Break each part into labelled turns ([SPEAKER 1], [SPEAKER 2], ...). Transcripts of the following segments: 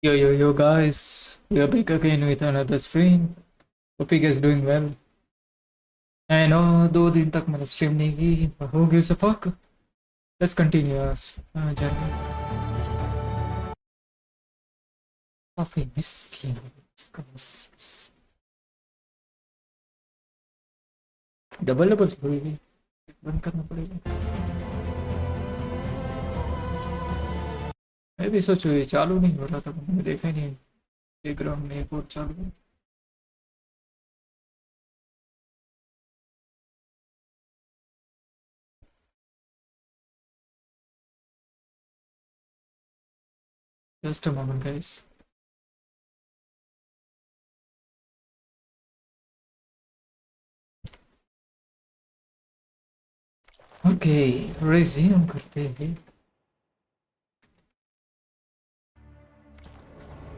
[SPEAKER 1] Yo guys, we are back again with another stream. Hope you guys doing well. I know 2 दिन तक मैंने stream नहीं की, but who gives a fuck? Let's continue our journey. काफी miss किया इसका miss double हुई बंद करना पड़ेगा. मैं भी सोचूं ये चालू नहीं हो रहा था, मैंने देखा ही नहीं बैकग्राउंड में एक और चालू है. Just a moment guys. Okay, resume करते हैं.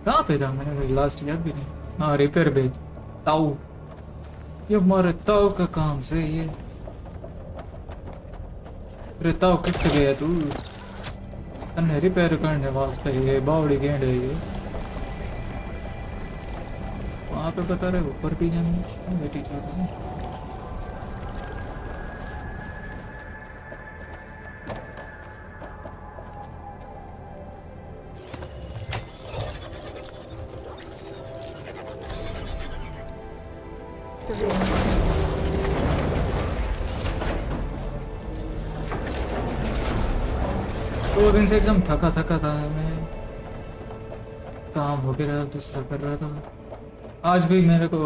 [SPEAKER 1] कहाँ पे था मैंने लास्ट याद भी नहीं. हाँ रिपेयर पे ताऊ. ये हमारे ताऊ का काम से ये. अरे ताऊ किट गया तू. तन्ने रिपेयर करने वास्ते ये बावड़ी गेंड है ये. वहाँ पे बता रहे ऊपर भी जाने बेटी चाहता हूँ. दो दिन से एकदम थका था मैं. काम हो गया रहा दूसरा कर रहा था. आज भी मेरे को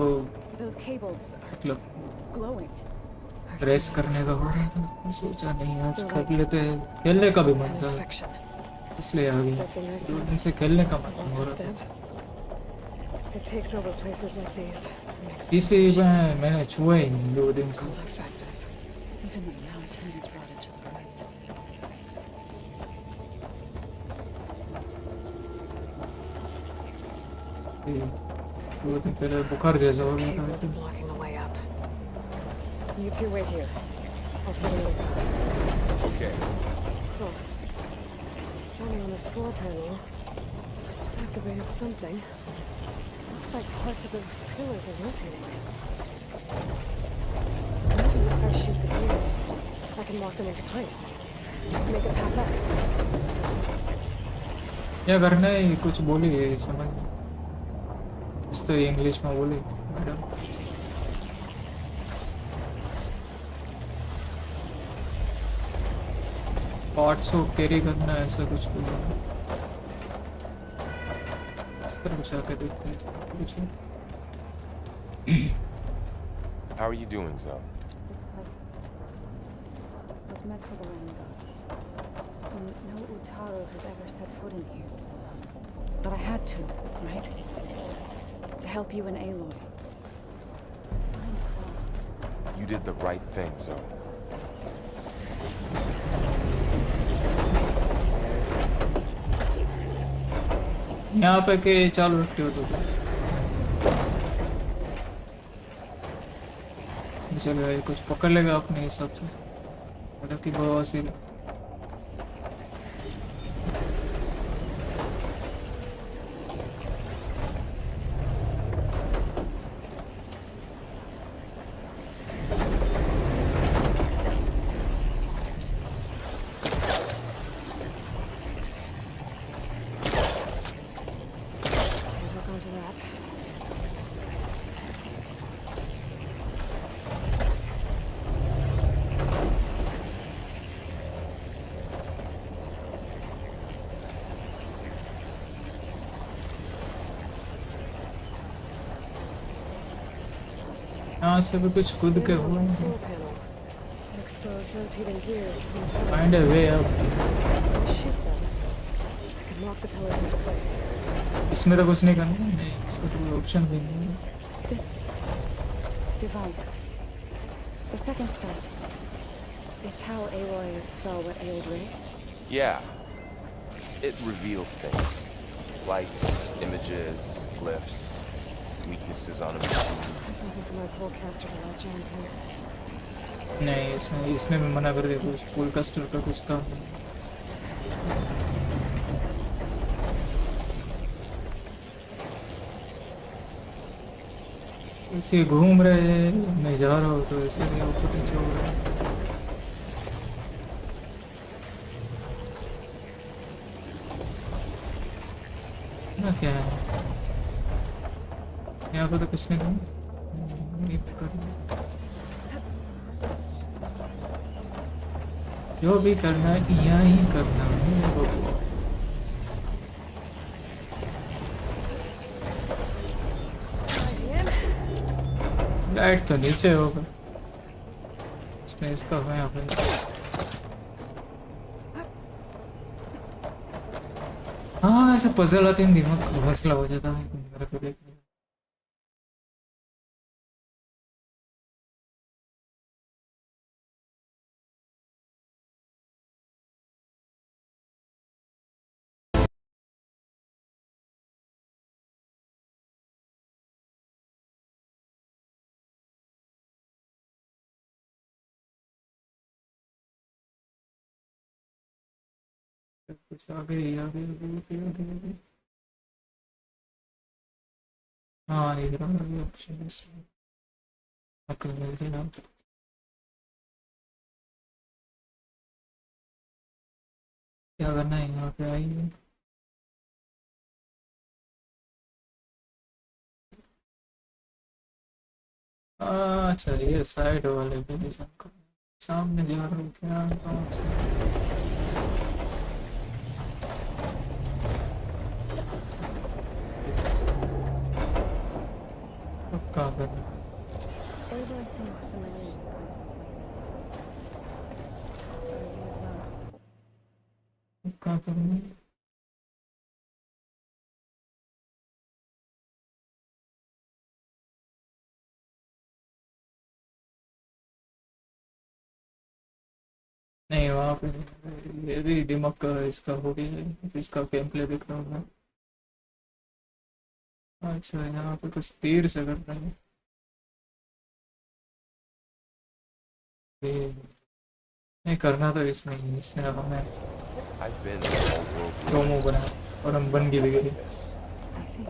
[SPEAKER 1] मतलब रेस करने का हो रहा था. सोचा नहीं आज कर लेते हैं. खेलने का भी मन था इसलिए आ गया. 2 दिन से खेलने का मन हो रहा था. इसी में मैंने छुआ ही नहीं 2 दिन से. दो दिन पहले बुखार जैसा हो गया था.
[SPEAKER 2] You two wait here. I'll put in the
[SPEAKER 3] Okay.
[SPEAKER 2] Cool. Standing on this floor panel, activated something. Looks like parts of those pillars are rotating. Maybe if I shoot the gears, I can lock them into place. Make it pop up.
[SPEAKER 1] क्या करना है कुछ बोली है समझ में. कुछ तो इंग्लिश में बोली मैडम. पार्ट्स को कैरी करना है ऐसा कुछ बोला. इस तरह कुछ आके देखते हैं कुछ.
[SPEAKER 3] How are you doing, Zoe?
[SPEAKER 2] This place was meant for the remnants. And no Utaro has ever set foot in here. But I had to, right? To help you and Aloy.
[SPEAKER 3] You did the right thing, Zoe.
[SPEAKER 1] यहाँ पे के चालू रखते हो तो चलो ये कुछ पकड़ लेगा अपने हिसाब से. मतलब कि बवासीर
[SPEAKER 2] Hook onto that.
[SPEAKER 1] यहाँ से भी कुछ कूद के हुए.
[SPEAKER 2] Floor panel. Exposed rotating gears.
[SPEAKER 1] Find a way up.
[SPEAKER 2] Shift them. I can lock the pillars into place.
[SPEAKER 1] इसमें तो कुछ नहीं करना है. नहीं इसमें तो कोई ऑप्शन भी नहीं है.
[SPEAKER 2] This device, the second sight, it's how Aloy saw what ailed Ray.
[SPEAKER 3] Yeah. It reveals things. Lights, images, glyphs, weaknesses on a machine.
[SPEAKER 2] There's nothing for my polecaster to latch onto.
[SPEAKER 1] नहीं इसने भी मना कर दिया. कुछ पुल castor का कुछ काम नहीं. ऐसे घूम रहे हैं, मैं जा रहा हूँ तो ऐसे भी ऊपर नीचे हो रहा है। ना क्या है यहाँ पे तो कुछ नहीं नहीं कर जो भी करना है यहाँ ही करना है बबुआ। लाइट तो नीचे होगा इसमें इसका है यहाँ पे। हाँ ऐसे पजल आते हैं दिमाग हौसला हो जाता है मेरे को देख। कुछ आगे आगे आगे आगे आगे आगे। हाँ ये रहा ये ऑप्शन इसमें अकल मिल गया। क्या करना है यहाँ पे आइए। अच्छा ये साइड वाले पोजीशन का सामने जा रहा हूँ क्या कौन सा अब क्या करना है?
[SPEAKER 2] Aloy seems familiar with places like this. Are you as well?
[SPEAKER 1] अब क्या करना है? नहीं वहाँ पे ये भी दिमाग का इसका हो गया है इसका गेम प्ले देख रहा हूँ। अच्छा यहाँ पे कुछ तीर से करना है। ये नहीं करना तो इसमें ही इसमें हमें
[SPEAKER 3] I've been all world
[SPEAKER 1] promo बना और हम बन भी गए।
[SPEAKER 2] I see.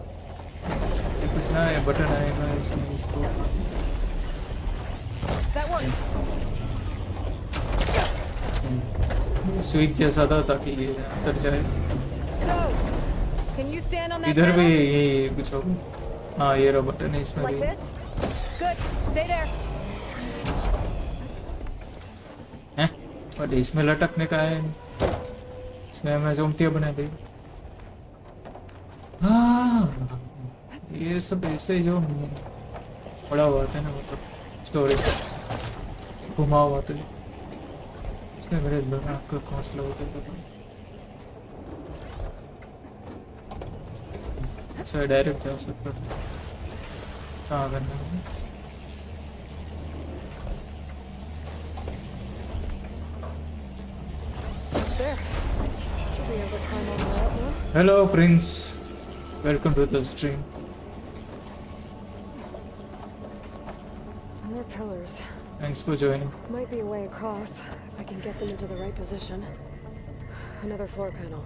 [SPEAKER 1] ये कुछ ना है बटन आएगा इसमें इसको
[SPEAKER 2] That works.
[SPEAKER 1] स्विच जैसा था ताकि ये अंदर जाए।
[SPEAKER 2] So, can you stand on that
[SPEAKER 1] इधर भी
[SPEAKER 2] panel?
[SPEAKER 1] ये कुछ होगा। हाँ ये रहा बटन है इसमें
[SPEAKER 2] Like
[SPEAKER 1] भी।
[SPEAKER 2] this? Good. Stay there.
[SPEAKER 1] हैं बट इसमें लटकने का है इसमें हमें जोमतियाँ बना दी। हाँ ये सब ऐसे जो पड़ा हुआ था ना मतलब स्टोरी घुमा हुआ था इसमें मेरे दिमाग का हौसला होता था। अच्छा डायरेक्ट जा सकता था कहाँ करना है?
[SPEAKER 2] There. Should be able to climb all the way up now.
[SPEAKER 1] Hello Prince, welcome to the stream.
[SPEAKER 2] More pillars.
[SPEAKER 1] Thanks for joining.
[SPEAKER 2] Might be a way across, if I can get them into the right position. Another floor panel.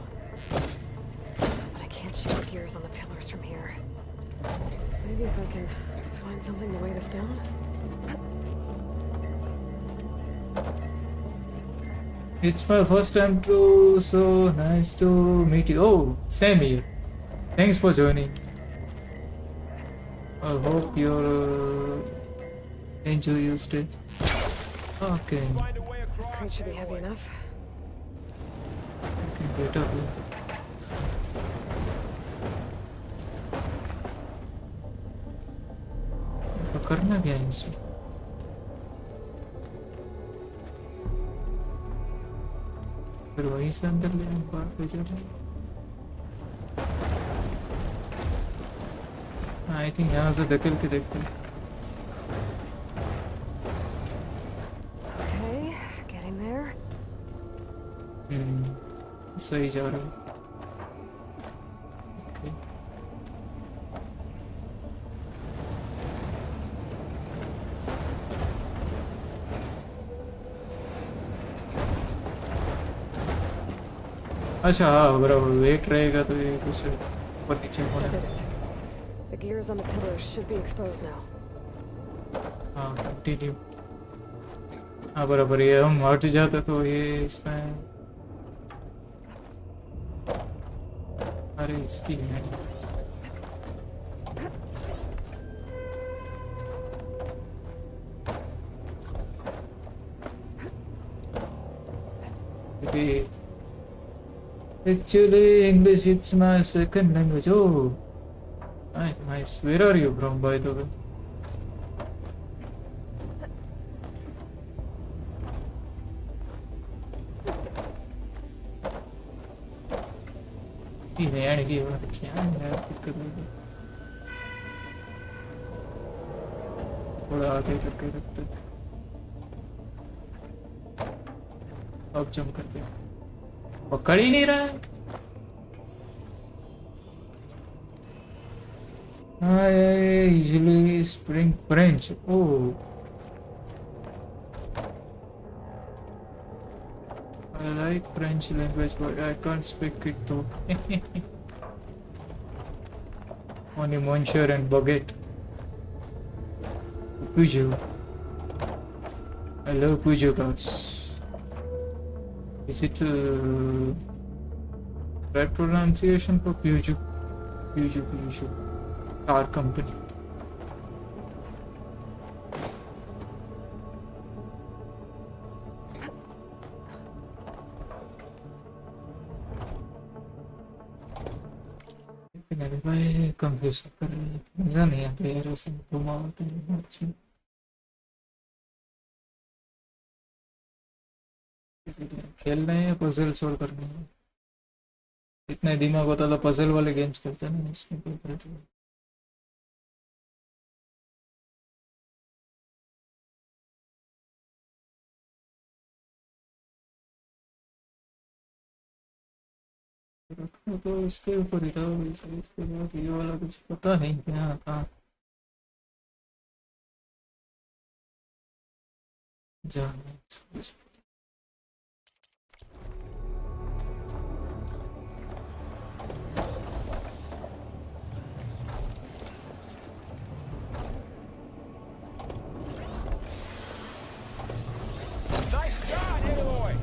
[SPEAKER 2] But I can't shoot the gears on the pillars from here. Maybe if I can find something to weigh this down?
[SPEAKER 1] It's my first time too, so nice to meet you. Oh, same here. Thanks for joining. I hope you're enjoy your stay. Okay,
[SPEAKER 2] This crate should be heavy enough.
[SPEAKER 1] get up here. तो करना क्या है इसमें? फिर वहीं से अंदर ले आए बाहर ले जा रहे आई थिंक यहाँ से धकेल के देखते हैं।
[SPEAKER 2] Okay, getting there.
[SPEAKER 1] सही जा रहा है। Okay. अच्छा हाँ बराबर वेट रहेगा तो ये कुछ ऊपर नीचे
[SPEAKER 2] I
[SPEAKER 1] होना
[SPEAKER 2] did it. The gears on the pillars should be exposed now.
[SPEAKER 1] हाँ कंटिन्यू। हाँ बराबर, ये हम हट जाते तो ये इसमें, अरे इसकी है actually English it's my second language. Oh, nice, nice. Where are you from, by the way? रहने की बात क्या है यार, दिक्कत है। थोड़ा आगे करके रखते, अब जंप करते हैं। पकड़ ही नहीं रहा है। I usually speak French. Oh, I like French language, but I can't speak it though. Only Monsieur and Baguette. Peugeot. I love Peugeot cars. Is it right pronunciation for Peugeot? Peugeot. Car company. भाई confuse कर रहे हैं, मजा नहीं आता यार ऐसे घुमाते हैं अच्छे। खेलना है या पजल सॉल्व करना है? इतना दिमाग होता तो पजल वाले गेम्स खेलते हैं ना, इसमें कोई फर्क नहीं। रखना तो इसके ऊपर ही था, इसके बाद ये वाला कुछ पता नहीं क्या था। जाना
[SPEAKER 3] Nice shot, Aloy!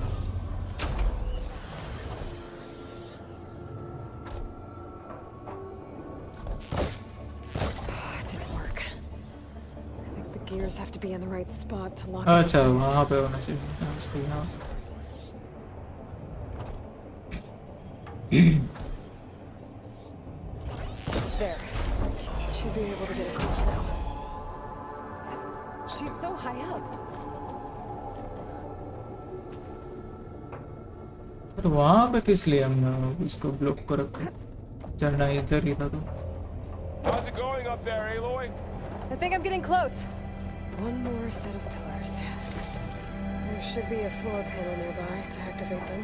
[SPEAKER 2] It didn't work. I think the gears have to be in the right spot to lock
[SPEAKER 1] अच्छा
[SPEAKER 2] into place.
[SPEAKER 1] वहाँ पे होना चाहिए। हाँ, उसके यहाँ
[SPEAKER 2] There. Should be able to get across now. She's so high up.
[SPEAKER 1] पर वहाँ पे किस लिए हम इसको ब्लॉक कर रखा? चलना इधर ही था तो।
[SPEAKER 3] How's it going up there, Aloy?
[SPEAKER 2] I think I'm getting close. One more set of pillars. There should be a floor panel nearby to activate them.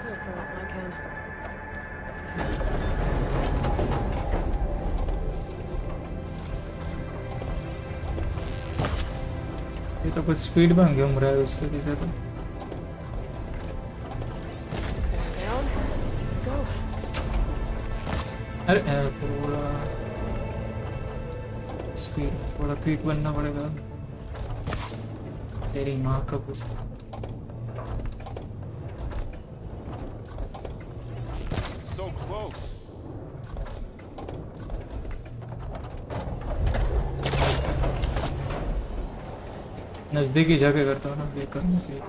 [SPEAKER 2] I'll pull out my can.
[SPEAKER 1] ये तो कुछ speed में घूम रहा है उससे भी ज़्यादा।
[SPEAKER 2] Down. Go.
[SPEAKER 1] अरे थोड़ा स्पीड, थोड़ा फीट बनना पड़ेगा। तेरी माँ का कुछ
[SPEAKER 3] So close.
[SPEAKER 1] नजदीकी जाके करता हूँ ना, ये करना चाहिए।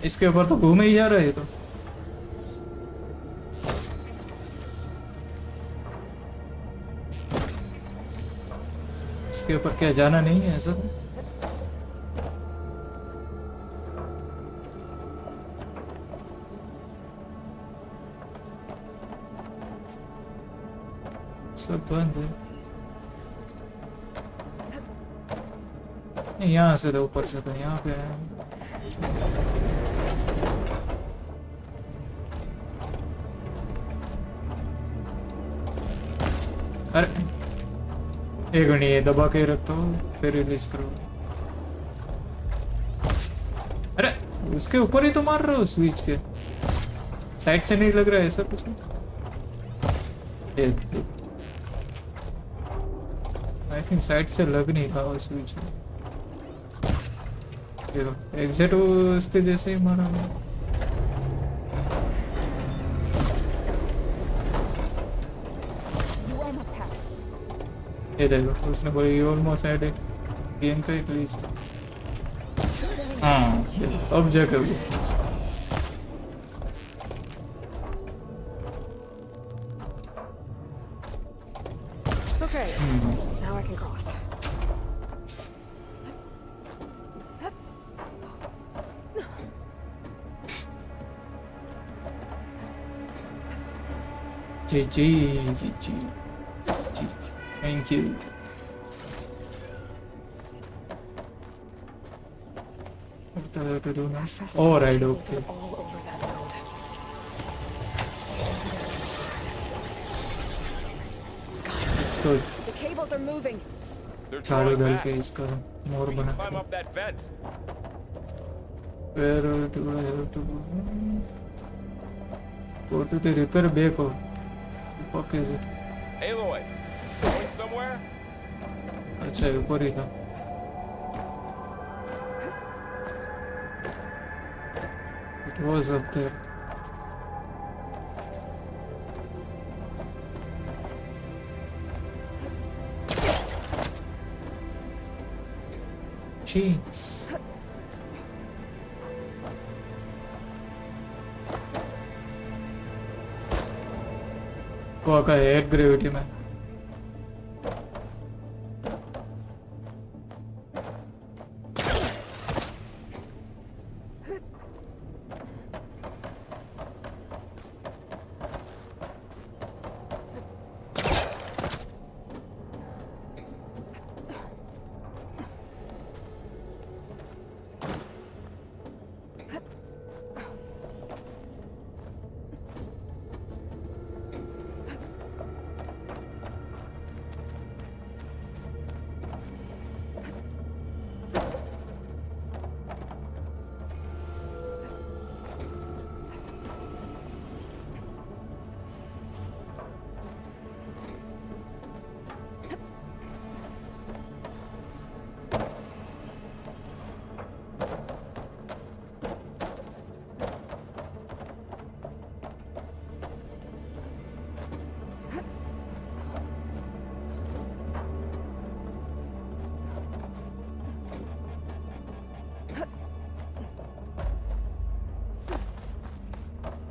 [SPEAKER 1] इसके ऊपर तो घूम ही जा रहा है ये तो। इसके ऊपर क्या जाना नहीं है ऐसा? सब बंद है। नहीं, यहाँ से तो ऊपर से तो यहाँ पे है। अरे एक मिनट, ये दबा के रखता हूँ फिर रिलीज करो। अरे उसके ऊपर ही तो मार रहे हो स्विच के। साइड से नहीं लग रहा है ऐसा कुछ? आई थिंक साइड से लग नहीं रहा उस बीच में। देखो एग्जिट उसके जैसे ही मारा मैं। ये देखो उसने बोली you almost had it. Game का एक रीच। हाँ देखो, अब जाकर भी
[SPEAKER 2] Okay, now I can cross.
[SPEAKER 1] जी जी जी जी जी thank you. What do I have to do now?
[SPEAKER 2] Festus's
[SPEAKER 1] Oh right,
[SPEAKER 2] cables
[SPEAKER 1] okay.
[SPEAKER 2] are all over that road.
[SPEAKER 1] इसको
[SPEAKER 2] The cables are moving.
[SPEAKER 3] They're
[SPEAKER 1] झाड़ू
[SPEAKER 3] drawing
[SPEAKER 1] डाल
[SPEAKER 3] back.
[SPEAKER 1] के इसका मोर
[SPEAKER 3] We
[SPEAKER 1] बना
[SPEAKER 3] can climb
[SPEAKER 1] के।
[SPEAKER 3] up that vent.
[SPEAKER 1] Where do I have to go? Go to the repair bay को। What is it?
[SPEAKER 3] Aloy, going somewhere?
[SPEAKER 1] अच्छा ऊपर ही था। It was up there. Jeez. वो का हेड ग्रेविटी में।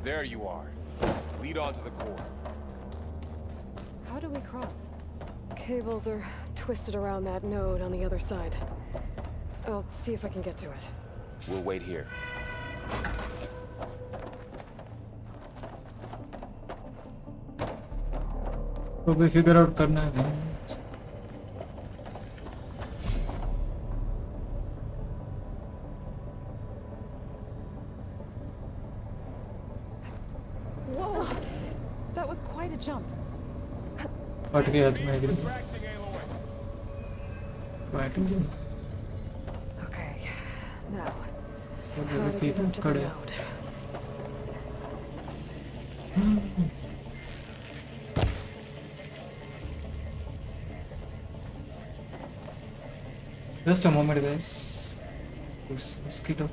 [SPEAKER 3] There you are. Lead on to the core.
[SPEAKER 2] How do we cross? Cables are twisted around that node on the other side. I'll see if I can get to it.
[SPEAKER 3] We'll wait here.
[SPEAKER 1] तो भी figure out करना है।
[SPEAKER 2] Whoa! That was quite a jump.
[SPEAKER 1] फट गया तो मैं गिर
[SPEAKER 3] Retracting, Aloy.
[SPEAKER 1] गया।
[SPEAKER 2] Okay, now
[SPEAKER 1] तो
[SPEAKER 2] how to
[SPEAKER 1] ठीक
[SPEAKER 2] get up to the
[SPEAKER 1] खड़े।
[SPEAKER 2] node. Just a moment, guys. This mosquito.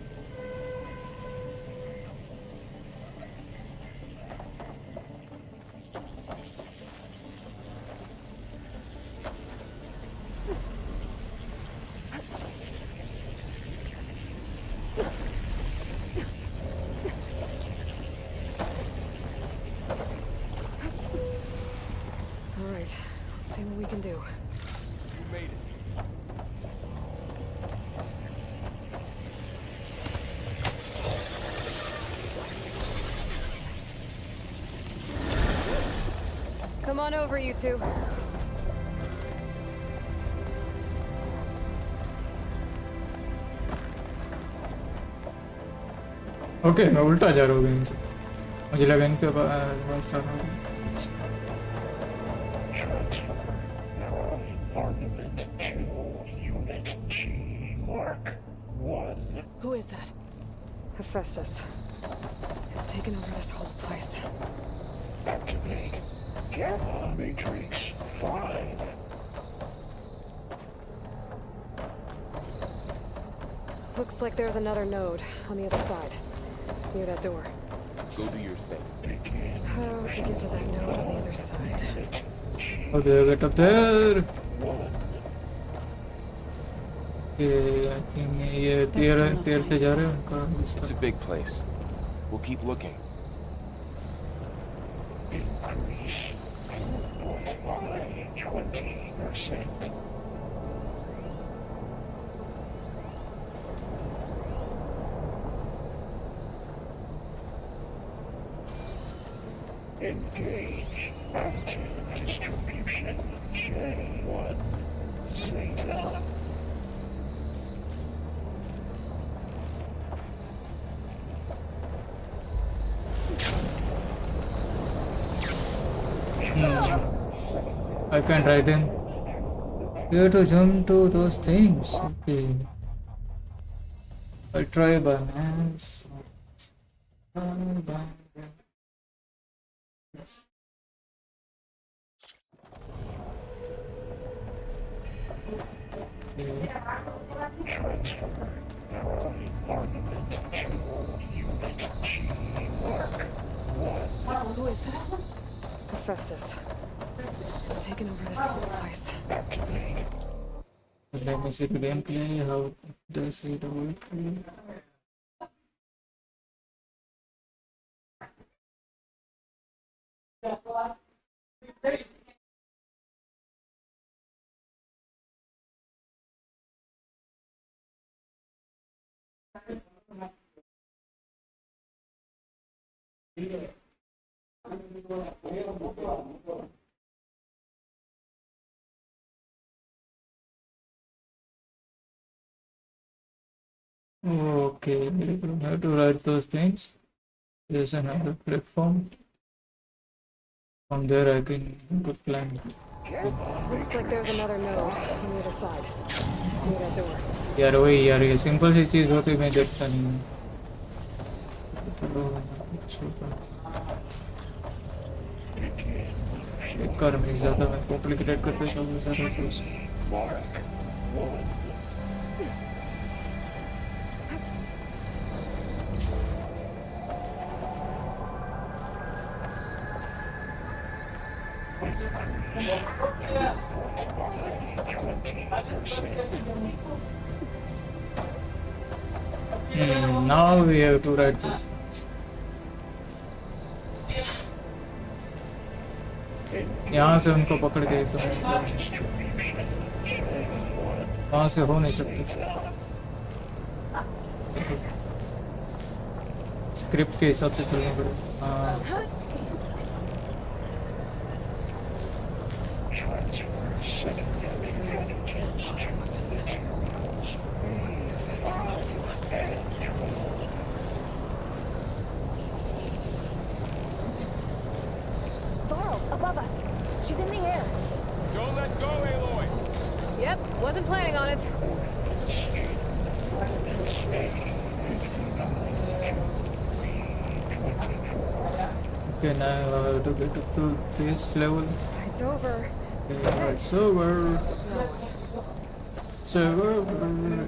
[SPEAKER 2] All right, let's see what we can do.
[SPEAKER 3] You made it.
[SPEAKER 2] Come on over, you two.
[SPEAKER 1] Okay मैं उल्टा जा रहा हूँ इनसे। मुझे लगा इनके पास चढ़ना होगा।
[SPEAKER 4] Transfer neural armament to Unit G Mark 1.
[SPEAKER 2] Who is that? Hephaestus. It's taken over this whole place.
[SPEAKER 4] Activate. Gamma Matrix 5.
[SPEAKER 2] Looks like there's another node on the other side, near that door.
[SPEAKER 3] Go do your thing.
[SPEAKER 4] Begin.
[SPEAKER 2] How to get to that node on the other side?
[SPEAKER 1] How do I get up there?
[SPEAKER 4] 1.
[SPEAKER 1] Okay, I think ये तेरते जा रहे हैं उनका
[SPEAKER 3] It's a
[SPEAKER 1] उसका.
[SPEAKER 3] big place. We'll keep looking.
[SPEAKER 4] Increase throughput by 20%. Engage active distribution J1 Zeta.
[SPEAKER 1] I can try them. You have to jump to those things. Okay. I'll try by mass. Try by yes. Okay.
[SPEAKER 4] Transfer Aloy armament to unit G Mark 1.
[SPEAKER 2] Who is that? Hephaestus. It's taken over this whole place.
[SPEAKER 4] Activate.
[SPEAKER 1] Let me see the gameplay. How does it work? Okay, we don't have to write those things. There's another platform. From there I can go climb.
[SPEAKER 2] Looks like there's another node on the other side, near that door.
[SPEAKER 1] यार वही यार ये simple सी चीज होती मैं देखता नहीं हूँ. कर मैं ज़्यादा मैं कॉम्प्लिकेटेड कर देता हूँ सारा चीज़.
[SPEAKER 4] Mark 1.
[SPEAKER 1] Now we have to write these things. यहाँ से उनको पकड़ के तो वहाँ से हो नहीं सकते. स्क्रिप्ट के हिसाब से चलना पड़ेगा. हाँ.
[SPEAKER 2] These carriers are carrying a lot of weapons. What is Hephaestus up to? Thorl, above us. She's in the air.
[SPEAKER 3] Don't let go, Aloy!
[SPEAKER 2] Yep, wasn't planning on it.
[SPEAKER 1] Okay, now I have to get up to this level.
[SPEAKER 2] It's over.
[SPEAKER 1] Okay, it's over.
[SPEAKER 2] Now what?
[SPEAKER 1] It's over.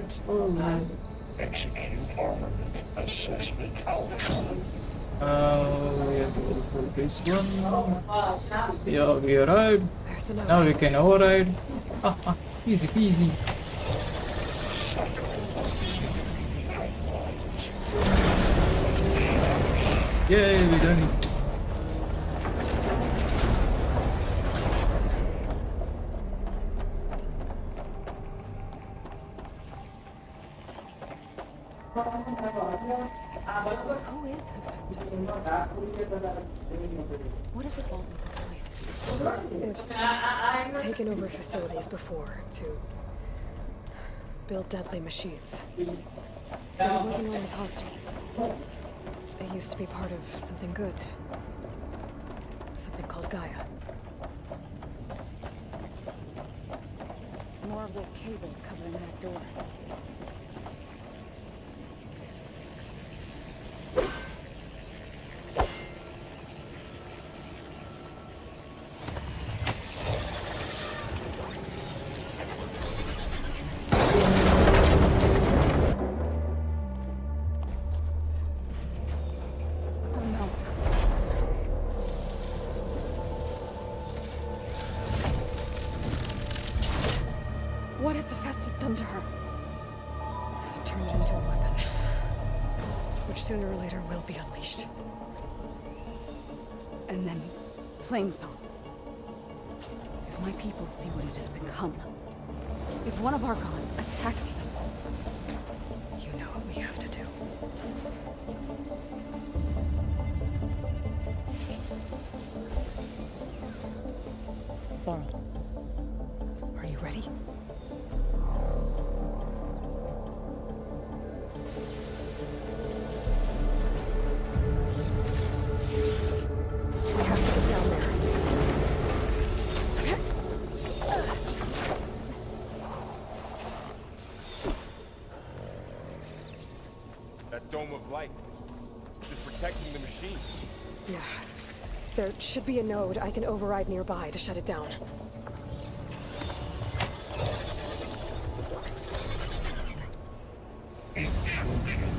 [SPEAKER 1] It's over.
[SPEAKER 4] Execute armament assessment outcome.
[SPEAKER 1] We have to go for this one. Yeah, we arrived.
[SPEAKER 2] There's the node.
[SPEAKER 1] Now we can override. Easy peasy. Yay, we done it.
[SPEAKER 2] Who is Hephaestus? What is it want with this place? It's taken over facilities before to build deadly machines. But it wasn't always hostile. It used to be part of something good. Something called Gaia.
[SPEAKER 5] More of those cables covering that door.
[SPEAKER 2] which sooner or later will be unleashed.
[SPEAKER 5] And then, plain song. If my people see what it has become, if one of our gods attacks them,
[SPEAKER 2] You know what we have to do.
[SPEAKER 5] Laurel,
[SPEAKER 2] Are you ready? We have to get down there.
[SPEAKER 3] That dome of light. Just protecting the machine.
[SPEAKER 2] Yeah. There should be a node I can override nearby to shut it down.
[SPEAKER 4] Intrusion.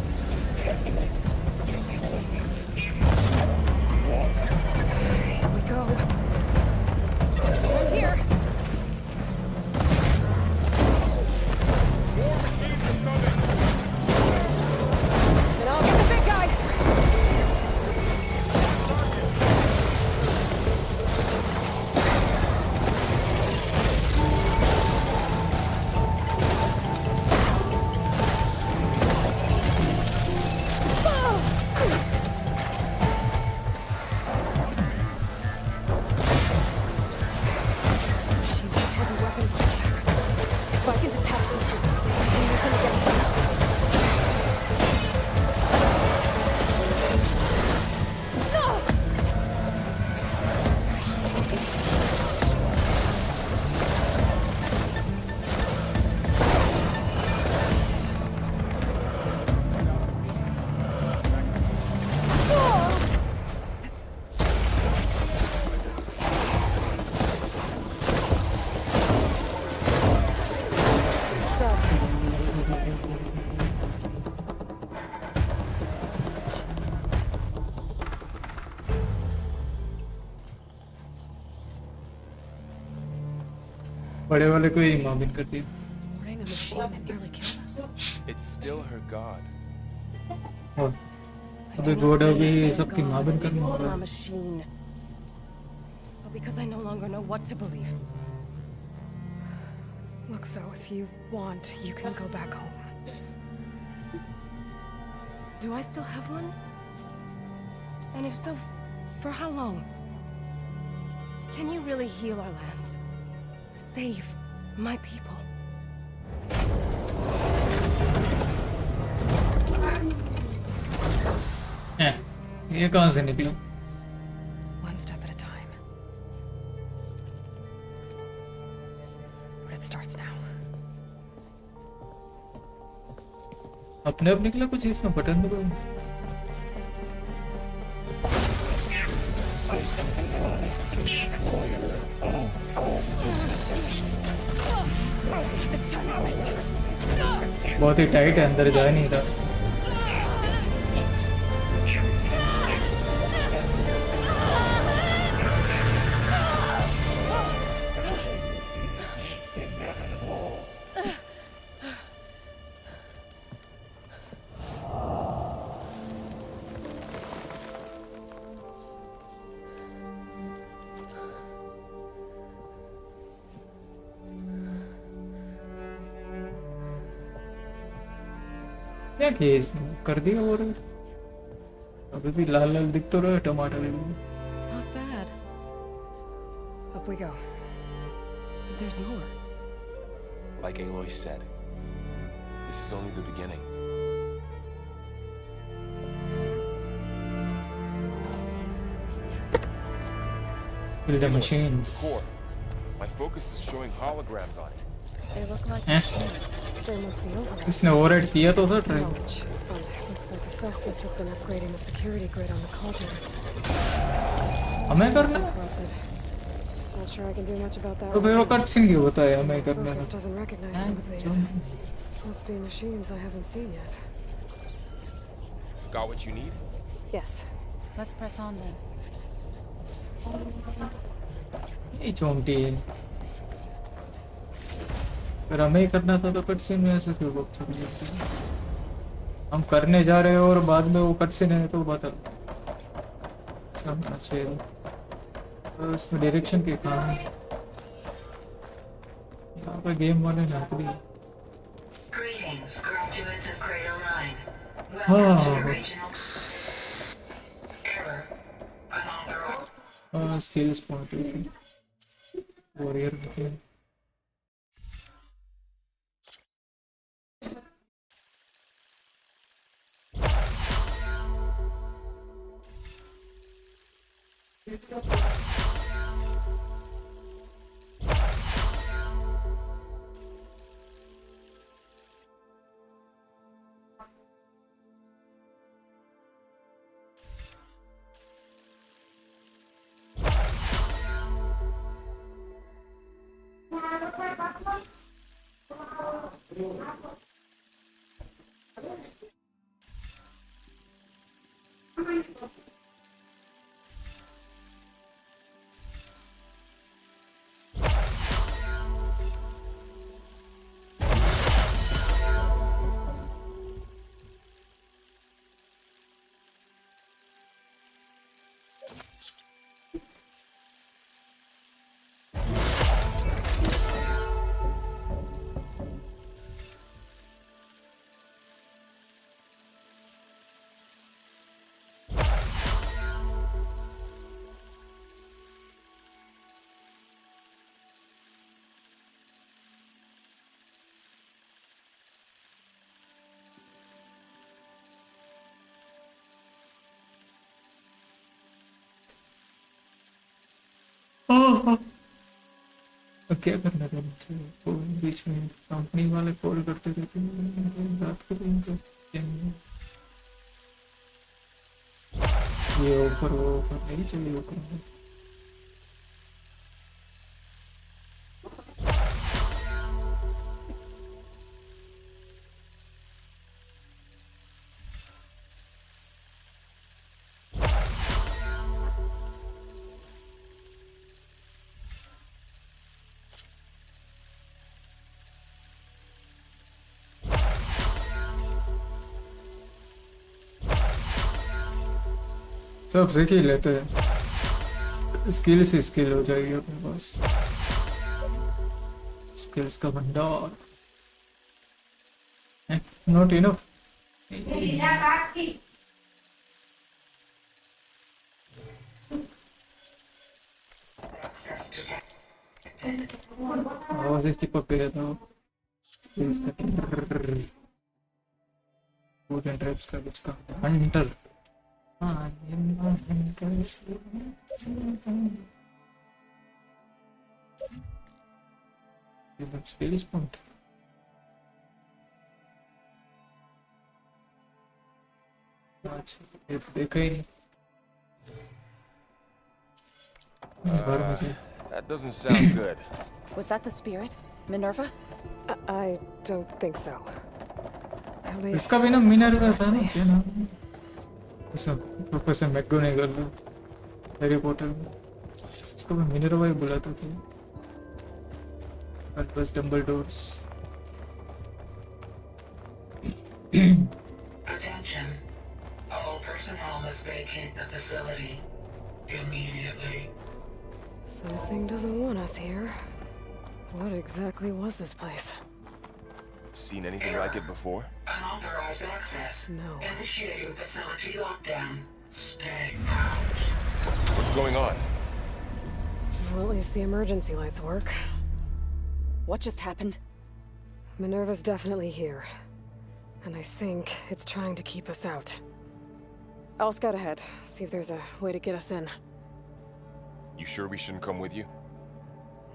[SPEAKER 2] Here we go. I'm here.
[SPEAKER 3] More machines are coming!
[SPEAKER 2] And I'll get the big guy. Machines have heavy weapons on attack. If I can detach them soon, I can use them against them.
[SPEAKER 1] बड़े वाले को ही मॉबिन करती है।
[SPEAKER 2] Bring a machine that nearly killed us.
[SPEAKER 3] It's still her god.
[SPEAKER 1] और
[SPEAKER 2] I
[SPEAKER 1] अबे
[SPEAKER 2] do not
[SPEAKER 1] घोड़ा
[SPEAKER 2] believe
[SPEAKER 1] भी
[SPEAKER 2] in
[SPEAKER 1] सबकी
[SPEAKER 2] God
[SPEAKER 1] मॉबिन करनी
[SPEAKER 2] or
[SPEAKER 1] होगा।
[SPEAKER 2] a machine. But because I no longer know what to believe. Look, so if you want, you can go back home. Do I still have one? And if so, for how long? Can you really heal our lands? Save my people?
[SPEAKER 1] ये कहाँ से निकला?
[SPEAKER 2] One step at a time. But it starts now.
[SPEAKER 1] अपने आप निकला कुछ इसमें button दबाओ। बहुत ही टाइट है, अंदर जा नहीं रहा। क्या किया इसने? कर दिया और अभी भी लाल लाल दिख तो रहा है टमाटर भी।
[SPEAKER 2] Not bad. Up we go. But there's more.
[SPEAKER 3] Like Aloy said, this is only the beginning.
[SPEAKER 1] Kill the
[SPEAKER 3] The
[SPEAKER 1] machines.
[SPEAKER 3] core. My focus is showing holograms on it.
[SPEAKER 2] They look like
[SPEAKER 1] Eh?
[SPEAKER 2] machines. They must be overrides.
[SPEAKER 1] इसने override किया तो था try.
[SPEAKER 2] Knowledge. But looks like Hephaestus has been upgrading the security grid on the cauldrons.
[SPEAKER 1] हमें
[SPEAKER 2] It's
[SPEAKER 1] करना?
[SPEAKER 2] been corrupted. Not sure I can do much about that.
[SPEAKER 1] तो फिर वो
[SPEAKER 2] right now.
[SPEAKER 1] Cut scene क्यों होता है हमें करना?
[SPEAKER 2] Focus doesn't recognize some of these. Must be machines I haven't seen yet.
[SPEAKER 3] Got what you need?
[SPEAKER 2] Yes.
[SPEAKER 5] let's press on then.
[SPEAKER 1] ये चोमटी है। अगर हमें करना था तो कट सीन में ऐसे क्यों बक चली जाती है? हम करने जा रहे हैं और बाद में वो कट से नहीं तो बता समझना चाहिए तो इसमें डायरेक्शन के कहाँ है यहाँ पे गेम वाले नकली
[SPEAKER 6] Greetings, graduates of grade 9.
[SPEAKER 1] Oh.
[SPEAKER 6] Welcome to the regional error. Unauthorized.
[SPEAKER 1] Skills point warrior में अब क्या करना था मुझे वो बीच में कंपनी वाले कॉल करते रहते हैं रात को भी इनको क्या नहीं ये ऑफर वो ऑफर नहीं चाहिए ऑफर सब से ही लेते हैं स्किल से स्किल हो जाएगी अपने पास स्किल्स का भंडार नॉट इनफ आवाज इस चिपक गया था स्किल्स का फूड एंड ट्रैप्स का कुछ का हंटर Skill is point. अच्छा देखा ही नहीं
[SPEAKER 3] That doesn't sound good.
[SPEAKER 5] Was that the spirit? Minerva?
[SPEAKER 2] I don't think so. At least
[SPEAKER 1] इसका भी ना मिनर्वा था ना क्या नाम उसका प्रोफेसर मैकगोनेगल हैरी पॉटर में इसको भी मिनर्वा ही बुलाता था albus डंबलडोर्स
[SPEAKER 6] Attention. All personnel must vacate the facility immediately.
[SPEAKER 2] something doesn't want us here. What exactly was this place?
[SPEAKER 3] Seen anything like it before?
[SPEAKER 6] Unauthorized access.
[SPEAKER 2] No.
[SPEAKER 6] Initiating facility lockdown. Stay out.
[SPEAKER 3] What's going on?
[SPEAKER 2] Well, at least the emergency lights work.
[SPEAKER 5] What just happened?
[SPEAKER 2] Minerva's definitely here. And I think it's trying to keep us out. I'll scout ahead, see if there's a way to get us in.
[SPEAKER 3] You sure we shouldn't come with you?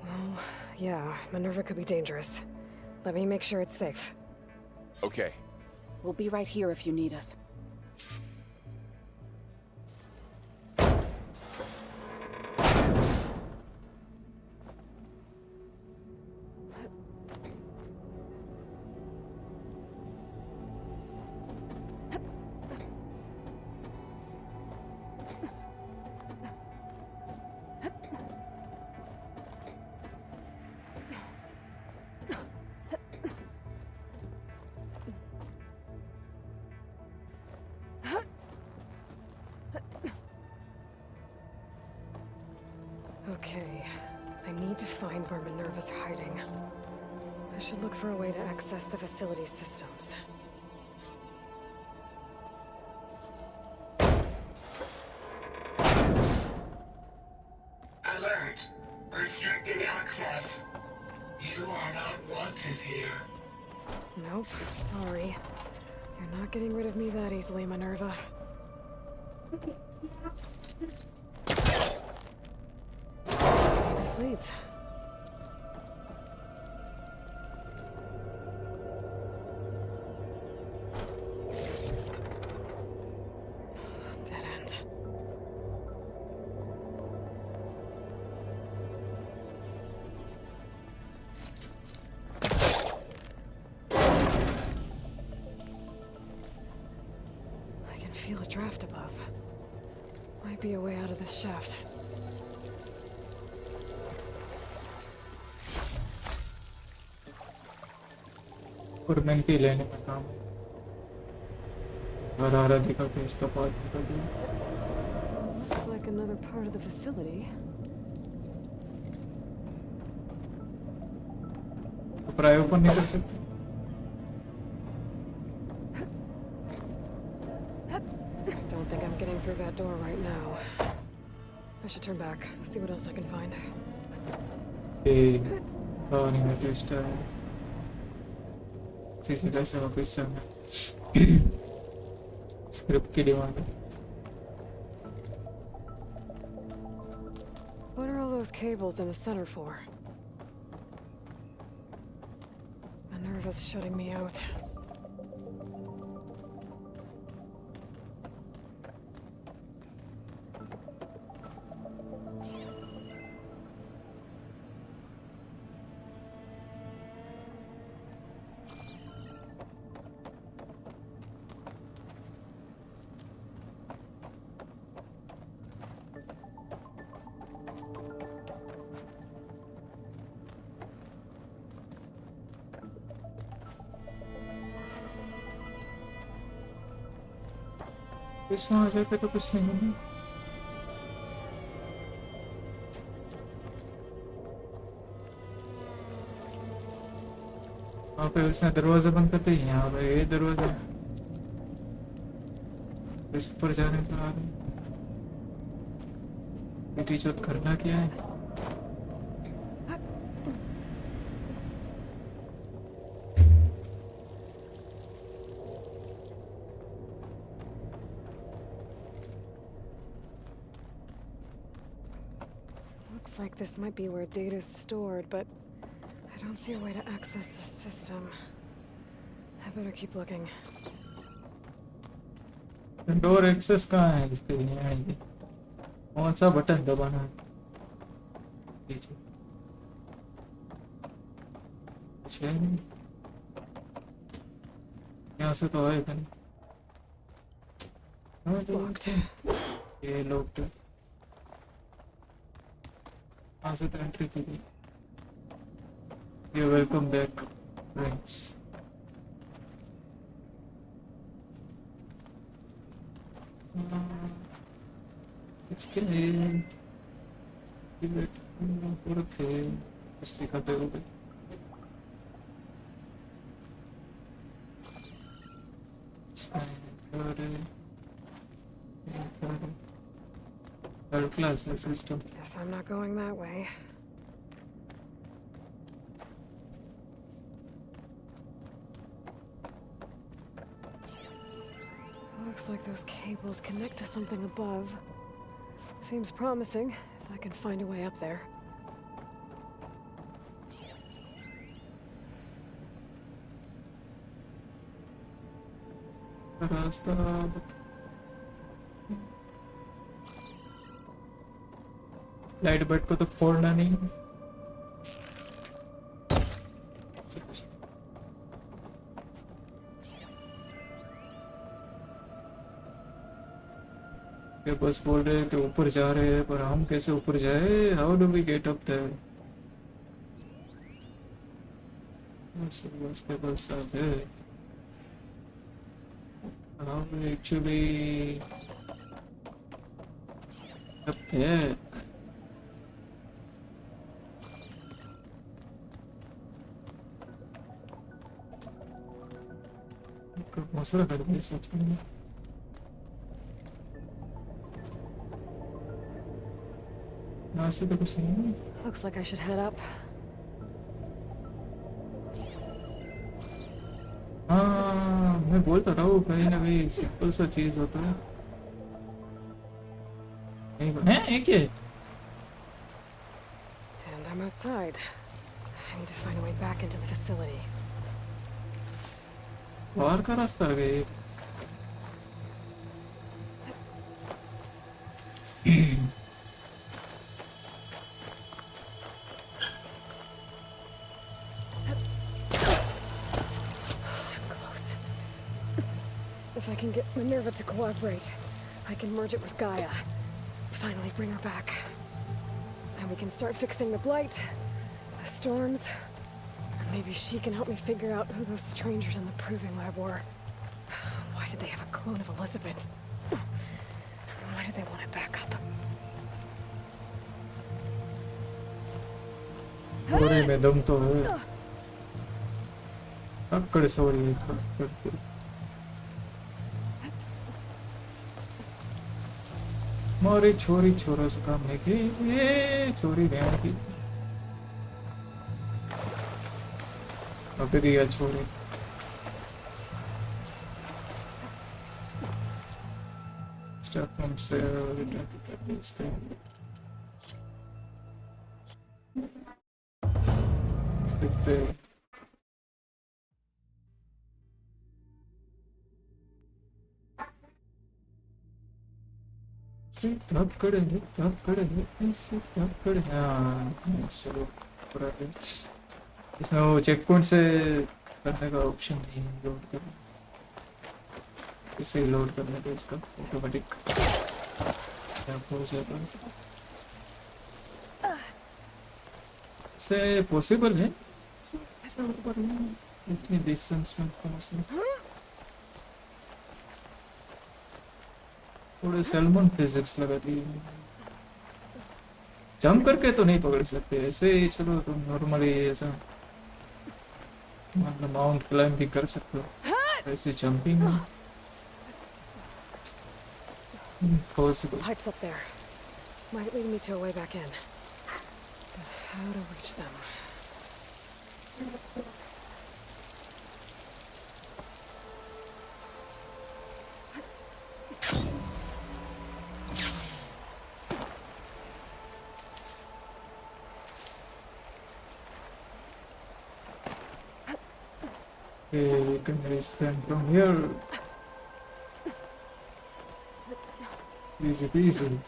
[SPEAKER 2] Well, yeah, Minerva could be dangerous. Let me make sure it's safe.
[SPEAKER 3] Okay.
[SPEAKER 5] We'll be right here if you need us.
[SPEAKER 2] Okay. I need to find where Minerva's hiding. I should look for a way to access the facility systems.
[SPEAKER 6] Alert! Restricted access. You are not wanted here.
[SPEAKER 2] Nope, sorry. You're not getting rid of me that easily, Minerva. Let's see where this leads. Dead end. I can feel a draft above. Might be a way out of this shaft.
[SPEAKER 1] परमेंटी लेने में काम हरा दिखा के इसका part निकल गया।
[SPEAKER 2] Looks like another part of the facility.
[SPEAKER 1] तो प्राय ओपन नहीं कर सकते।
[SPEAKER 2] Don't think I'm getting through that door right now. I should turn back, see what else I can find.
[SPEAKER 1] ये नहीं मैं ट्विस्ट है। चीज़ें कैसे वापस जाना? स्क्रिप्ट की डिमांड है।
[SPEAKER 2] What are all those cables in the center for? Minerva's shutting me out.
[SPEAKER 1] इसमें आ जाके तो कुछ नहीं है। वहाँ पे उसने दरवाजा बंद करते ही यहाँ पे ये दरवाजा इस ऊपर जाने का आ रहा है। टीचर करना क्या है?
[SPEAKER 2] Looks like this might be where data's stored, but I don't see a way to access the system. I better keep looking.
[SPEAKER 1] Door access कहाँ है इसके लिए आएंगे? कौन सा बटन दबाना है? पीछे कुछ है नहीं। यहाँ से तो आए थे नहीं। हाँ,
[SPEAKER 2] Locked.
[SPEAKER 1] ये लोग कहाँ से तो एंट्री की थी। ये वेलकम बैक फ्रेंड्स। कुछ क्या है? ये पूरा थे कुछ दिखाते हुए। Third class system.
[SPEAKER 2] Guess I'm not going that way. Looks like those cables connect to something above. Seems promising, if I can find a way up there.
[SPEAKER 1] रास्ता लाइट बल्ब को तो फोड़ना नहीं है। ये बस बोल रहे हैं कि ऊपर जा रहे हैं, पर हम कैसे ऊपर जाए? How do we get up there? बस के बस आते how we actually up there? मोसरा कर दिया सच में ना से तो कुछ नहीं
[SPEAKER 2] Looks like I should head up.
[SPEAKER 1] हाँ मैं बोलता रहा हूँ कहीं ना कहीं सिंपल सा चीज होता है नहीं है एक ही
[SPEAKER 2] And I'm outside. I need to find a way back into the facility.
[SPEAKER 1] बाहर का रास्ता आ गया
[SPEAKER 2] Close. If I can get Minerva to cooperate, I can merge it with Gaia. Finally bring her back. And we can start fixing the blight, the storms. And maybe she can help me figure out who those strangers in the proving lab were. Why did they have a clone of Elizabeth? Why did they want to back up?
[SPEAKER 1] गोरे में दम तो है अक्कड़ sorry मारे छोरी छोरा से काम है कि ये छोरी बहन की अबे दिया छोरी start from cell return to practice stick there से तब करेंगे ऐसे तब करेंगे हाँ चलो पूरा है इसमें वो चेक पॉइंट से करने का ऑप्शन नहीं है लोड करने इसे लोड करने का इसका ऑटोमेटिक हो जाता है से पॉसिबल है इतनी डिस्टेंस में पहुंचना थोड़े सैल्मन फिजिक्स लगा दी जंप करके तो नहीं पकड़ सकते ऐसे ही चलो तुम नॉर्मली ऐसा मतलब माउंट क्लाइंब भी कर सकते हो ऐसे jumping possible
[SPEAKER 2] Pipes up there. Might lead me to a way back in. But how to reach them?
[SPEAKER 1] Okay, we can reach them from here. Easy peasy.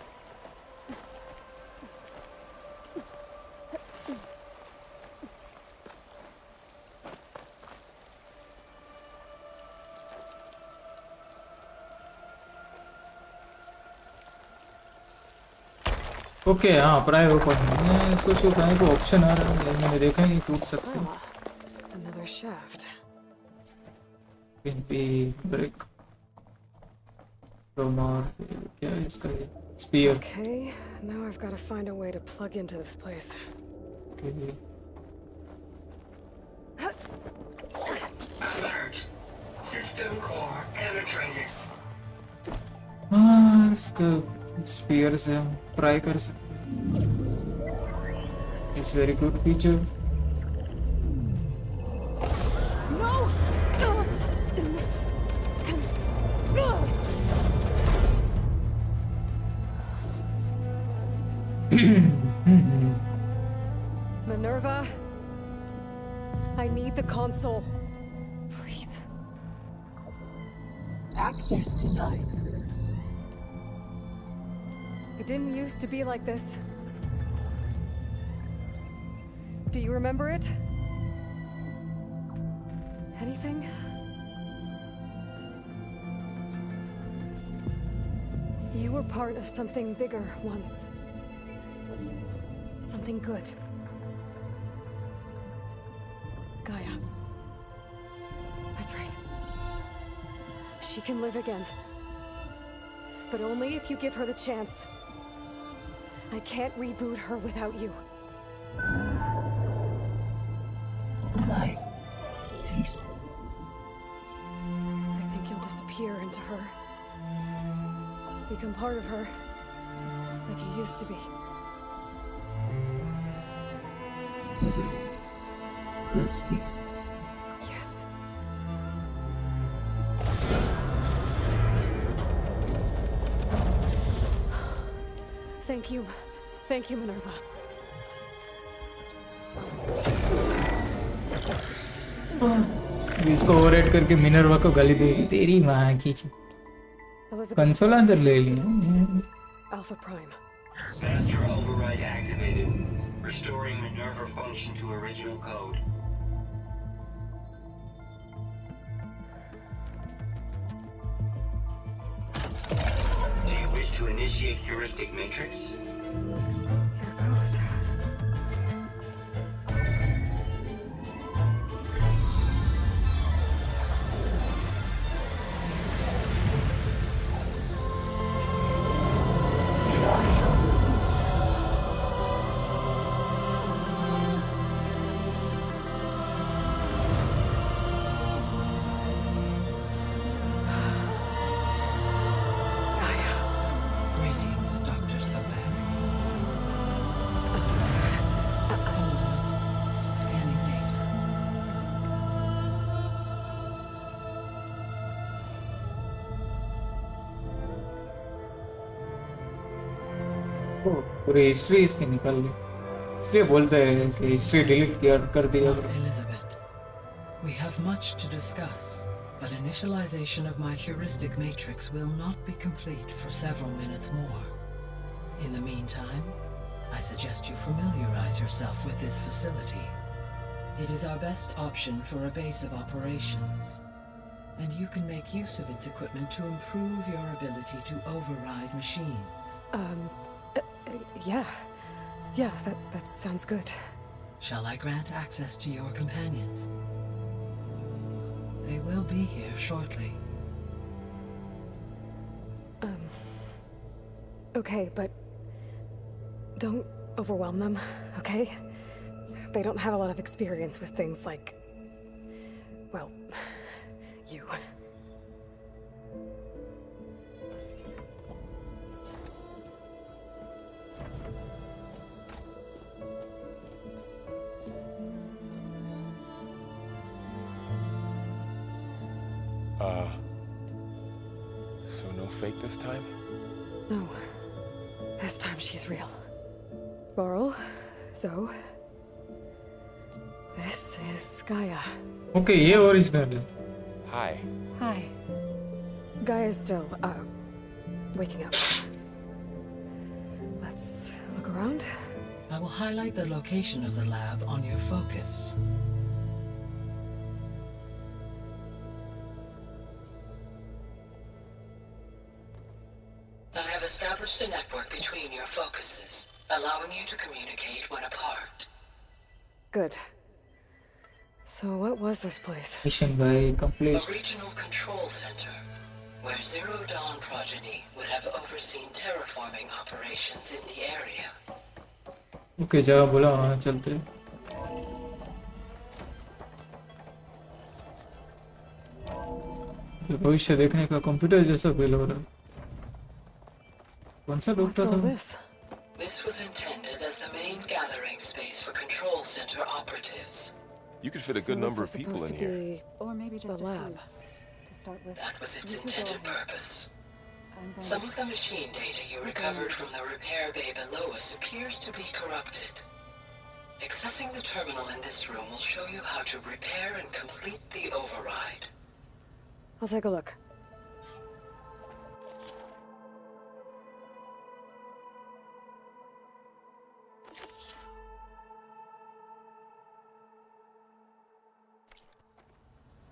[SPEAKER 1] Okay हाँ प्राय open मैं सोचो कहीं को ऑप्शन आ रहा है मैंने देखा ही टूट सकते हैं
[SPEAKER 2] Ah, another shaft.
[SPEAKER 1] can be brick from our क्या है इसका ये spear
[SPEAKER 2] Okay, now I've got to find a way to plug into this place.
[SPEAKER 1] okay.
[SPEAKER 6] Alert. System core penetrated.
[SPEAKER 1] हाँ इसका spear से हम try कर सकते हैं it's very good feature
[SPEAKER 2] Minerva, I need the console. Please.
[SPEAKER 7] Access denied.
[SPEAKER 2] It didn't used to be like this. Do you remember it? Anything? You were part of something bigger once. Something good. Gaia. That's right. She can live again. But only if you give her the chance. I can't reboot her without you.
[SPEAKER 7] Aloy, cease.
[SPEAKER 2] I think peer into her. Become part of her. Like you used to be.
[SPEAKER 7] Is it? Yes.
[SPEAKER 2] Yes. Thank you. Thank you, Minerva.
[SPEAKER 1] इसको override करके Minerva को गाली दे रही तेरी माँ की
[SPEAKER 2] Elizabeth,
[SPEAKER 1] console अंदर ले लिया
[SPEAKER 2] Alpha Prime.
[SPEAKER 8] Master override activated. Restoring Minerva function to original code. Do you wish to initiate heuristic matrix?
[SPEAKER 2] Here goes.
[SPEAKER 7] Greetings, Dr. Sobek. Scanning data.
[SPEAKER 1] पूरी हिस्ट्री इसकी निकल ली इसलिए बोलते हैं कि हिस्ट्री डिलीट किया कर दिया
[SPEAKER 7] Not Elizabeth. We have much to discuss, but initialization of my heuristic matrix will not be complete for several minutes more. In the meantime, I suggest you familiarize yourself with this facility. It is our best option for a base of operations, and you can make use of its equipment to improve your ability to override machines.
[SPEAKER 2] Yeah. Yeah, that sounds good.
[SPEAKER 7] Shall I grant access to your companions? They will be here shortly.
[SPEAKER 2] Okay, but don't overwhelm them, okay? They don't have a lot of experience with things like, well, you.
[SPEAKER 3] So no fake this time?
[SPEAKER 2] No. This time she's real. Laurel, Zoe. This is Gaia.
[SPEAKER 1] Okay ये original है
[SPEAKER 3] Hi.
[SPEAKER 2] Hi. Gaia's still, waking up. Let's look around.
[SPEAKER 7] I will highlight the location of the lab on your focus. I have established a network between your focuses, allowing you to communicate when apart.
[SPEAKER 2] Good. So what was this place?
[SPEAKER 1] Mission भाई
[SPEAKER 7] A
[SPEAKER 1] complete
[SPEAKER 7] regional control center, where Zero Dawn progeny would have overseen terraforming operations in the area.
[SPEAKER 1] Okay जा बोला हाँ चलते भविष्य देखने का computer जैसा feel हो रहा है कौन सा
[SPEAKER 2] What's
[SPEAKER 1] डॉक्टर
[SPEAKER 2] all
[SPEAKER 1] था
[SPEAKER 2] this?
[SPEAKER 7] This was intended as the main gathering space for control center operatives.
[SPEAKER 3] You could fit a
[SPEAKER 2] So
[SPEAKER 3] good
[SPEAKER 2] this
[SPEAKER 3] number
[SPEAKER 2] was
[SPEAKER 3] of people
[SPEAKER 2] supposed
[SPEAKER 3] in
[SPEAKER 2] to
[SPEAKER 3] here.
[SPEAKER 2] be
[SPEAKER 5] Or maybe
[SPEAKER 2] the
[SPEAKER 5] just a
[SPEAKER 2] lab.
[SPEAKER 5] few, to start with.
[SPEAKER 7] That was its
[SPEAKER 5] You two go
[SPEAKER 7] intended
[SPEAKER 5] ahead.
[SPEAKER 7] purpose.
[SPEAKER 5] I'm going
[SPEAKER 7] Some of the machine data you recovered from the repair bay below us appears to be corrupted. Accessing the terminal in this room will show you how to repair and complete the override.
[SPEAKER 2] I'll take a look.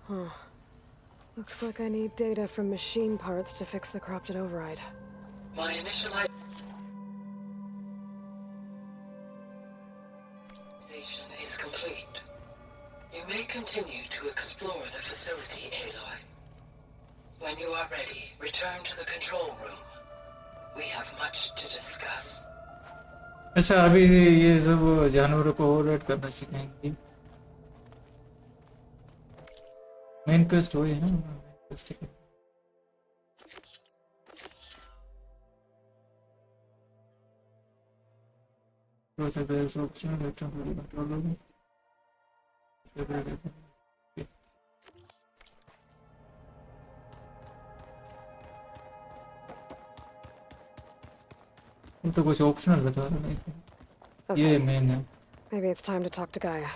[SPEAKER 2] Huh. Looks like I need data from machine parts to fix the corrupted override.
[SPEAKER 7] My initialization is complete. You may continue to explore the facility, Aloy. When you are ready, return to the control room. We have much to discuss.
[SPEAKER 1] अच्छा अभी ये सब जानवरों को override करना सिखाएंगे main quest वही है ना Close the base option, return to the control room. Okay. ये तो कुछ ऑप्शनल बता रहा है ये
[SPEAKER 2] Okay,
[SPEAKER 1] मेन है
[SPEAKER 2] maybe it's time to talk to Gaia.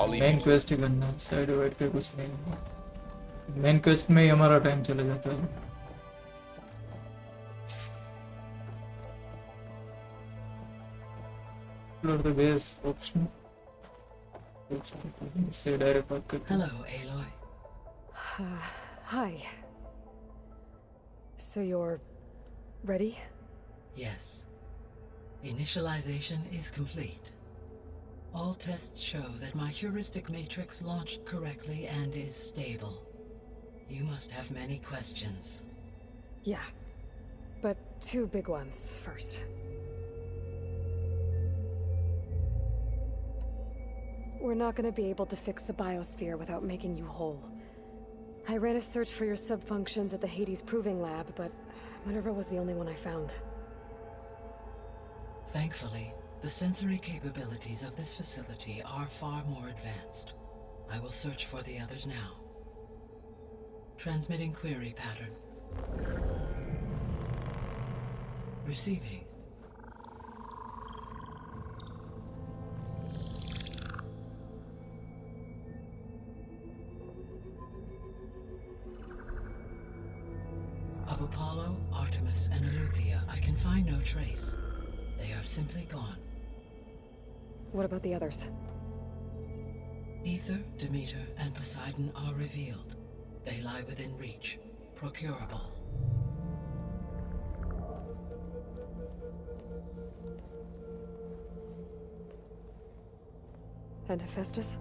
[SPEAKER 3] I'll leave
[SPEAKER 1] main
[SPEAKER 3] you.
[SPEAKER 1] Quest ही करना है साइड वाइड के कुछ नहीं है मेन क्वेस्ट में ही हमारा टाइम चला जाता है एक्सप्लोर द बेस ऑप्शन इससे डायरेक्ट बात करते हैं
[SPEAKER 7] Hello, Aloy.
[SPEAKER 2] Hi. So you're ready?
[SPEAKER 7] Yes. Initialization is complete. All tests show that my heuristic matrix launched correctly and is stable. You must have many questions.
[SPEAKER 2] Yeah. But two big ones first. We're not gonna be able to fix the biosphere without making you whole. I ran a search for your subfunctions at the Hades Proving Lab, but Minerva was the only one I found.
[SPEAKER 7] Thankfully, the sensory capabilities of this facility are far more advanced. I will search for the others now. Transmitting query pattern. Receiving. Of Apollo, Artemis, and Eleuthia, I can find no trace. They are simply gone.
[SPEAKER 2] What about the others?
[SPEAKER 7] Ether, Demeter, and Poseidon are revealed. They lie within reach, procurable.
[SPEAKER 2] And Hephaestus?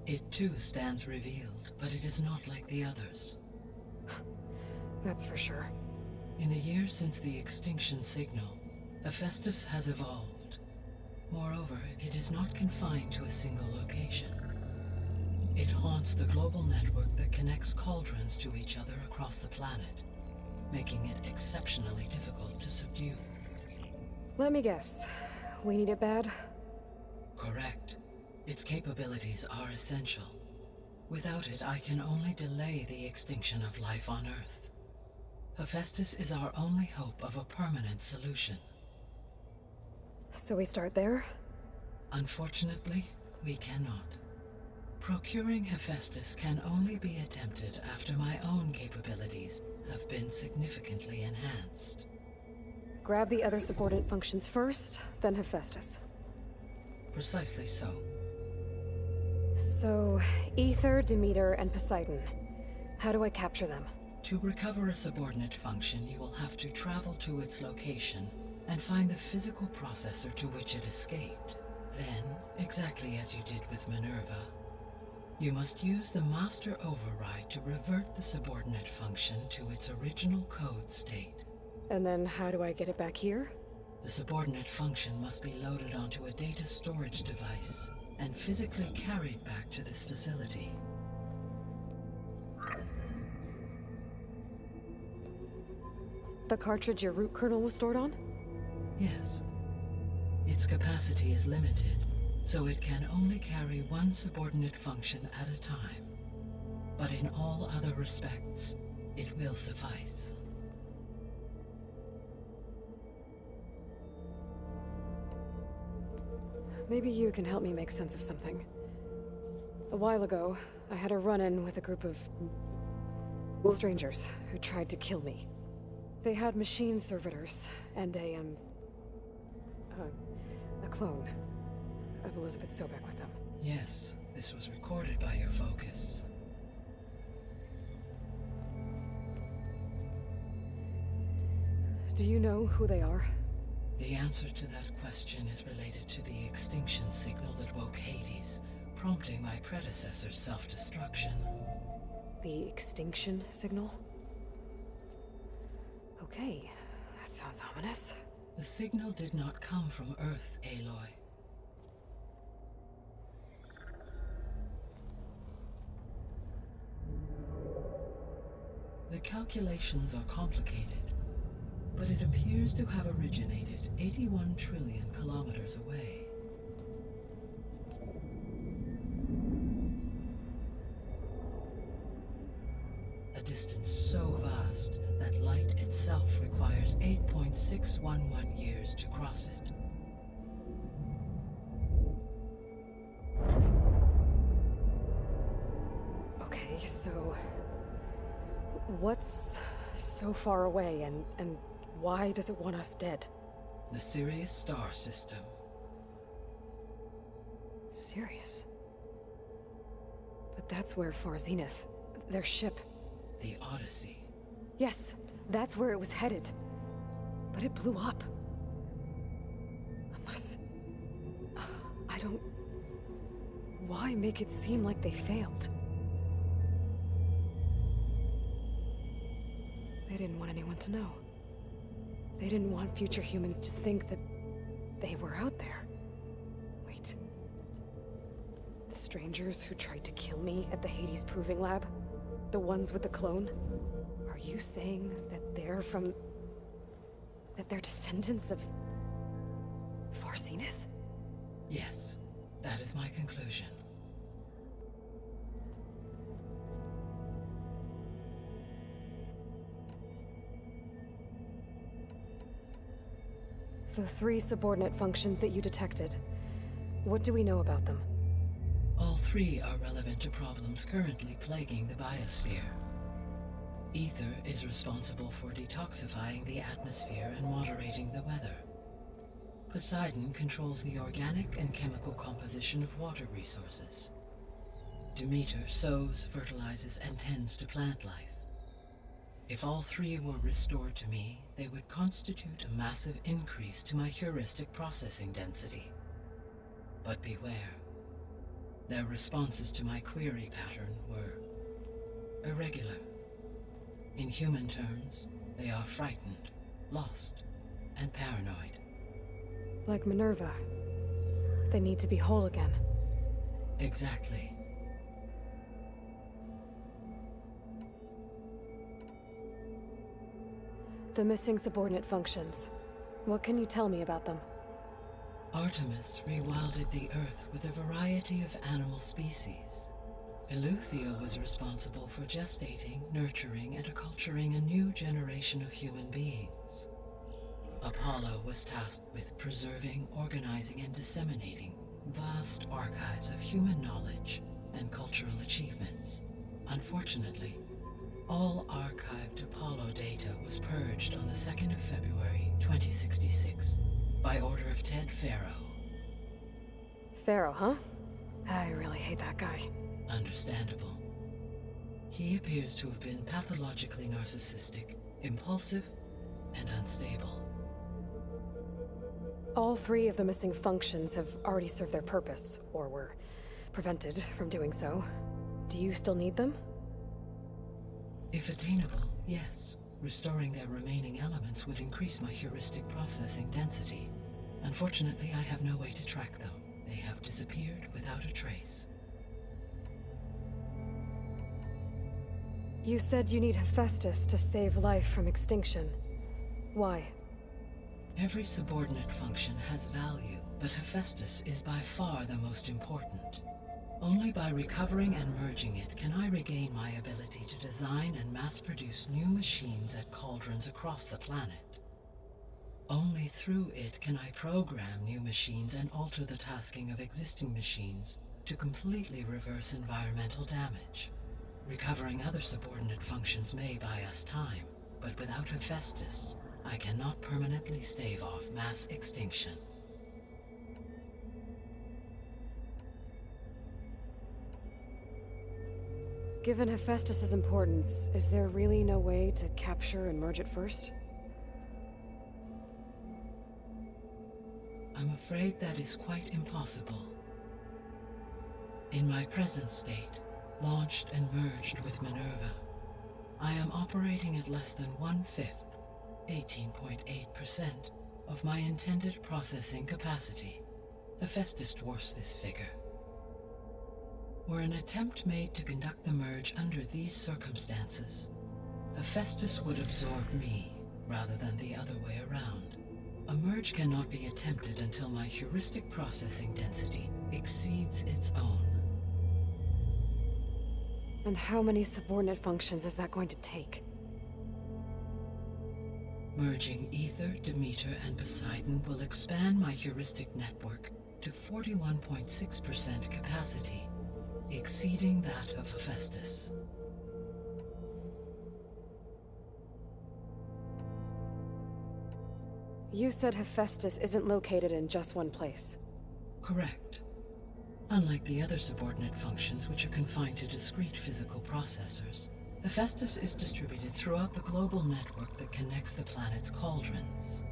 [SPEAKER 7] It too stands revealed, but it is not like the others.
[SPEAKER 2] That's for sure.
[SPEAKER 7] In the years since the extinction signal, Hephaestus has evolved. Moreover, it is not confined to a single location. It haunts the global network that connects cauldrons to each other across the planet, making it exceptionally difficult to subdue.
[SPEAKER 2] Let me guess. We need it bad?
[SPEAKER 7] Correct. Its capabilities are essential. Without it, I can only delay the extinction of life on Earth. Hephaestus is our only hope of a permanent solution.
[SPEAKER 2] So we start there?
[SPEAKER 7] Unfortunately, we cannot. Procuring Hephaestus can only be attempted after my own capabilities have been significantly enhanced.
[SPEAKER 2] Grab the other subordinate functions first, then Hephaestus.
[SPEAKER 7] Precisely so.
[SPEAKER 2] So, Ether, Demeter, and Poseidon. How do I capture them?
[SPEAKER 7] To recover a subordinate function, you will have to travel to its location and find the physical processor to which it escaped. Then, exactly as you did with Minerva, you must use the master override to revert the subordinate function to its original code state.
[SPEAKER 2] And then how do I get it back here?
[SPEAKER 7] The subordinate function must be loaded onto a data storage device and physically carried back to this facility.
[SPEAKER 2] The cartridge your root kernel was stored on?
[SPEAKER 7] Yes. Its capacity is limited, so it can only carry one subordinate function at a time. But in all other respects, it will suffice.
[SPEAKER 2] Maybe you can help me make sense of something. A while ago, I had a run-in with a group of strangers who tried to kill me. They had machine servitors and a clone of Elizabeth Sobek with them.
[SPEAKER 7] Yes, this was recorded by your focus.
[SPEAKER 2] Do you know who they are?
[SPEAKER 7] The answer to that question is related to the extinction signal that woke Hades, prompting my predecessor's self-destruction.
[SPEAKER 2] The extinction signal? Okay, that sounds ominous.
[SPEAKER 7] The signal did not come from Earth, Aloy. The calculations are complicated, but it appears to have originated 81 trillion kilometers away. A distance so vast that light itself requires 8.611 years to cross it.
[SPEAKER 2] Okay, so what's so far away and why does it want us dead?
[SPEAKER 7] The Sirius star system.
[SPEAKER 2] Sirius? But that's where Far Zenith, their ship.
[SPEAKER 7] The Odyssey.
[SPEAKER 2] Yes, that's where it was headed. But it blew up. Unless... I don't... Why make it seem like they failed? They didn't want anyone to know. They didn't want future humans to think that they were out there. Wait. The strangers who tried to kill me at the Hades Proving Lab? The ones with the clone? Are you saying that they're from... that they're descendants of... Far Zenith?
[SPEAKER 7] Yes, that is my conclusion.
[SPEAKER 2] The 3 subordinate functions that you detected. What do we know about them?
[SPEAKER 7] All 3 are relevant to problems currently plaguing the biosphere. Ether is responsible for detoxifying the atmosphere and moderating the weather. Poseidon controls the organic and chemical composition of water resources. Demeter sows, fertilizes, and tends to plant life. If all 3 were restored to me, they would constitute a massive increase to my heuristic processing density. But beware. Their responses to my query pattern were irregular. In human terms, they are frightened, lost, and paranoid.
[SPEAKER 2] Like Minerva. They need to be whole again.
[SPEAKER 7] Exactly.
[SPEAKER 2] The missing subordinate functions. What can you tell me about them?
[SPEAKER 7] Artemis rewilded the Earth with a variety of animal species. Eleuthia was responsible for gestating, nurturing, and acculturating a new generation of human beings. Apollo was tasked with preserving, organizing, and disseminating vast archives of human knowledge and cultural achievements. Unfortunately, all archived Apollo data was purged on the 2nd of February, 2066, by order of Ted Faro.
[SPEAKER 2] Pharaoh, huh? I really hate that guy.
[SPEAKER 7] Understandable. He appears to have been pathologically narcissistic, impulsive, and unstable.
[SPEAKER 2] All 3 of the missing functions have already served their purpose, or were prevented from doing so. Do you still need them?
[SPEAKER 7] If attainable, yes. Restoring their remaining elements would increase my heuristic processing density. Unfortunately, I have no way to track them. They have disappeared without a trace.
[SPEAKER 2] You said you need Hephaestus to save life from extinction. Why?
[SPEAKER 7] Every subordinate function has value, but Hephaestus is by far the most important. Only by recovering and merging it can I regain my ability to design and mass-produce new machines at cauldrons across the planet. Only through it can I program new machines and alter the tasking of existing machines to completely reverse environmental damage. Recovering other subordinate functions may buy us time, but without Hephaestus, I cannot permanently stave off mass extinction.
[SPEAKER 2] Given Hephaestus's importance, is there really no way to capture and merge it first?
[SPEAKER 7] I'm afraid that is quite impossible. In my present state, launched and merged with Minerva, I am operating at less than 1/5, 18.8%, of my intended processing capacity. Hephaestus dwarfs this figure. Were an attempt made to conduct the merge under these circumstances, Hephaestus would absorb me, rather than the other way around. A merge cannot be attempted until my heuristic processing density exceeds its own.
[SPEAKER 2] And how many subordinate functions is that going to take?
[SPEAKER 7] Merging Ether, Demeter, and Poseidon will expand my heuristic network to 41.6% capacity, exceeding that of Hephaestus.
[SPEAKER 2] You said Hephaestus isn't located in just one place.
[SPEAKER 7] Correct. Unlike the other subordinate functions, which are confined to discrete physical processors, Hephaestus is distributed throughout the global network that connects the planet's cauldrons.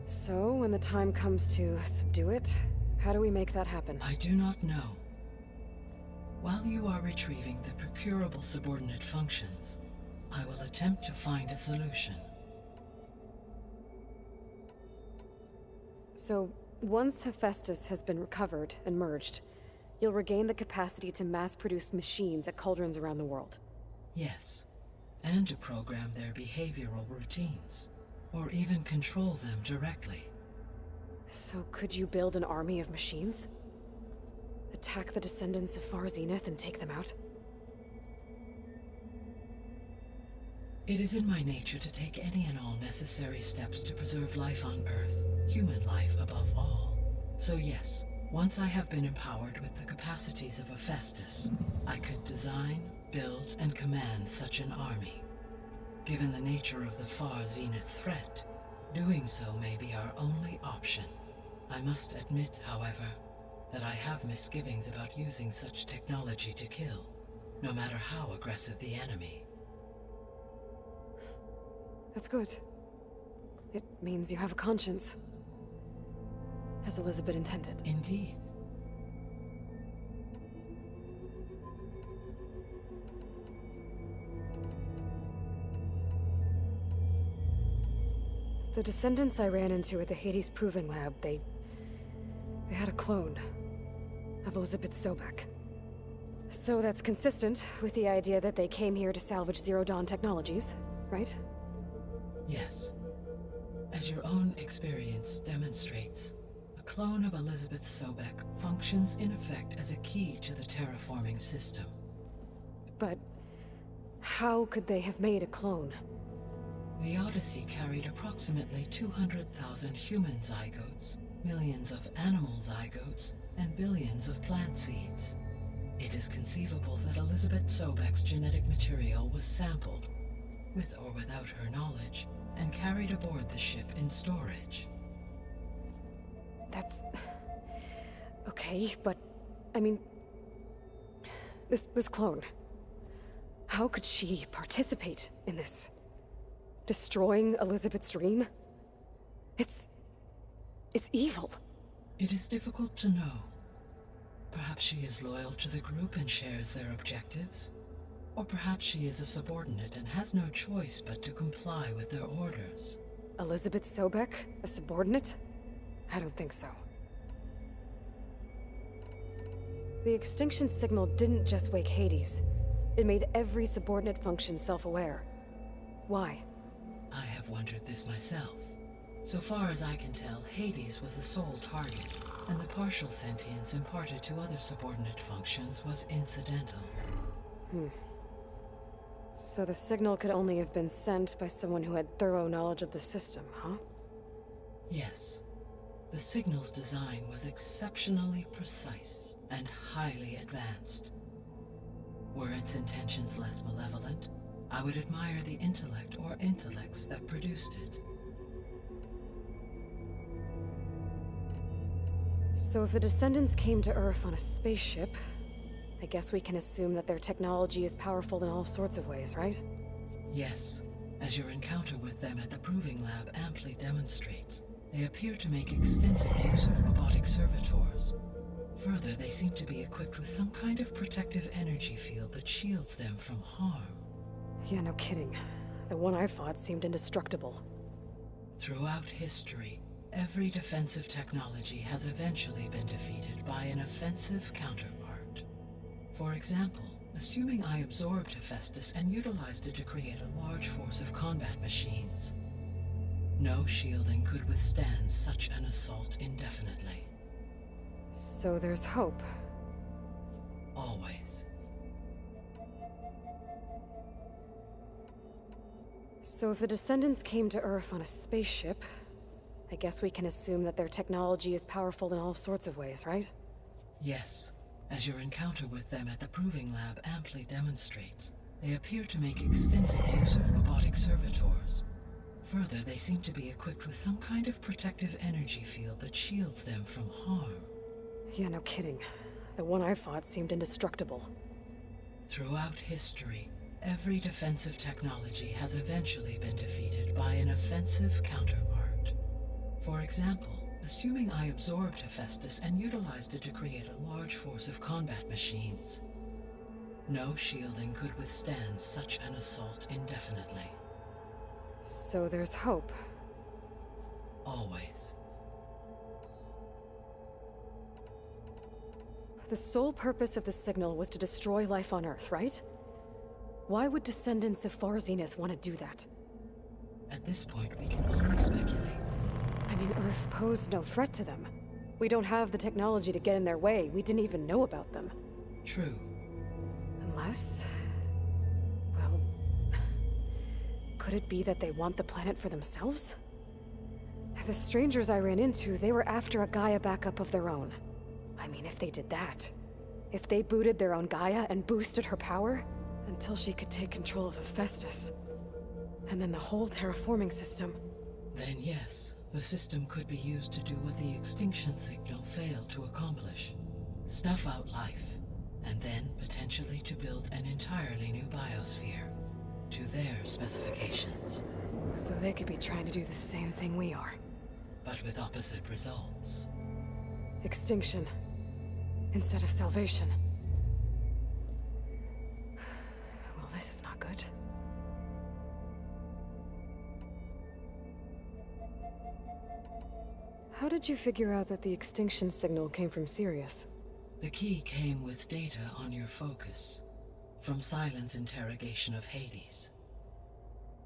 [SPEAKER 2] So, when the time comes to subdue it, how do we make that happen?
[SPEAKER 7] I do not know. While you are retrieving the procurable subordinate functions, I will attempt to find a solution.
[SPEAKER 2] So, once Hephaestus has been recovered and merged, you'll regain the capacity to mass-produce machines at cauldrons around the world.
[SPEAKER 7] Yes, and to program their behavioral routines, or even control them directly.
[SPEAKER 2] So could you build an army of machines? Attack the descendants of Far Zenith and take them out?
[SPEAKER 7] It is in my nature to take any and all necessary steps to preserve life on Earth, human life above all. So yes, once I have been empowered with the capacities of Hephaestus, I could design, build, and command such an army. Given the nature of the Far Zenith threat, doing so may be our only option. I must admit, however, that I have misgivings about using such technology to kill, no matter how aggressive the enemy.
[SPEAKER 2] That's good. It means you have a conscience. As Elizabeth intended.
[SPEAKER 7] Indeed.
[SPEAKER 2] The descendants I ran into at the Hades Proving Lab, they had a clone of Elizabeth Sobek. So that's consistent with the idea that they came here to salvage Zero Dawn technologies, right?
[SPEAKER 7] Yes. As your own experience demonstrates, a clone of Elizabeth Sobek functions in effect as a key to the terraforming system.
[SPEAKER 2] But how could they have made a clone?
[SPEAKER 7] The Odyssey carried approximately 200,000 human zygotes, millions of animal zygotes, and billions of plant seeds. It is conceivable that Elizabeth Sobek's genetic material was sampled, with or without her knowledge, and carried aboard the ship in storage.
[SPEAKER 2] That's... okay, but... I mean... This clone... How could she participate in this? Destroying Elizabeth's dream? It's evil.
[SPEAKER 7] It is difficult to know. Perhaps she is loyal to the group and shares their objectives. Or perhaps she is a subordinate and has no choice but to comply with their orders.
[SPEAKER 2] Elizabeth Sobek, a subordinate? I don't think so. The extinction signal didn't just wake Hades. It made every subordinate function self-aware. Why?
[SPEAKER 7] I have wondered this myself. So far as I can tell, Hades was the sole target, and the partial sentience imparted to other subordinate functions was incidental.
[SPEAKER 2] So the signal could only have been sent by someone who had thorough knowledge of the system, huh?
[SPEAKER 7] Yes. The signal's design was exceptionally precise and highly advanced. Were its intentions less malevolent, I would admire the intellect or intellects that produced it.
[SPEAKER 2] So if the descendants came to Earth on a spaceship, I guess we can assume that their technology is powerful in all sorts of ways, right?
[SPEAKER 7] Yes, as your encounter with them at the Proving Lab amply demonstrates, they appear to make extensive use of robotic servitors. Further, they seem to be equipped with some kind of protective energy field that shields them from harm.
[SPEAKER 2] Yeah, no kidding. The one I fought seemed indestructible.
[SPEAKER 7] Throughout history, every defensive technology has eventually been defeated by an offensive counterpart. For example, assuming I absorbed Hephaestus and utilized it to create a large force of combat machines, No shielding could withstand such an assault indefinitely.
[SPEAKER 2] So there's hope.
[SPEAKER 7] Always.
[SPEAKER 2] So if the Descendants came to Earth on a spaceship, I guess we can assume that their technology is powerful in all sorts of ways, right?
[SPEAKER 7] Yes, as your encounter with them at the Proving Lab amply demonstrates, they appear to make extensive use of robotic servitors. Further, they seem to be equipped with some kind of protective energy field that shields them from harm.
[SPEAKER 2] Yeah, no kidding. The one I fought seemed indestructible.
[SPEAKER 7] Throughout history, every defensive technology has eventually been defeated by an offensive counterpart. For example, assuming I absorbed Hephaestus and utilized it to create a large force of combat machines. No shielding could withstand such an assault indefinitely.
[SPEAKER 2] So there's hope.
[SPEAKER 7] Always.
[SPEAKER 2] The sole purpose of the signal was to destroy life on Earth, right? Why would Descendants of Far Zenith want to do that?
[SPEAKER 7] At this point, we can only speculate.
[SPEAKER 2] I mean, Earth posed no threat to them. We don't have the technology to get in their way. We didn't even know about them.
[SPEAKER 7] True.
[SPEAKER 2] Unless... well... could it be that they want the planet for themselves? The strangers I ran into, they were after a Gaia backup of their own. I mean, if they did that... if they booted their own Gaia and boosted her power... until she could take control of Hephaestus. And then the whole terraforming system...
[SPEAKER 7] Then yes, the system could be used to do what the extinction signal failed to accomplish. Snuff out life, and then potentially to build an entirely new biosphere, to their specifications.
[SPEAKER 2] So they could be trying to do the same thing we are.
[SPEAKER 7] But with opposite results.
[SPEAKER 2] Extinction. Instead of salvation. Well, this is not good. How did you figure out that the extinction signal came from Sirius?
[SPEAKER 7] The key came with data on your focus, from Silent's interrogation of Hades.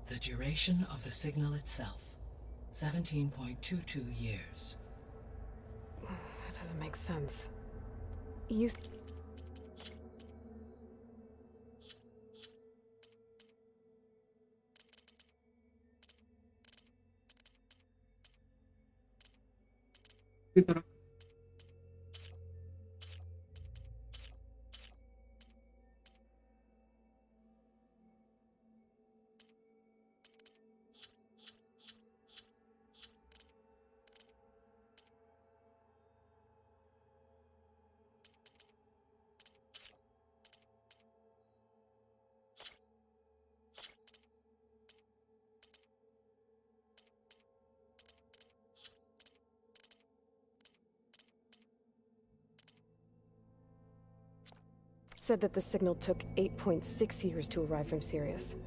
[SPEAKER 7] The duration of the signal itself, 17.22 years.
[SPEAKER 2] That doesn't make sense. You... said that the signal took 8.6 years to arrive from Sirius.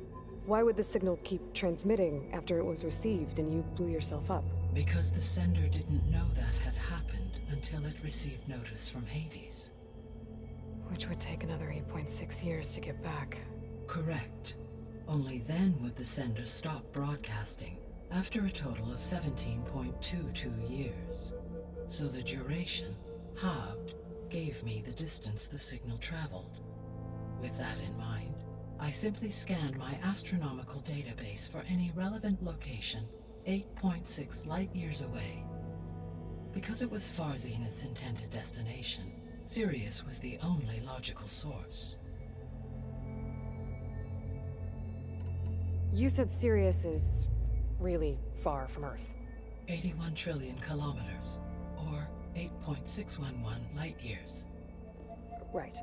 [SPEAKER 2] Why would the signal keep transmitting after it was received and you blew yourself up?
[SPEAKER 7] Because the sender didn't know that had happened until it received notice from Hades.
[SPEAKER 2] Which would take another 8.6 years to get back.
[SPEAKER 7] Correct. Only then would the sender stop broadcasting, after a total of 17.22 years. So the duration, halved, gave me the distance the signal traveled. With that in mind, I simply scanned my astronomical database for any relevant location 8.6 light-years away. Because it was Far Zenith's intended destination, Sirius was the only logical source.
[SPEAKER 2] You said Sirius is really far from Earth.
[SPEAKER 7] 81 trillion kilometers, or 8.611 light-years.
[SPEAKER 2] Right.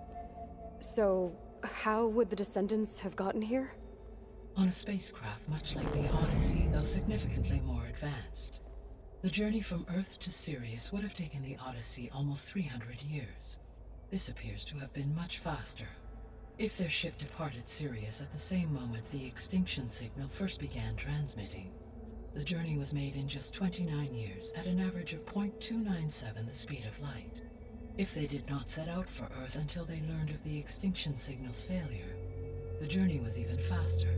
[SPEAKER 2] So, how would the Descendants have gotten here?
[SPEAKER 7] On a spacecraft much like the Odyssey, though significantly more advanced. The journey from Earth to Sirius would have taken the Odyssey almost 300 years. This appears to have been much faster. If their ship departed Sirius at the same moment the extinction signal first began transmitting, the journey was made in just 29 years at an average of 0.297 the speed of light. If they did not set out for Earth until they learned of the extinction signal's failure, the journey was even faster,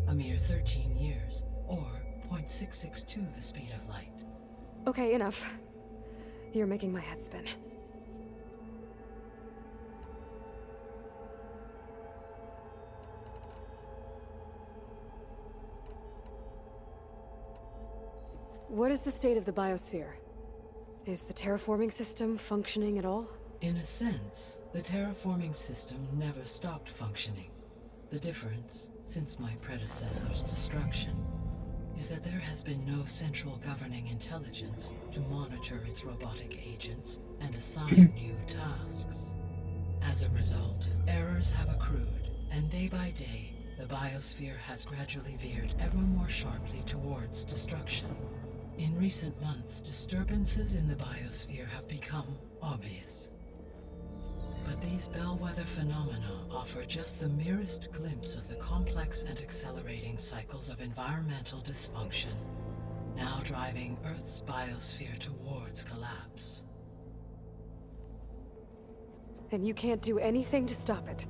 [SPEAKER 7] a mere 13 years, or 0.662 the speed of light.
[SPEAKER 2] Okay, enough. You're making my head spin. What is the state of the biosphere? Is the terraforming system functioning at all?
[SPEAKER 7] In a sense, the terraforming system never stopped functioning. The difference, since my predecessor's destruction, is that there has been no central governing intelligence to monitor its robotic agents and assign new tasks. As a result, errors have accrued, and day by day, the biosphere has gradually veered ever more sharply towards destruction. In recent months, disturbances in the biosphere have become obvious. But these bellwether phenomena offer just the merest glimpse of the complex and accelerating cycles of environmental dysfunction, now driving Earth's biosphere towards collapse.
[SPEAKER 2] And you can't do anything to stop it?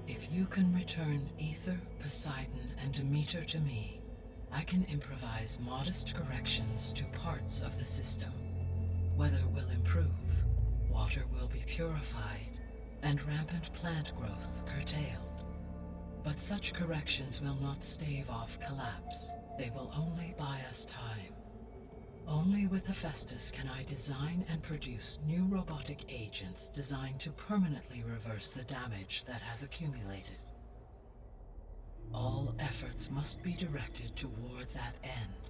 [SPEAKER 7] If you can return Ether, Poseidon, and Demeter to me, I can improvise modest corrections to parts of the system. Weather will improve, water will be purified, and rampant plant growth curtailed. But such corrections will not stave off collapse. They will only buy us time. Only with Hephaestus can I design and produce new robotic agents designed to permanently reverse the damage that has accumulated. All efforts must be directed toward that end.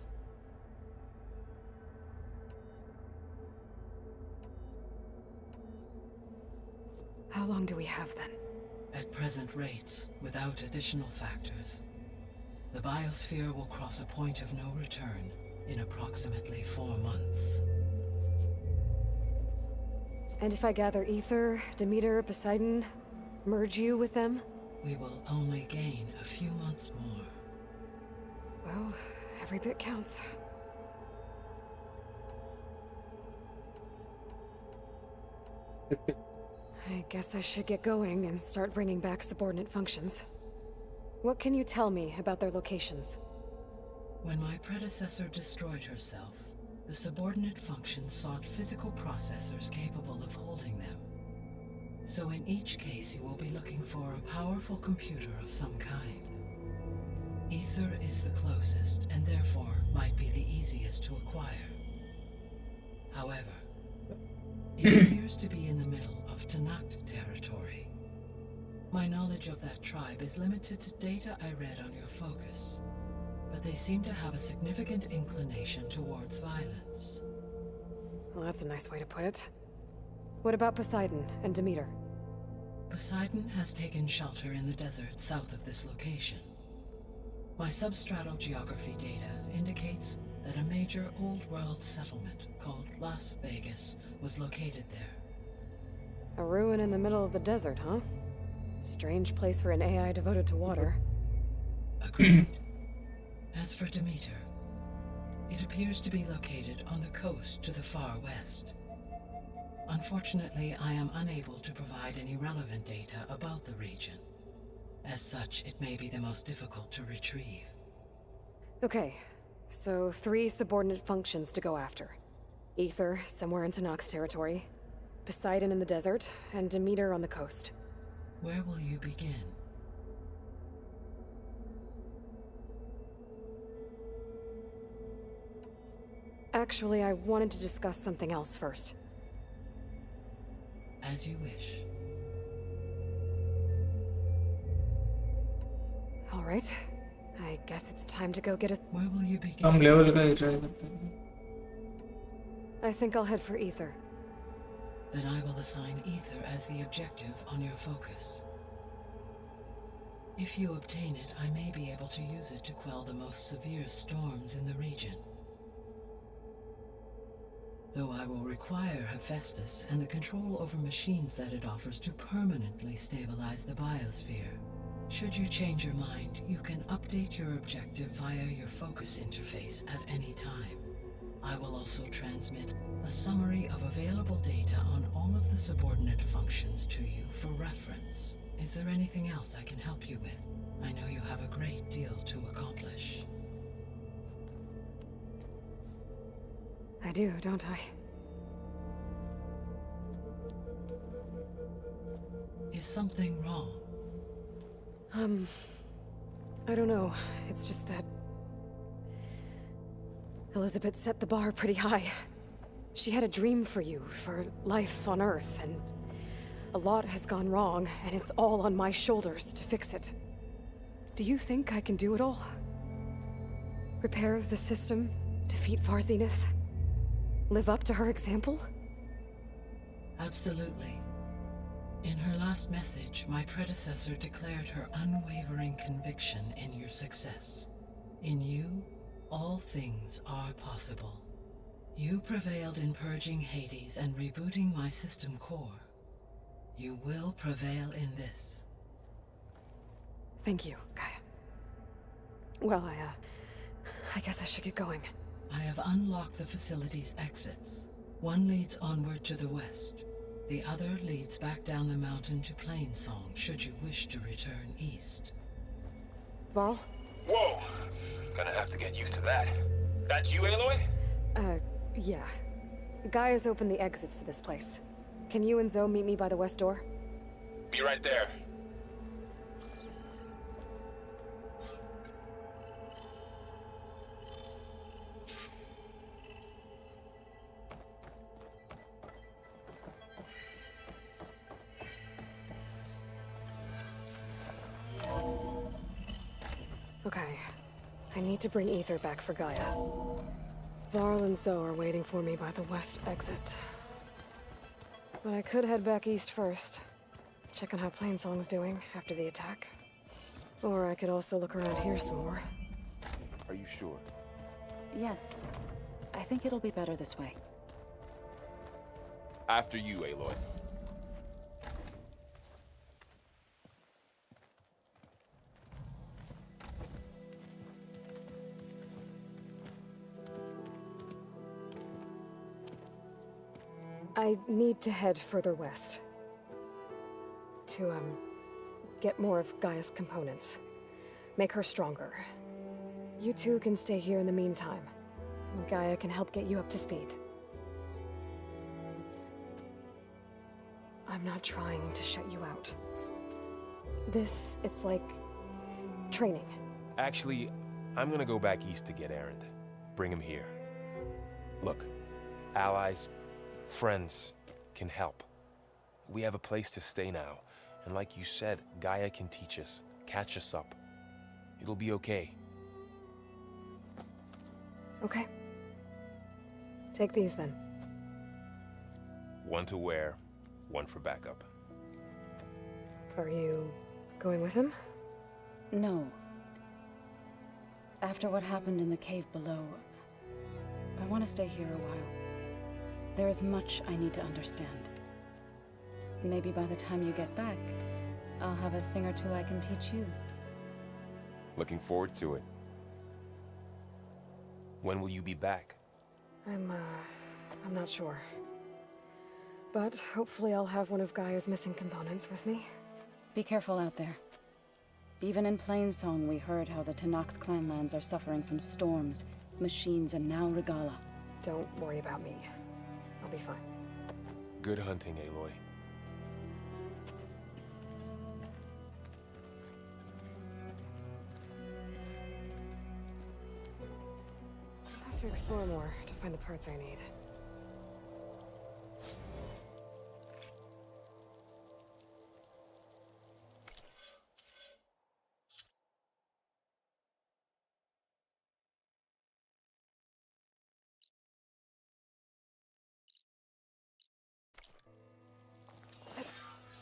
[SPEAKER 2] How long do we have then?
[SPEAKER 7] At present rates, without additional factors, the biosphere will cross a point of no return in approximately 4 months.
[SPEAKER 2] And if I gather Ether, Demeter, Poseidon, merge you with them?
[SPEAKER 7] We will only gain a few months more.
[SPEAKER 2] Well, every bit counts. I guess I should get going and start bringing back subordinate functions. What can you tell me about their locations?
[SPEAKER 7] When my predecessor destroyed herself, the subordinate functions sought physical processors capable of holding them. So in each case you will be looking for a powerful computer of some kind. Ether is the closest, and therefore might be the easiest to acquire. However, it appears to be in the middle of Tanakh territory. My knowledge of that tribe is limited to data I read on your focus, but they seem to have a significant inclination towards violence.
[SPEAKER 2] Well, that's a nice way to put it. What about Poseidon and Demeter?
[SPEAKER 7] Poseidon has taken shelter in the desert south of this location. My substratal geography data indicates that a major old-world settlement called Las Vegas was located there.
[SPEAKER 2] A ruin in the middle of the desert, huh? Strange place for an AI devoted to water.
[SPEAKER 7] Agreed. As for Demeter, it appears to be located on the coast to the far west. Unfortunately, I am unable to provide any relevant data about the region. As such, it may be the most difficult to retrieve.
[SPEAKER 2] Okay, so 3 subordinate functions to go after. Ether, somewhere in Tanakh territory. Poseidon in the desert, and Demeter on the coast.
[SPEAKER 7] Where will you begin?
[SPEAKER 2] Actually, I wanted to discuss something else first.
[SPEAKER 7] As you wish.
[SPEAKER 2] All right. I guess it's time to go get a...
[SPEAKER 7] Where will you begin?
[SPEAKER 1] हम level का ही try करते हैं.
[SPEAKER 2] I think I'll head for Ether.
[SPEAKER 7] Then I will assign Ether as the objective on your focus. If you obtain it, I may be able to use it to quell the most severe storms in the region. Though I will require Hephaestus and the control over machines that it offers to permanently stabilize the biosphere. Should you change your mind, you can update your objective via your focus interface at any time. I will also transmit a summary of available data on all of the subordinate functions to you for reference. Is there anything else I can help you with? I know you have a great deal to accomplish.
[SPEAKER 2] I do, don't I?
[SPEAKER 7] Is something wrong?
[SPEAKER 2] I don't know. It's just that Elizabeth set the bar pretty high. She had a dream for you, for life on Earth, and a lot has gone wrong, and it's all on my shoulders to fix it. Do you think I can do it all? Repair the system, defeat Varzenith, live up to her example?
[SPEAKER 7] Absolutely. In her last message, my predecessor declared her unwavering conviction in your success. In you, all things are possible. You prevailed in purging Hades and rebooting my system core. You will prevail in this.
[SPEAKER 2] Thank you, Gaia. Well, I guess I should get going.
[SPEAKER 7] I have unlocked the facility's exits. One leads onward to the west. The other leads back down the mountain to Plainsong, should you wish to return east.
[SPEAKER 2] Varl?
[SPEAKER 3] Whoa! Gonna have to get used to that. That's you, Aloy?
[SPEAKER 2] Yeah. Gaia's opened the exits to this place. Can you and Zoe meet me by the west door?
[SPEAKER 3] Be right there.
[SPEAKER 2] Okay. I need to bring Ether back for Gaia. Varl and Zoe are waiting for me by the west exit. But I could head back east first. Check on how Plainsong's doing after the attack. Or I could also look around here some more.
[SPEAKER 3] Are you sure?
[SPEAKER 5] Yes. I think it'll be better this way.
[SPEAKER 3] After you, Aloy.
[SPEAKER 2] I need to head further west. To, get more of Gaia's components. Make her stronger. You two can stay here in the meantime. Gaia can help get you up to speed. I'm not trying to shut you out. It's like training.
[SPEAKER 3] Actually, I'm gonna go back east to get Erend. Bring him here. Look, allies, friends can help. We have a place to stay now, and like you said, Gaia can teach us, catch us up. It'll be okay.
[SPEAKER 2] Okay. Take these then.
[SPEAKER 3] One to wear, one for backup.
[SPEAKER 2] Are you going with him?
[SPEAKER 5] No. After what happened in the cave below, I want to stay here a while. There is much I need to understand. Maybe by the time you get back, I'll have a thing or two I can teach you.
[SPEAKER 3] Looking forward to it. When will you be back?
[SPEAKER 2] I'm not sure. But hopefully I'll have one of Gaia's missing components with me.
[SPEAKER 5] Be careful out there. Even in Plainsong, we heard how the Tenakth clanlands are suffering from storms, machines, and now Regala.
[SPEAKER 2] Don't worry about me. I'll be fine.
[SPEAKER 3] Good hunting, Aloy.
[SPEAKER 2] I have to explore more to find the parts I need.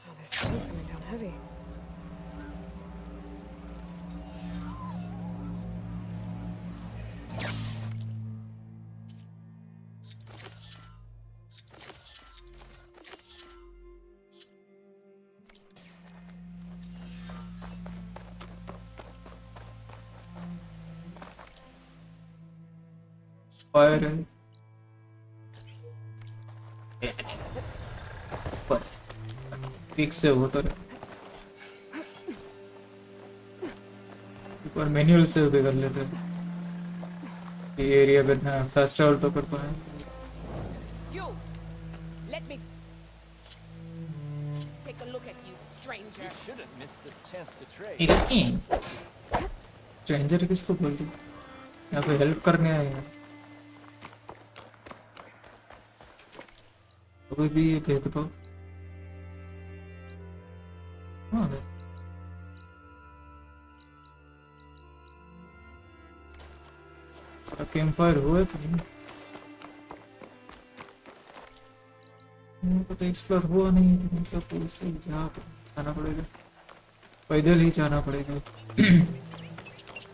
[SPEAKER 2] Oh, this sun's coming down heavy.
[SPEAKER 1] Fire है पर peak से वो तो पर manual से भी कर लेते हैं ये एरिया कितना फास्ट ट्रैवल तो कर पाए
[SPEAKER 9] You! Let me take a look at you, stranger.
[SPEAKER 10] Shouldn't miss this chance to trade.
[SPEAKER 1] Stranger किसको बोल रही यहाँ पे हेल्प करने आए हैं अभी भी ये भेदभाव हाँ कैंप फायर हुआ है तो तो एक्सप्लोर हुआ नहीं तो मतलब तो सही जाना पड़ेगा पैदल ही जाना पड़ेगा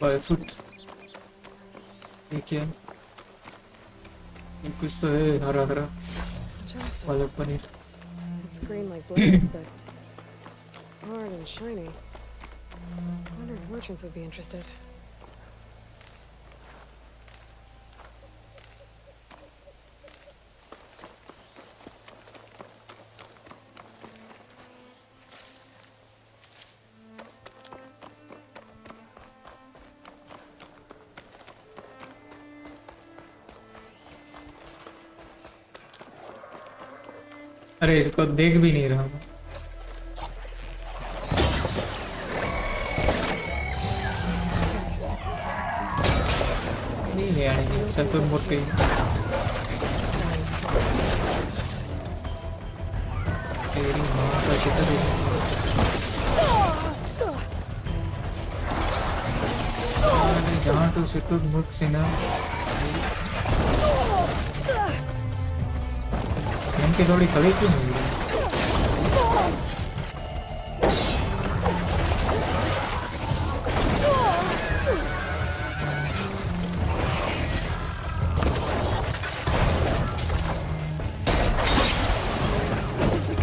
[SPEAKER 1] बाय फुट देखिए कुछ तो है हरा हरा
[SPEAKER 2] Just
[SPEAKER 1] palak paneer
[SPEAKER 2] it's green like blaze, but it's hard and shiny. Wonder if merchants would be interested.
[SPEAKER 1] अरे इसको देख भी नहीं रहा मैं नहीं आने की सब तो मुड़ गई तेरी माँ का शिकार जहाँ तो शिकार मुड़ सिना इनकी थोड़ी खड़ी क्यों नहीं है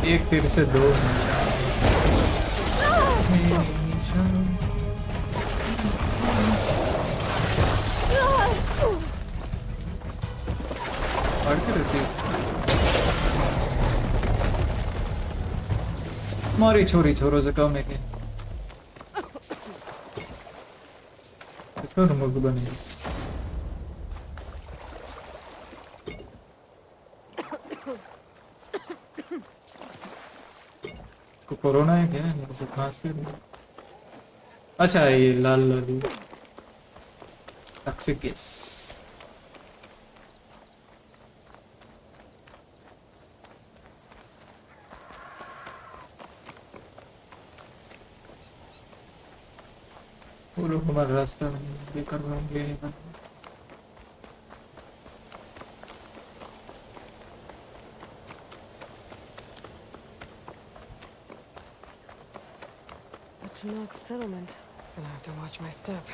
[SPEAKER 1] एक फिर से दो पढ़ते रहती है मारी छोरी छोरों से कम है क्या तो मुर्ग बनेगी को कोरोना है क्या ऐसे खांस के अच्छा ये लाल लाल टॉक्सिक गैस वो लोग हमारा रास्ता लेकर होंगे
[SPEAKER 2] To knock the settlement. Gonna have to watch my step.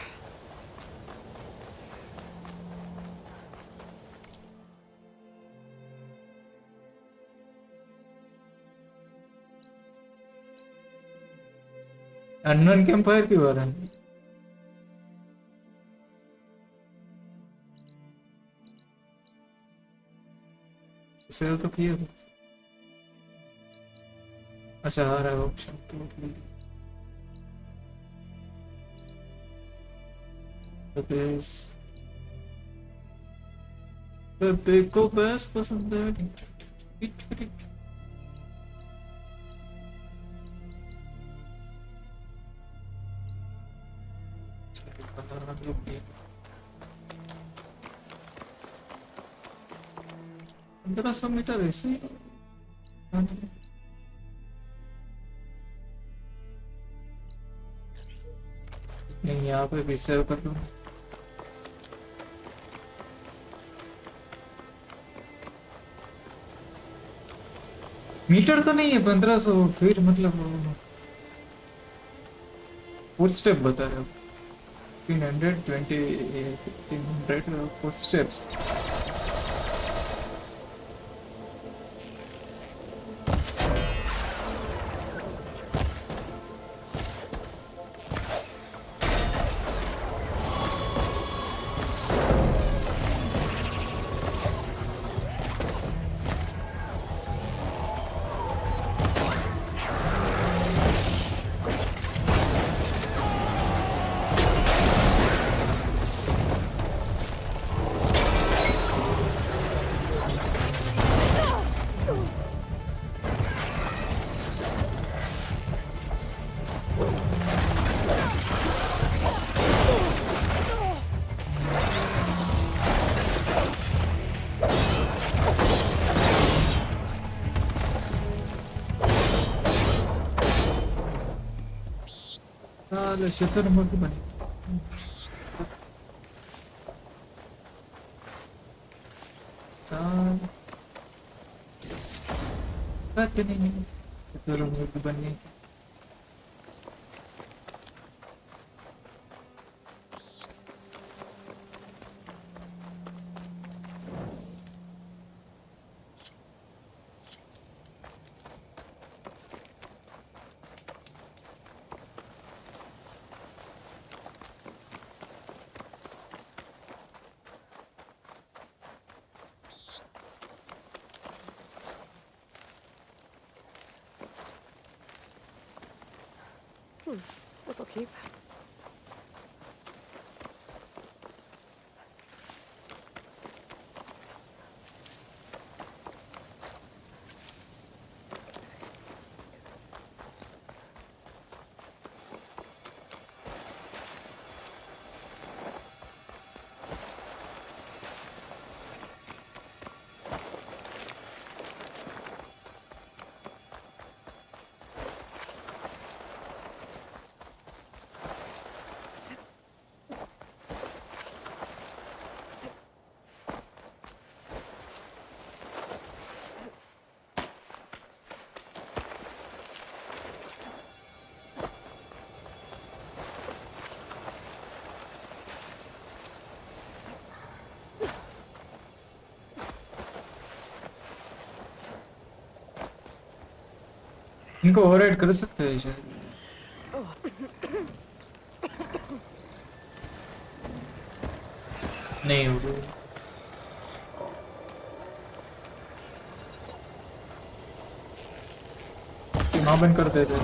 [SPEAKER 1] Unknown campfire की बात है सेव तो किया तो अच्छा आ रहा है ऑप्शन तो बेबे को बस पसंद है $1500 मीटर ऐसे नहीं यहाँ पे भी सेव कर दूँ मीटर तो नहीं है 1500 फिर मतलब फुट स्टेप बता रहे हो 1500 फुट स्टेप्स साले शुतुरमुर्ग बने। साल पता नहीं शुतुरमुर्ग बने।
[SPEAKER 2] This'll keep.
[SPEAKER 1] इनको ओवरराइड कर सकते हैं शायद। नहीं होगा। मां बंद कर देते हैं।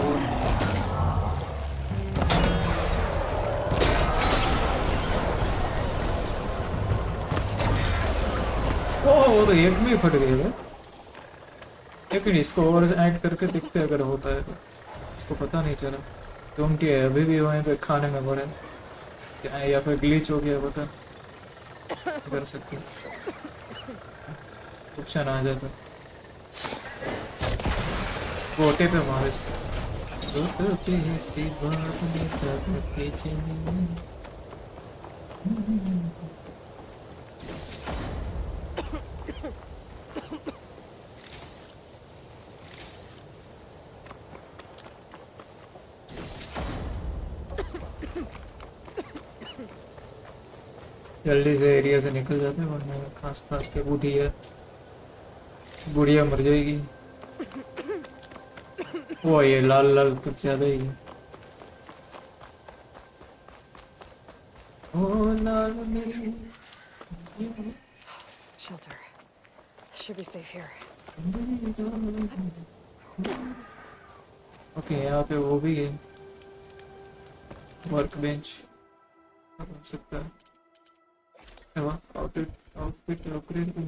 [SPEAKER 1] वो तो एक में ही फट गए थे। लेकिन इसको ओवर एक्ट करके देखते हैं अगर होता है तो। इसको पता नहीं चला क्योंकि अभी भी वहीं पे खाने में पड़े या फिर ग्लिच हो गया पता कर सकते ऑप्शन आ जाता। गोटे पे मार इसको तो पे से बात में करते चले। जल्दी से एरिया से निकल जाते हैं वरना खास खास के बुढ़िया मर जाएगी। वो ये लाल लाल कुछ ज्यादा ही ओ लाल मेरी।
[SPEAKER 2] Shelter. Should be safe here.
[SPEAKER 1] Okay यहाँ पे वो भी है वर्क बेंच बन सकता है। आउटफिट अपग्रेड भी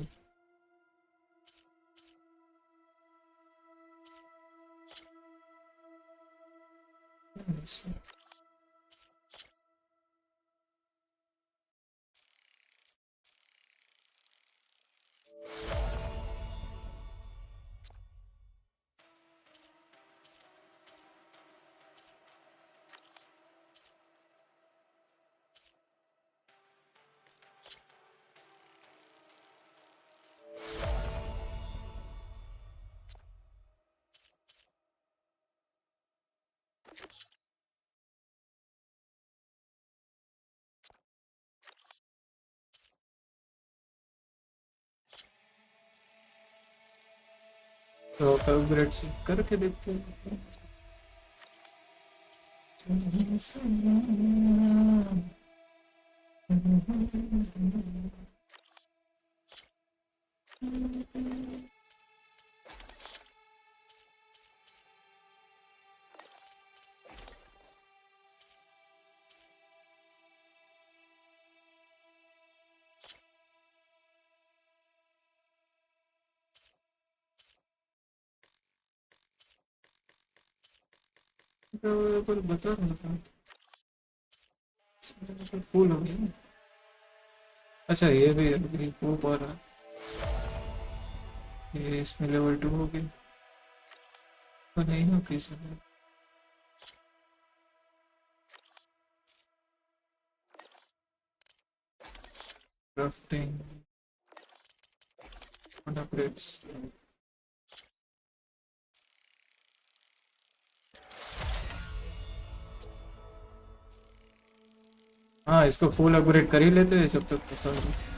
[SPEAKER 1] तो अपग्रेड से करके देखते हैं। पर बता रहा था फुल हो गया। अच्छा ये भी अभी हो पा रहा है। ये इसमें लेवल 2 हो गया पर नहीं हो किसी में। crafting and upgrades. हाँ इसको फुल अपग्रेड कर ही लेते हैं जब तक पता है।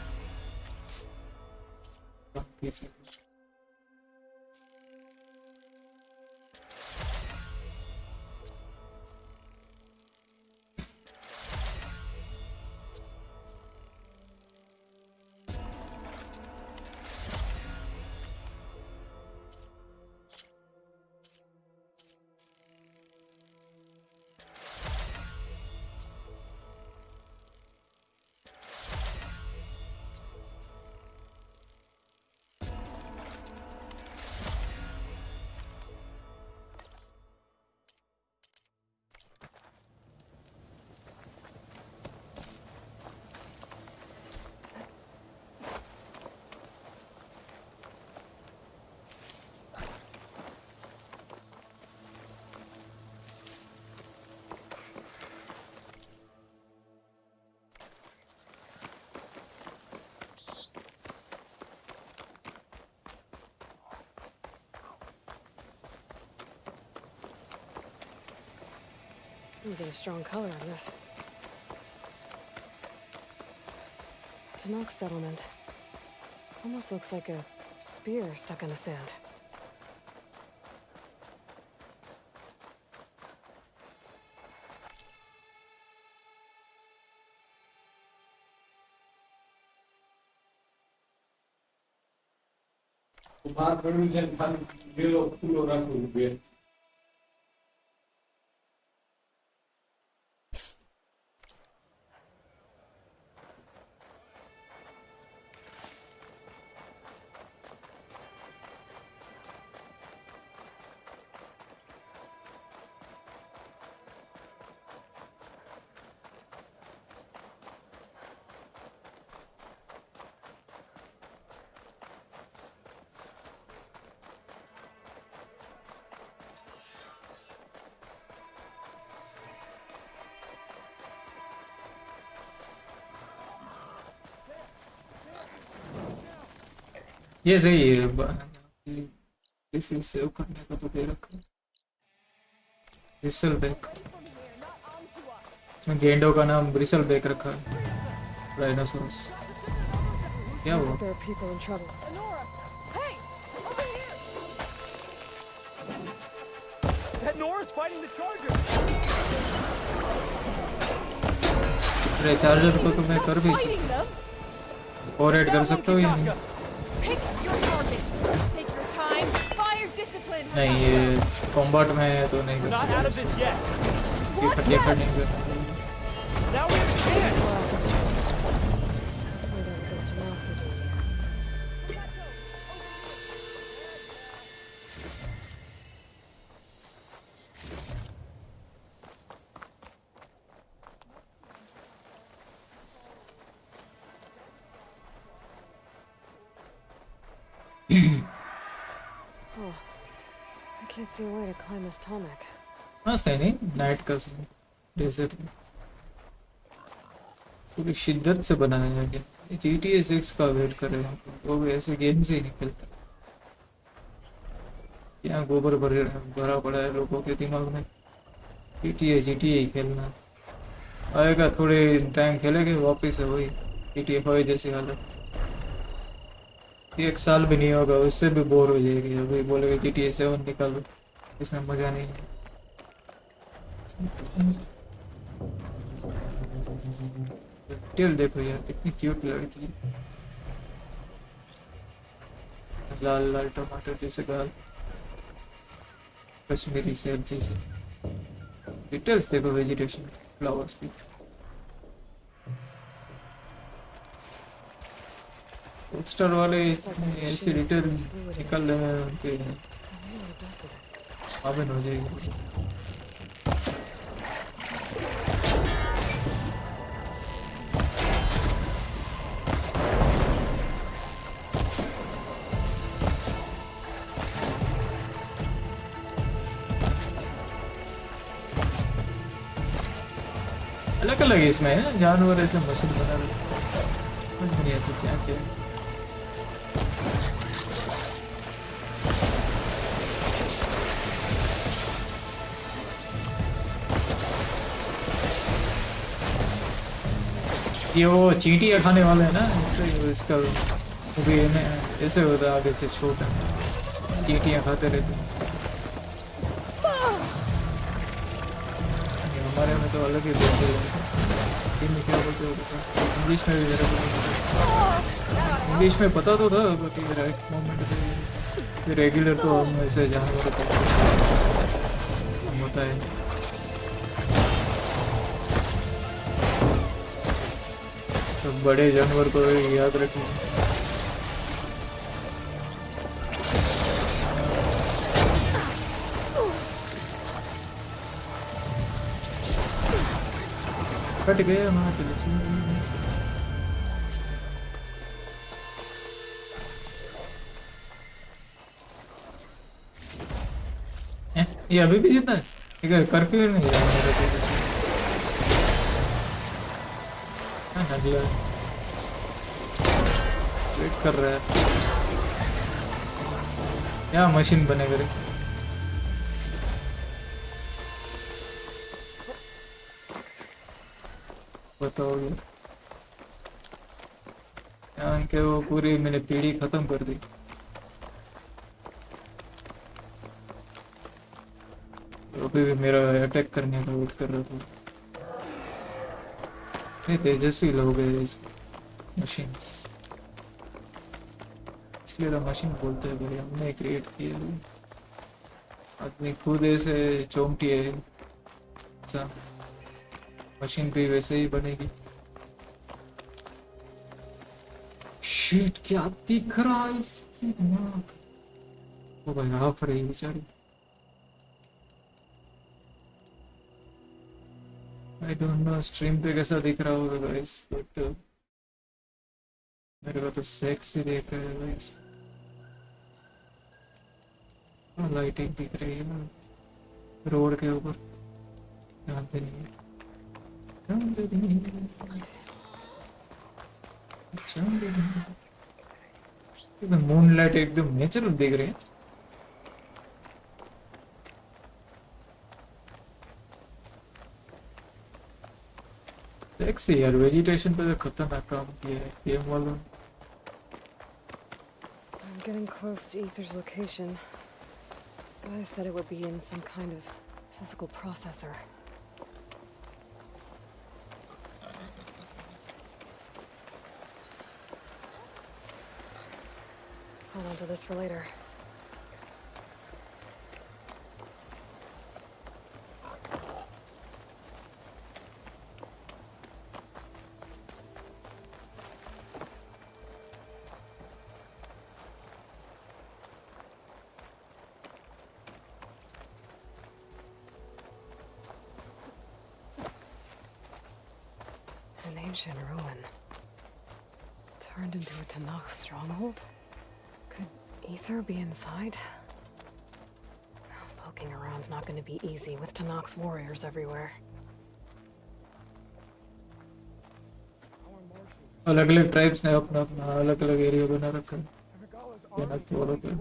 [SPEAKER 2] I'm getting a strong color on this. Tanakh settlement. Almost looks like a spear stuck in the sand.
[SPEAKER 1] ये सही है इसे सेव करने का तो दे रखा है। ब्रिसल बैक, इसमें गेंडों का नाम ब्रिसल बैक रखा है। राइनोसोरस क्या
[SPEAKER 2] Sounds
[SPEAKER 1] हुआ?
[SPEAKER 2] like there are people in trouble.
[SPEAKER 10] That Nora's fighting the charger.
[SPEAKER 1] अरे चार्जर को तो मैं कर भी सकता हूँ, और ऐड कर सकता हूँ या नहीं? नहीं ये कॉम्बैट में है तो नहीं कर
[SPEAKER 10] Not out of this yet.
[SPEAKER 1] सकता। ये करने के
[SPEAKER 10] Now we have a chance.
[SPEAKER 2] Let's find out what those Tanakh are doing here. Oh, I can't see a way to climb this Tomek.
[SPEAKER 1] हाँ सही नहीं, नाइट का सीन डेजर्ट में पूरी शिद्दत से बनाया गया। GTA 6 का वेट कर रहे हैं, वो भी ऐसे गेम से ही नहीं खेलता। यहाँ गोबर भरा पड़ा है लोगों के दिमाग में, GTA ही खेलना। आएगा थोड़े टाइम खेलेंगे वापस है वही GTA 5 जैसी हालत। एक साल भी नहीं होगा उससे भी बोर हो जाएगी। अभी बोलेगा GTA 7 निकालो, इसमें मजा नहीं है। टेल देखो यार कितनी क्यूट लड़की है, लाल लाल टमाटर जैसे गाल, कश्मीरी सेब जैसे। डिटेल्स देखो वेजिटेशन फ्लावर्स की। पोस्टर वाले ऐसे डिटेल निकल रहे हैं उनके, आवेन हो जाएगी। अलग अलग इसमें है जानवर ऐसे मशीन बना रहे। समझ में नहीं आता क्या क्या है। ये वो चींटियाँ खाने वाला है ना, ऐसे इसका भी है ना, ऐसे होता है आगे से छोटा, चींटियाँ खाते रहते हैं। हमारे में तो अलग ही बोलते हैं, हिंदी में क्या बोलते हैं, इंग्लिश में भी मेरे को इंग्लिश में पता तो था, बट ये राइट मोमेंट पे रेगुलर तो हम ऐसे जानवर होता है। तो बड़े जानवर को याद रखें। कट गया वहाँ पे ये अभी भी जितना है कर्फ्यू नहीं है मेरे को अगला वेट कर रहा है क्या मशीन बनेगा रे। बताओ यार के वो पूरी मैंने पीढ़ी खत्म कर दी। अभी भी मेरा अटैक करने का वेट कर रहा था। तेजस्वी लोग हैं इस मशीन्स, इसलिए तो मशीन बोलते हैं भाई, हमने क्रिएट किया है। आदमी खुद ऐसे चौंटी है, अच्छा मशीन भी वैसे ही बनेगी। शिट क्या दिख रहा है इसकी दिमाग, वो भाई हाफ रही बेचारी। आई डोंट नो स्ट्रीम पे कैसा दिख रहा होगा गाइस, बट मेरे को तो सेक्सी देख रहा है गाइस। लाइटिंग दिख रही है ना रोड के ऊपर, ध्यान दे नहीं मून लाइट एकदम नेचुरल दिख रही है। सेक्सी यार, वेजिटेशन पे तो खतरनाक काम किया है गेम वालों।
[SPEAKER 2] I'm getting close to Ether's location. I said it would be in some kind of physical processor. Hold on to this for later. An ancient ruin. Turned into a Tanakh stronghold? Could Ether be inside? Poking around's not going to be easy with Tanakh's warriors everywhere.
[SPEAKER 1] अलग अलग tribes ने अपना अपना अलग अलग area बना रखा है। ये ना तो अलग है।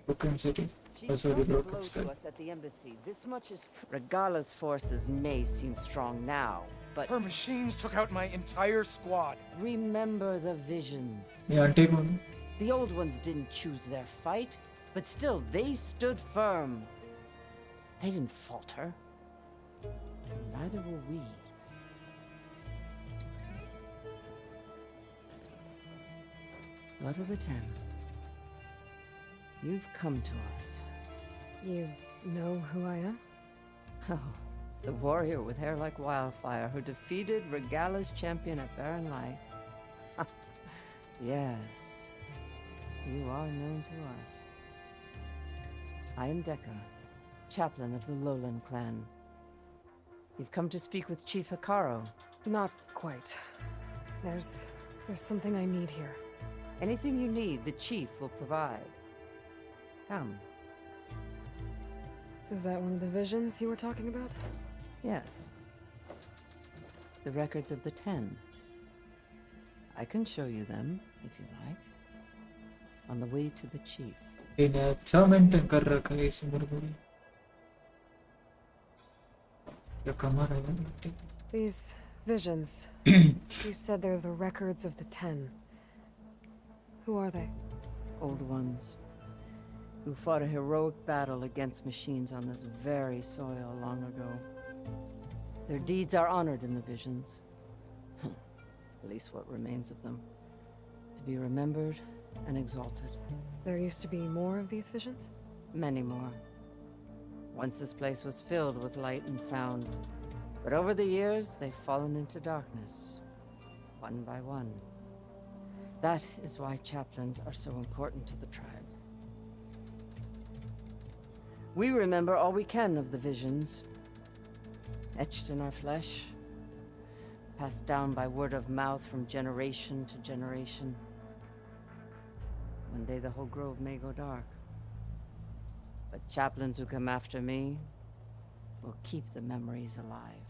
[SPEAKER 1] Broken City. Also the Broken Sky.
[SPEAKER 11] At the embassy. This much is true. Regala's forces may seem strong now, but
[SPEAKER 10] her machines took out my entire squad.
[SPEAKER 11] Remember the visions.
[SPEAKER 1] ये aunty कौन?
[SPEAKER 11] The old ones didn't choose their fight, but still they stood firm. They didn't falter. Neither will we. Blood of the Ten. You've come to us.
[SPEAKER 2] You know who I am?
[SPEAKER 11] Oh, the warrior with hair like wildfire who defeated Regala's champion at Barren Light. Yes, you are known to us. I am Dekka, chaplain of the Lowland clan. You've come to speak with Chief Hikaru.
[SPEAKER 2] Not quite. There's something I need here.
[SPEAKER 11] Anything you need, the chief will provide. Come.
[SPEAKER 2] Is that one of the visions you were talking about?
[SPEAKER 11] Yes. The records of the 10. I can show you them, if you like. On the way to the chief.
[SPEAKER 1] इन्हें अच्छा maintain कर रखा है इस उम्र में क्या कमा रहा है
[SPEAKER 2] These visions. You said they're the records of the Ten. Who are they?
[SPEAKER 11] Old ones. Who fought a heroic battle against machines on this very soil long ago. Their deeds are honored in the visions. At least what remains of them. To be remembered and exalted.
[SPEAKER 2] There used to be more of these visions?
[SPEAKER 11] Many more. Once this place was filled with light and sound. But over the years, they've fallen into darkness. One by one. That is why chaplains are so important to the tribe. We remember all we can of the visions. Etched in our flesh. Passed down by word of mouth from generation to generation. One day the whole grove may go dark. But chaplains who come after me will keep the memories alive.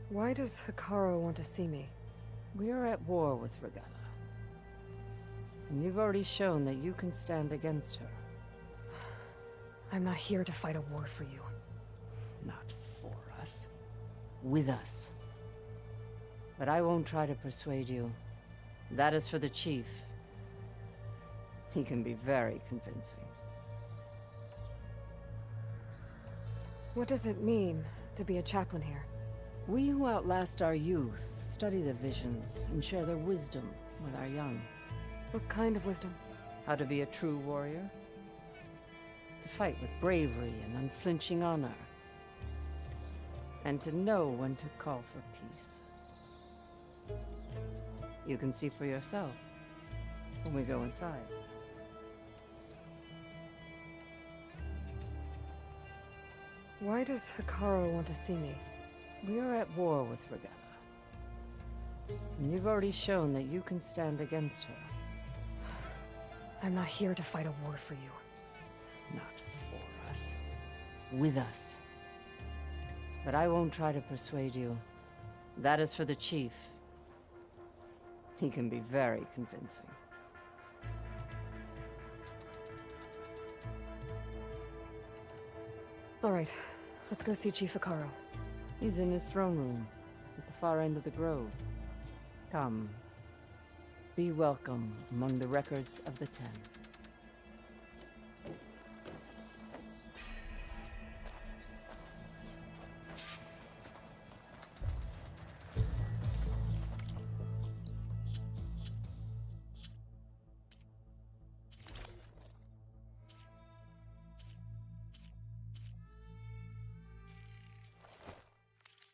[SPEAKER 2] Why does Hikaru want to see me?
[SPEAKER 11] We are at war with Regala. And you've already shown that you can stand against her.
[SPEAKER 2] I'm not here to fight a war for you.
[SPEAKER 11] Not for us. With us. But I won't try to persuade you. That is for the chief. He can be very convincing.
[SPEAKER 2] What does it mean to be a chaplain here?
[SPEAKER 11] We who outlast our youth study the visions and share their wisdom with our young.
[SPEAKER 2] What kind of wisdom?
[SPEAKER 11] How to be a true warrior. To fight with bravery and unflinching honor. And to know when to call for peace. You can see for yourself when we go inside.
[SPEAKER 2] Why does Hikaru want to see me?
[SPEAKER 11] We are at war with Regala. And you've already shown that you can stand against her.
[SPEAKER 2] I'm not here to fight a war for you.
[SPEAKER 11] Not for us. With us. But I won't try to persuade you. That is for the chief. He can be very convincing.
[SPEAKER 2] All right, let's go see Chief Hikaru.
[SPEAKER 11] He's in his throne room, at the far end of the grove. Come. Be welcome among the records of the Ten.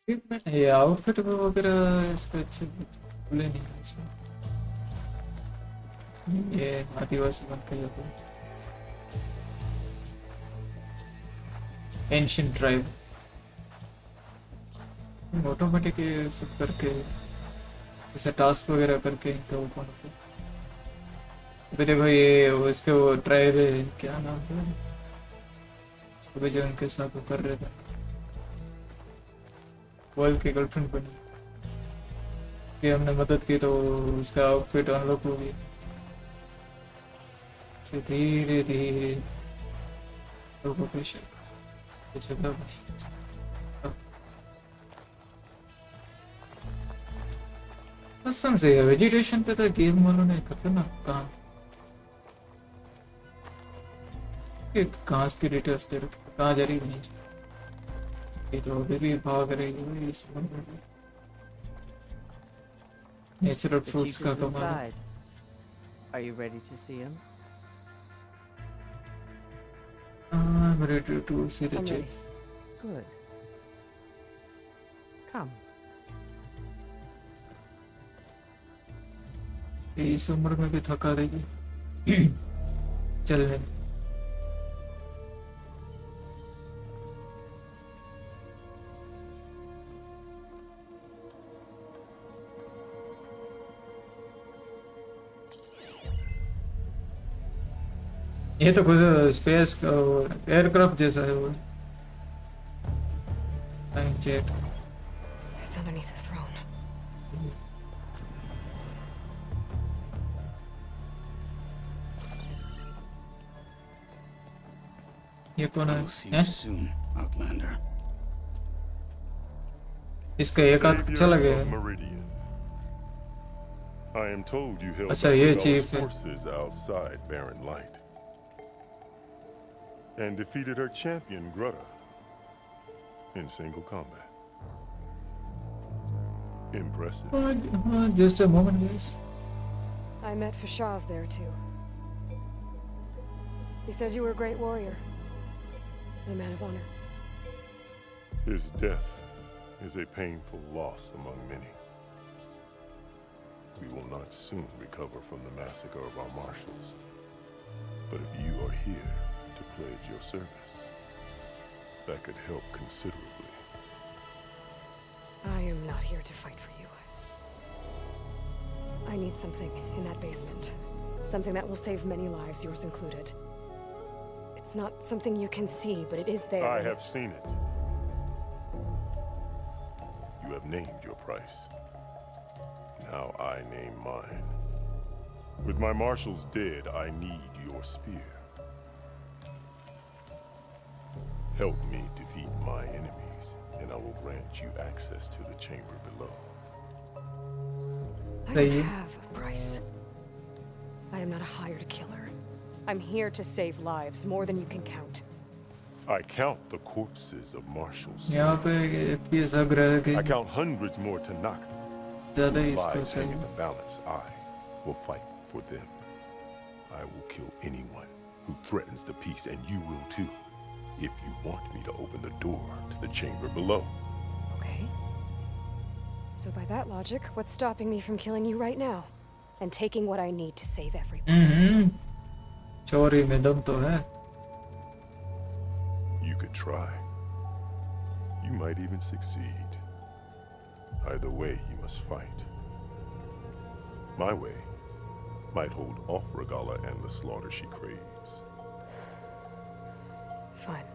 [SPEAKER 1] ये outfit वगैरह इसका अच्छे खुले नहीं है इसमें ये आदिवासी बन के जाते हैं एंशिएंट ट्राइब ऑटोमेटिक ये सब करके जैसे टास्क वगैरह करके इनका ओपन होता है अभी देखो ये उसके वो ट्राइब है क्या नाम है अभी जो उनके साथ वो कर रहे थे वर्ल्ड की गर्लफ्रेंड बनी कि हमने मदद की तो उसका आउटफिट अनलॉक हो गया से धीरे धीरे लोगों पे जगह कसम से वेजिटेशन पे तो गेम वालों ने कितना काम घास की डिटेल्स दे रखी कहाँ जा रही नहीं ये तो अभी भी भाग रही है इस नेचुरल फ्रूट्स का कमाल
[SPEAKER 11] Are you ready to see him?
[SPEAKER 1] I'm ready to see the
[SPEAKER 11] I'm ready.
[SPEAKER 1] chief.
[SPEAKER 11] Good. Come.
[SPEAKER 1] इस उम्र में भी थका देगी चलने ये तो कुछ स्पेस का एयरक्राफ्ट जैसा है वो जेट
[SPEAKER 2] underneath the throne.
[SPEAKER 1] ये कौन है?
[SPEAKER 12] I'll see you soon, Outlander.
[SPEAKER 1] इसका एक हाथ चला
[SPEAKER 13] Savior
[SPEAKER 1] गया
[SPEAKER 13] of
[SPEAKER 1] है।
[SPEAKER 13] Meridian. I am told you held
[SPEAKER 1] अच्छा,
[SPEAKER 13] up
[SPEAKER 1] ये
[SPEAKER 13] Regalla's
[SPEAKER 1] chief है।
[SPEAKER 13] forces outside Barren Light and defeated her champion Grutta in single combat. Impressive.
[SPEAKER 1] Just a moment, guys.
[SPEAKER 2] I met Fashav there too. He said you were a great warrior. And a man of honor.
[SPEAKER 13] His death is a painful loss among many. We will not soon recover from the massacre of our marshals. But if you are here to pledge your service, that could help considerably.
[SPEAKER 2] I am not here to fight for you. I need something in that basement. Something that will save many lives, yours included. It's not something you can see, but it is there.
[SPEAKER 13] I have seen it. You have named your price. Now I name mine. With my marshals dead, I need your spear. Help me defeat my enemies, and I will grant you access to the chamber below.
[SPEAKER 2] I don't have a price. I am not a hired killer. I'm here to save lives, more than you can count.
[SPEAKER 13] I count the corpses of marshals.
[SPEAKER 1] यहाँ पे FPS लग रहा है कि
[SPEAKER 13] I count hundreds more to knock them.
[SPEAKER 1] ज़्यादा
[SPEAKER 13] If
[SPEAKER 1] इसको
[SPEAKER 13] lives hang in
[SPEAKER 1] चाहिए।
[SPEAKER 13] the balance, I will fight for them. I will kill anyone who threatens the peace, and you will too, if you want me to open the door to the chamber below.
[SPEAKER 2] Okay. So by that logic, what's stopping me from killing you right now? And taking what I need to save everyone?
[SPEAKER 1] चोरी में दम तो है।
[SPEAKER 13] You could try. You might even succeed. Either way, you must fight. My way might hold off Regalla and the slaughter she craves.
[SPEAKER 2] Fine.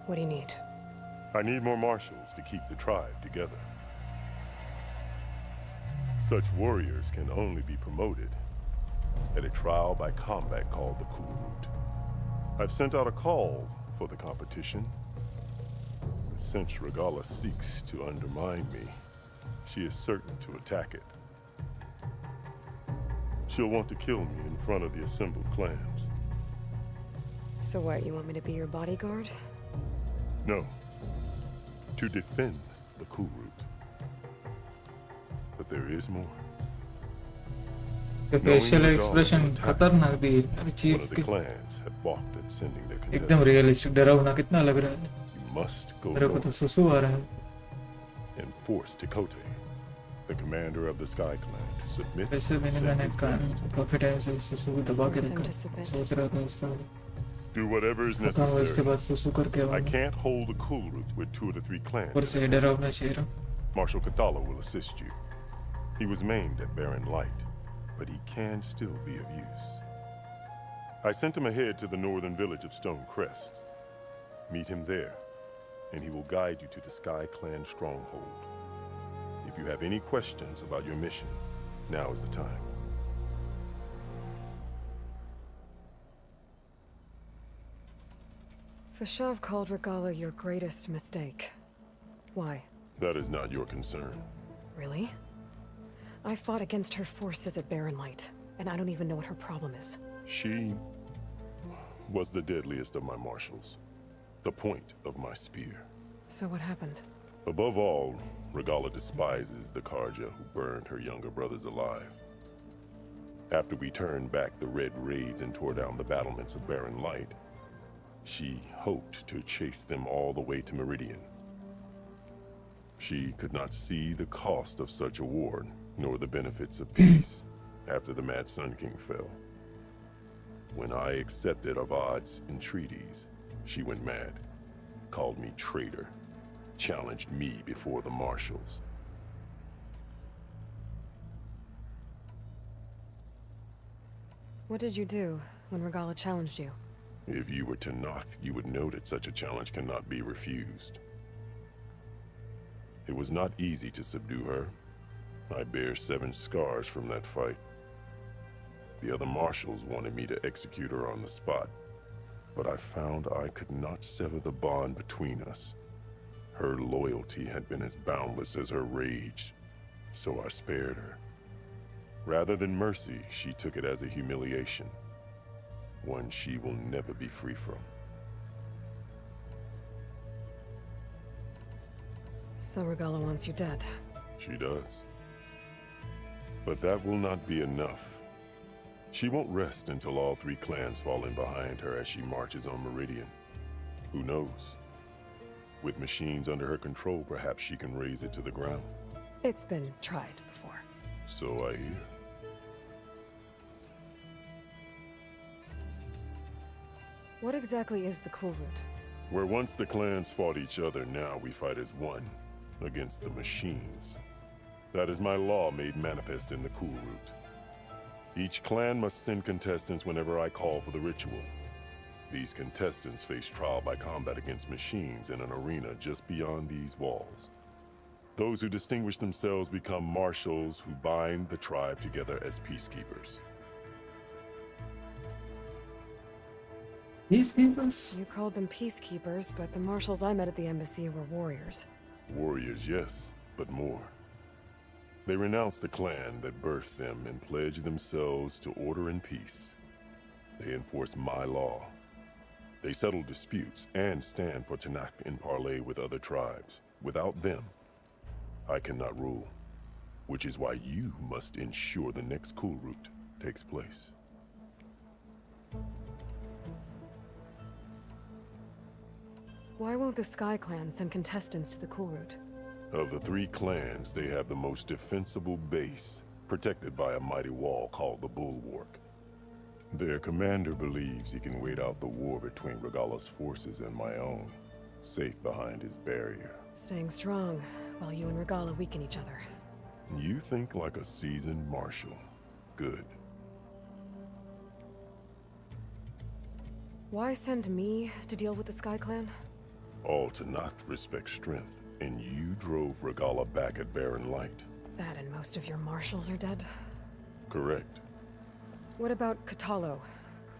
[SPEAKER 2] What do you need?
[SPEAKER 13] I need more marshals to keep the tribe together. Such warriors can only be promoted at a trial by combat called the Cool Route. I've sent out a call for the competition. Since Regalla seeks to undermine me, she is certain to attack it. She'll want to kill me in front of the assembled clans.
[SPEAKER 2] So what, you want me to be your bodyguard?
[SPEAKER 13] No. To defend the Cool Route. But there is more.
[SPEAKER 1] Facial expression खतरनाक दी है
[SPEAKER 13] One
[SPEAKER 1] chief
[SPEAKER 13] of the
[SPEAKER 1] के
[SPEAKER 13] clans had balked at sending their
[SPEAKER 1] एकदम
[SPEAKER 13] contestant.
[SPEAKER 1] Realistic डरावना कितना लग रहा है।
[SPEAKER 13] You must go
[SPEAKER 1] मेरे को तो
[SPEAKER 13] north
[SPEAKER 1] सुसु आ रहा है।
[SPEAKER 13] and force Tekote, the commander of the Sky Clan, to submit
[SPEAKER 1] वैसे
[SPEAKER 13] and
[SPEAKER 1] मैंने
[SPEAKER 13] send his best.
[SPEAKER 1] काफी टाइम से सुसु को दबा के
[SPEAKER 2] Force him
[SPEAKER 1] रखा।
[SPEAKER 2] to submit.
[SPEAKER 1] सोच रहा था इसका
[SPEAKER 13] Do whatever is
[SPEAKER 1] खत्म हो इसके
[SPEAKER 13] necessary.
[SPEAKER 1] बाद सुसु करके
[SPEAKER 13] I
[SPEAKER 1] आऊंगा।
[SPEAKER 13] can't hold the Cool Route with 2 of the 3 clans.
[SPEAKER 1] ऊपर से डरावना चेहरा।
[SPEAKER 13] Marshal Kathala will assist you. He was maimed at Barren Light, but he can still be of use. I sent him ahead to the northern village of Stone Crest. Meet him there, and he will guide you to the Sky Clan stronghold. If you have any questions about your mission, now is the time.
[SPEAKER 2] Fashav called Regalla your greatest mistake. Why?
[SPEAKER 13] That is not your concern.
[SPEAKER 2] Really? I fought against her forces at Barren Light, and I don't even know what her problem is.
[SPEAKER 13] She was the deadliest of my marshals, the point of my spear.
[SPEAKER 2] So what happened?
[SPEAKER 13] Above all, Regalla despises the Karja who burned her younger brothers alive. After we turned back the Red Raids and tore down the battlements of Barren Light, she hoped to chase them all the way to Meridian. She could not see the cost of such a war, nor the benefits of peace after the Mad Sun King fell. When I accepted Avad's entreaties, she went mad, called me traitor, challenged me before the marshals.
[SPEAKER 2] What did you do when Regalla challenged you?
[SPEAKER 13] If you were to knock, you would know that such a challenge cannot be refused. It was not easy to subdue her. I bear 7 scars from that fight. The other marshals wanted me to execute her on the spot, but I found I could not sever the bond between us. Her loyalty had been as boundless as her rage, so I spared her. Rather than mercy, she took it as a humiliation, one she will never be free from.
[SPEAKER 2] So Regala wants you dead.
[SPEAKER 13] She does. But that will not be enough. She won't rest until all 3 clans fall in behind her as she marches on Meridian. Who knows? With machines under her control, perhaps she can raise it to the ground.
[SPEAKER 2] It's been tried before.
[SPEAKER 13] So I hear.
[SPEAKER 2] What exactly is the Cool Route?
[SPEAKER 13] Where once the clans fought each other, now we fight as one, against the machines. That is my law made manifest in the Cool Route. Each clan must send contestants whenever I call for the ritual. These contestants face trial by combat against machines in an arena just beyond these walls. Those who distinguish themselves become marshals who bind the tribe together as peacekeepers.
[SPEAKER 1] Peacekeepers?
[SPEAKER 2] You called them peacekeepers, but the marshals I met at the embassy were warriors.
[SPEAKER 13] Warriors, yes, but more. They renounce the clan that birthed them and pledge themselves to order and peace. They enforce my law. They settle disputes and stand for Tanakh in parley with other tribes. Without them, I cannot rule, which is why you must ensure the next Cool Route takes place.
[SPEAKER 2] Why won't the Sky Clan send contestants to the Cool Route?
[SPEAKER 13] Of the 3 clans, they have the most defensible base, protected by a mighty wall called the Bulwark. Their commander believes he can wait out the war between Regala's forces and my own, safe behind his barrier.
[SPEAKER 2] Staying strong, while you and Regala weaken each other.
[SPEAKER 13] You think like a seasoned marshal. Good.
[SPEAKER 2] Why send me to deal with the Sky Clan?
[SPEAKER 13] All Tanakh respect strength, and you drove Regala back at Barren Light.
[SPEAKER 2] That and most of your marshals are dead?
[SPEAKER 13] Correct.
[SPEAKER 2] What about Katalo?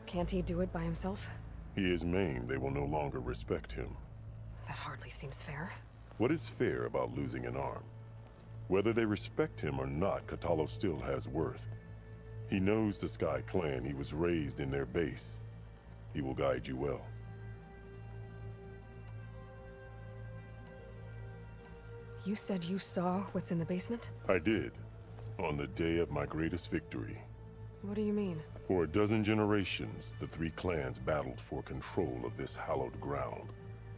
[SPEAKER 2] Can't he do it by himself?
[SPEAKER 13] He is maimed. They will no longer respect him.
[SPEAKER 2] That hardly seems fair.
[SPEAKER 13] What is fair about losing an arm? Whether they respect him or not, Katalo still has worth. He knows the Sky Clan. He was raised in their base. He will guide you well.
[SPEAKER 2] You said you saw what's in the basement?
[SPEAKER 13] I did, on the day of my greatest victory.
[SPEAKER 2] What do you mean?
[SPEAKER 13] For a dozen generations, the 3 clans battled for control of this hallowed ground.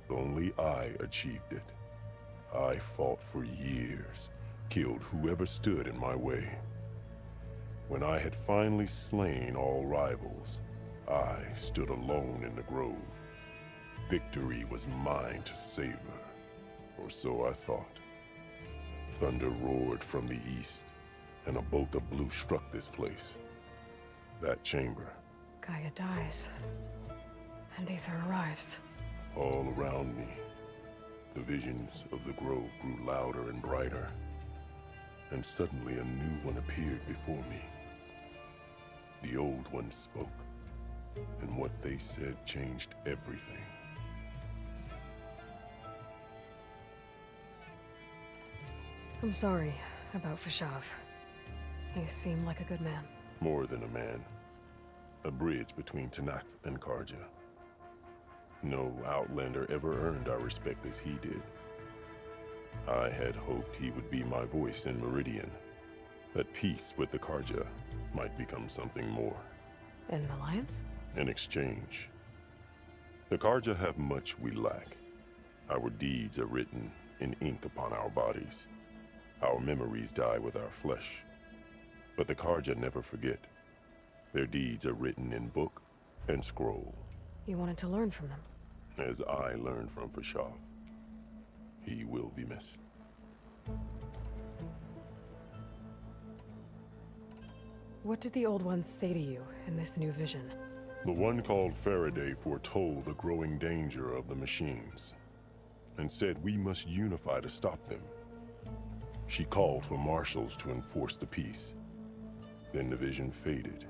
[SPEAKER 13] Only I achieved it. I fought for years, killed whoever stood in my way. When I had finally slain all rivals, I stood alone in the grove. Victory was mine to savor, or so I thought. Thunder roared from the east, and a bolt of blue struck this place. That chamber.
[SPEAKER 2] Gaia dies, and Aether arrives.
[SPEAKER 13] All around me, the visions of the grove grew louder and brighter, and suddenly a new one appeared before me. The old one spoke, and what they said changed everything.
[SPEAKER 2] I'm sorry about Fashav. He seemed like a good man.
[SPEAKER 13] More than a man. A bridge between Tanakh and Karja. No Outlander ever earned our respect as he did. I had hoped he would be my voice in Meridian, that peace with the Karja might become something more.
[SPEAKER 2] An alliance?
[SPEAKER 13] In exchange. The Karja have much we lack. Our deeds are written in ink upon our bodies. Our memories die with our flesh. But the Karja never forget. Their deeds are written in book and scroll.
[SPEAKER 2] You wanted to learn from them?
[SPEAKER 13] As I learned from Fashav. He will be missed.
[SPEAKER 2] What did the Old Ones say to you in this new vision?
[SPEAKER 13] The one called Faraday foretold the growing danger of the machines, and said we must unify to stop them. She called for marshals to enforce the peace. Then the vision faded,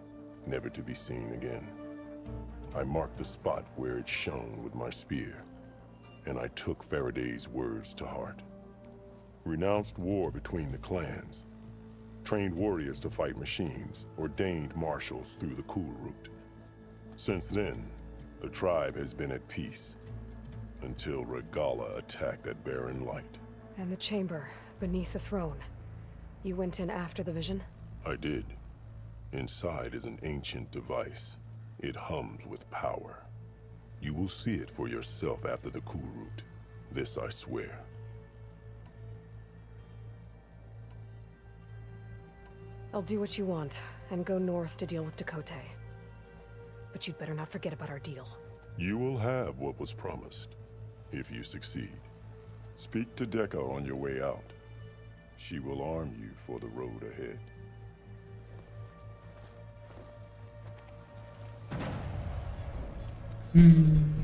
[SPEAKER 13] never to be seen again. I marked the spot where it shone with my spear, and I took Faraday's words to heart. Renounced war between the clans, trained warriors to fight machines, ordained marshals through the cool route. Since then, the tribe has been at peace, until Regala attacked at Barren Light.
[SPEAKER 2] And the chamber, beneath the throne. You went in after the vision?
[SPEAKER 13] I did. Inside is an ancient device. It hums with power. You will see it for yourself after the cool route. This I swear.
[SPEAKER 2] I'll do what you want, and go north to deal with Dakota. But you'd better not forget about our deal.
[SPEAKER 13] You will have what was promised, if you succeed. Speak to Dekka on your way out. She will arm you for the road ahead.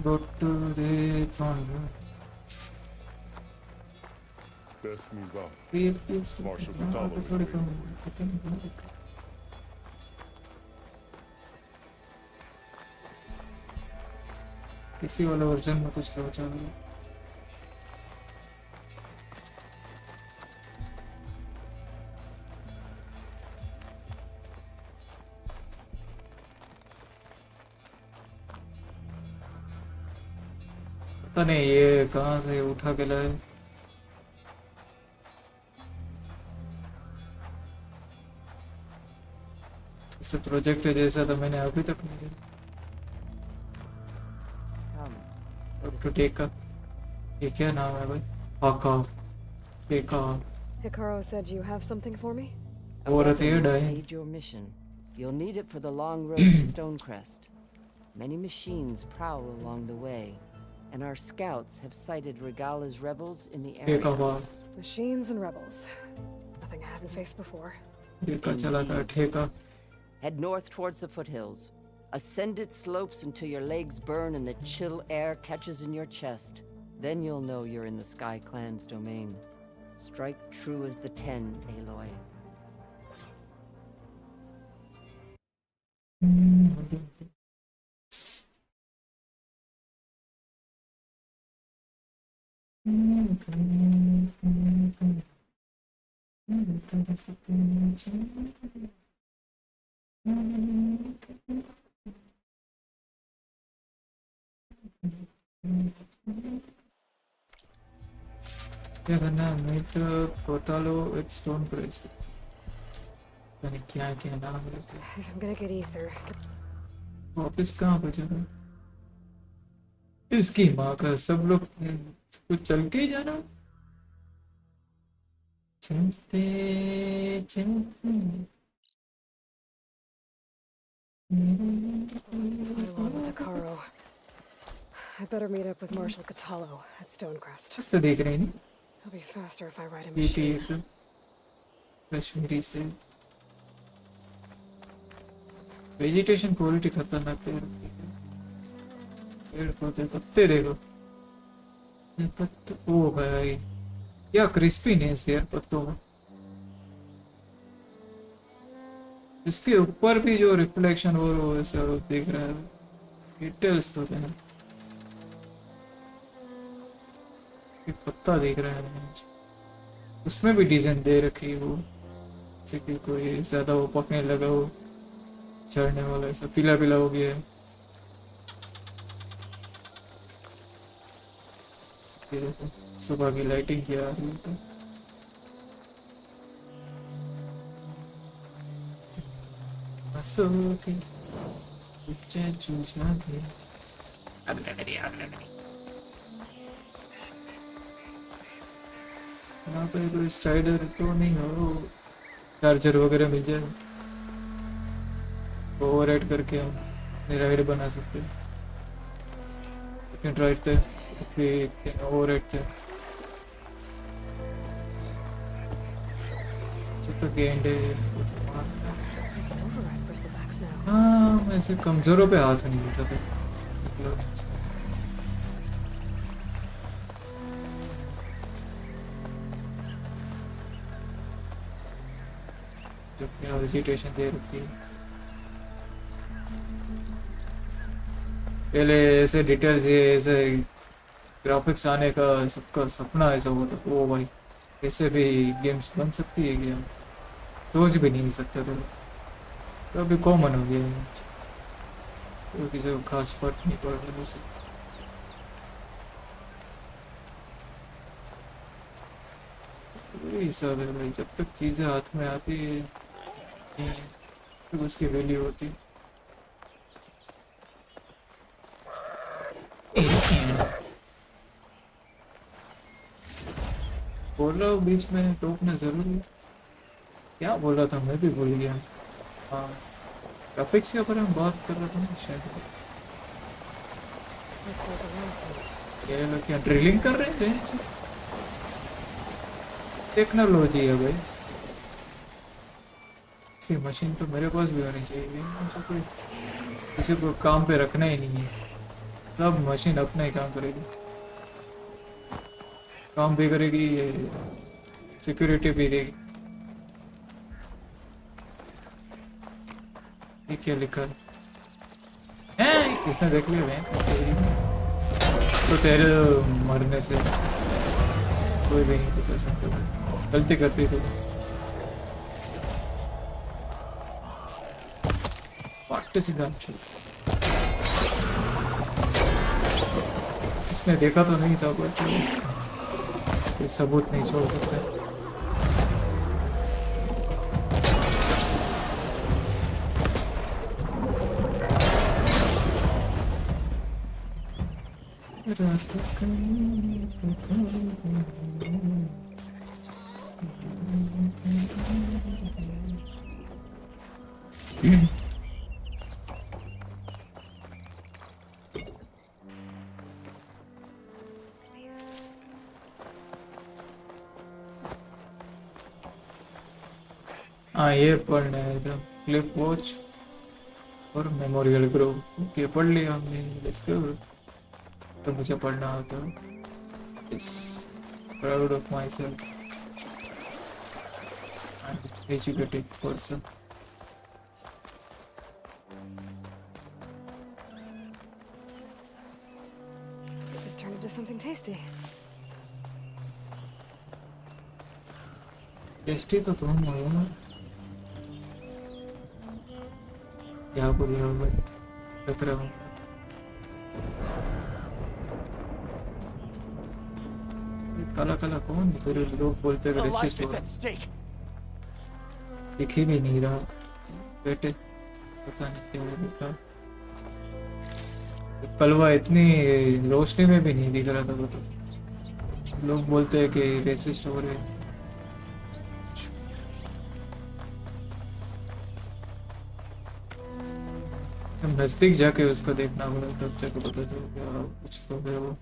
[SPEAKER 1] Go to the throne.
[SPEAKER 13] Best move out.
[SPEAKER 1] Please,
[SPEAKER 13] Marshal Patalo.
[SPEAKER 1] किसी वाला version में कुछ लोचा भी पता नहीं ये कहाँ से उठा के लाए इसे प्रोजेक्ट जैसा तो मैंने अभी तक नहीं देखा to take a क्या नाम है भाई
[SPEAKER 2] Hikaru said you have something for me?
[SPEAKER 1] औरत ये dine
[SPEAKER 11] Aid your mission. You'll need it for the long road to Stonecrest. Many machines prowl along the way, and our scouts have sighted Regala's rebels in the area.
[SPEAKER 2] Machines and rebels. Nothing I haven't faced before.
[SPEAKER 11] Head north towards the foothills. Ascend its slopes until your legs burn and the chill air catches in your chest. Then you'll know you're in the Sky Clan's domain. Strike true as the 10, Aloy.
[SPEAKER 1] क्या करना है meet कोटालो एक stone crest यानी क्या क्या नाम है
[SPEAKER 2] I'm gonna get ether.
[SPEAKER 1] वापस कहाँ पे जाना इसकी माँ का सब लोग कुछ चल के ही जाना चलते चलते
[SPEAKER 2] Along with Hikaru. I better meet up with Marshal Catallo at Stonecrest.
[SPEAKER 1] just तो देख रहे हैं
[SPEAKER 2] It'll be faster if I ride a
[SPEAKER 1] PT
[SPEAKER 2] machine.
[SPEAKER 1] Kashmiri से वेजिटेशन क्वालिटी खतरनाक है पेड़ पौधे पत्ते देखो ये पत्ते ओ भाई क्या क्रिस्पीनेस यार पत्तों में इसके ऊपर भी जो रिफ्लेक्शन वो ऐसा दिख रहा है डिटेल्स तो है एक पत्ता दिख रहा है उसमें भी डिजाइन दे रखी है वो जैसे कि कोई ज्यादा वो पकने लगा हो चढ़ने वाला ऐसा पीला पीला हो गया है ये देखो सुबह की लाइटिंग किया आ रही है तो Masuki, यहाँ पे कोई स्ट्राइडर तो नहीं हो चार्जर वगैरह मिल जाए ओवरराइड करके हम राइड बना सकते हैं लेकिन राइड थे फिर ओवरराइड थे तो गेंडे हाँ मैं ऐसे कमजोरों पे हाथ नहीं देता था जो क्या वेजिटेशन दे रखी है। पहले ऐसे डिटेल्स ये ऐसे ग्राफिक्स आने का सबका सपना ऐसा होता वो भाई ऐसे भी गेम्स बन सकती है क्या? सोच भी नहीं सकता था। तो अभी कॉमन हो गया है, तो किसी को खास फर्क नहीं पड़ रहा वैसे। वही सब है भाई, जब तक चीज़ें हाथ में आती है तो उसकी वैल्यू होती है। बोल रहा हूँ बीच में टोकना जरूरी है। क्या बोल रहा था मैं भी भूल गया। हाँ, ग्राफिक्स के ऊपर हम बात कर रहे थे ना शायद। ये लोग क्या ड्रिलिंग कर रहे हैं? टेक्नोलॉजी है भाई। ऐसी मशीन तो मेरे पास भी होनी चाहिए। मुझे कोई किसी को काम पे रखना ही नहीं है, सब मशीन अपना ही काम करेगी। काम भी करेगी, सिक्योरिटी भी देगी। ये क्या लिखा है? किसने देख लिया है? तो तेरे मरने से कोई भी नहीं बचा सकता। गलती करती तो इसने देखा तो नहीं था, बट कोई सबूत नहीं छोड़ सकता। हाँ, ये पढ़ना है था क्लिप वॉच और मेमोरियल ग्रुप। ये पढ़ लिया हमने डिस्कवर। तो मुझे पढ़ना होता इस proud of my self and educated person.
[SPEAKER 2] This turned into something tasty.
[SPEAKER 1] Tasty तो तुम हो यार। क्या बोलिए भाई, खतरा हूँ। काला काला कौन? फिर लोग बोलते हैं रेसिस्ट हो। दिख ही भी नहीं रहा बेटे, पता नहीं क्या लिखा। कलवा इतनी रोशनी में भी नहीं दिख रहा था वो तो। लोग बोलते हैं कि रेसिस्ट हो रहे हैं। नजदीक जाके उसको देखना पड़ा तब जाके पता चल गया कुछ तो है वो।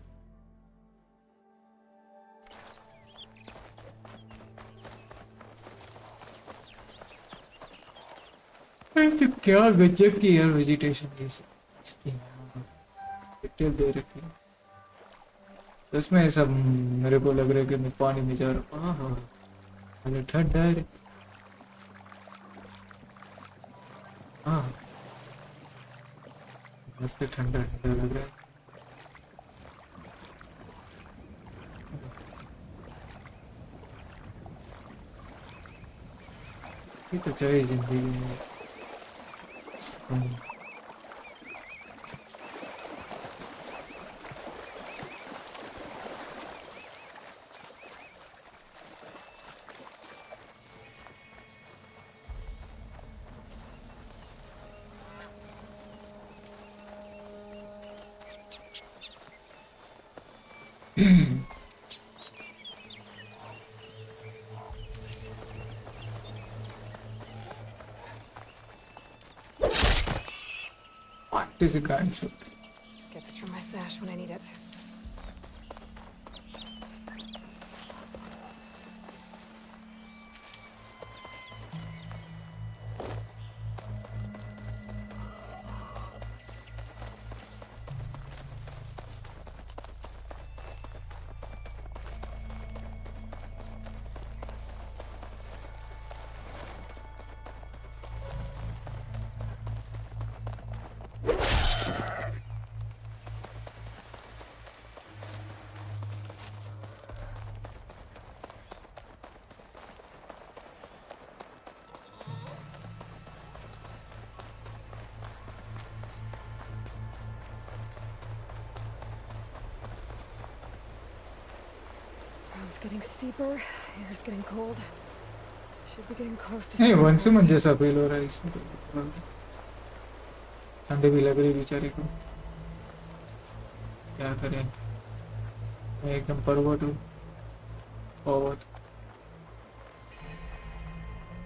[SPEAKER 1] तो क्या गजब की यार वेजिटेशन है इसकी, डिटेल दे रखी है। तो इसमें सब मेरे को लग रहा है कि मैं पानी में जा रहा हूँ। हाँ, ठंडा है। हाँ, मस्त ठंडा ठंडा लग रहा है। ये तो चाहिए जिंदगी में। What is a gunshot?
[SPEAKER 2] Get this from my stash when I need it. Ground's getting steeper, air's getting cold. Should be getting close to
[SPEAKER 1] नहीं
[SPEAKER 2] sunrise.
[SPEAKER 1] वंसुमन जैसा फील हो रहा है इसमें ठंडी भी लग रही बेचारे को क्या करें मैं एकदम परवट हूँ फॉरवर्ड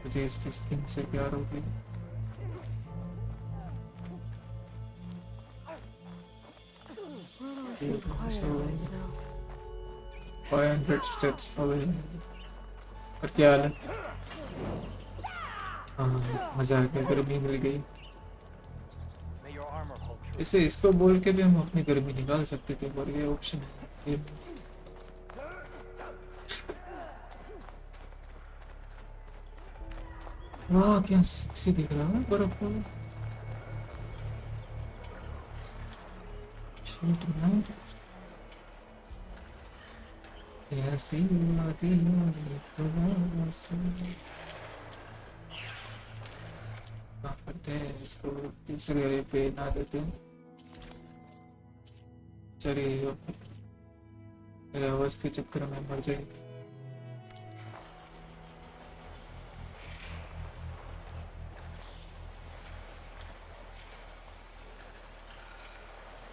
[SPEAKER 1] मुझे इसकी स्किन से प्यार हो गया
[SPEAKER 2] It seems quieter when it snows.
[SPEAKER 1] 500 steps away और क्या हाल है हाँ मजा आ गया गर्मी मिल गई इसे इसको बोल के भी हम अपनी गर्मी निकाल सकते थे पर ये ऑप्शन है वाह क्या सेक्सी दिख रहा है बर्फ को Shit, man. ऐसी वादियों में क्या करते हैं इसको तीसरे पे ना देते हैं चलिए मेरे आवाज के चक्कर में मर जाएगी